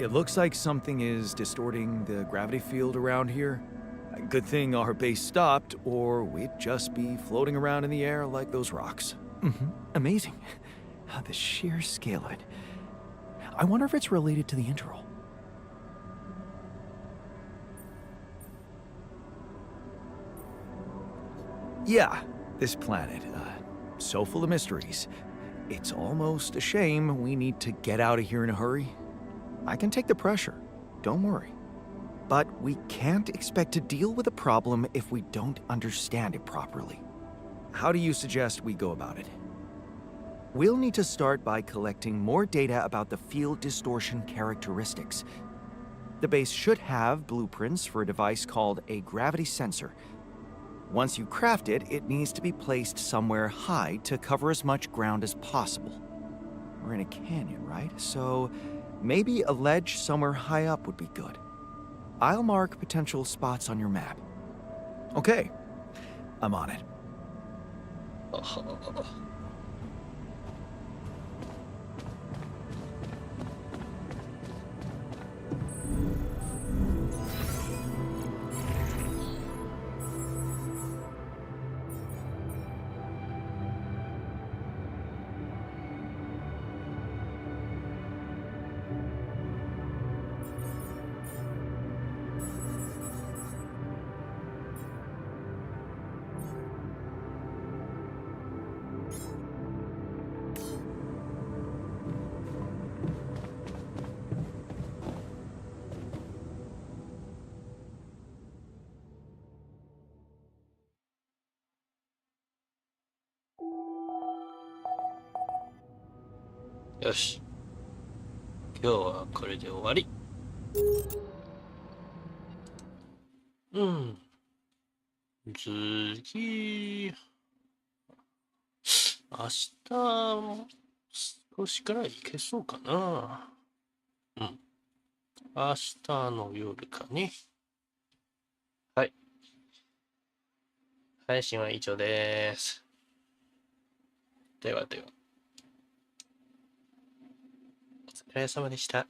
S6: It looks like something is distorting the gravity field around here. Good thing our base stopped, or we'd just be floating around in the air like those rocks. Amazing. The sheer scale of it. I wonder if it's related to the interval. Yeah, this planet, so full of mysteries. It's almost a shame we need to get out of here in a hurry. I can take the pressure, don't worry. But we can't expect to deal with a problem if we don't understand it properly. How do you suggest we go about it? We'll need to start by collecting more data about the field distortion characteristics. The base should have blueprints for a device called a gravity sensor. Once you craft it, it needs to be placed somewhere high to cover as much ground as possible. We're in a canyon, right? So maybe a ledge somewhere high up would be good. I'll mark potential spots on your map. Okay, I'm on it.
S1: Yoshi. よし。今日はこれで終わり。次、明日も少しくらいいけそうかな。明日の夜かね。はい。配信は以上です。ではでは。お疲れ様でした。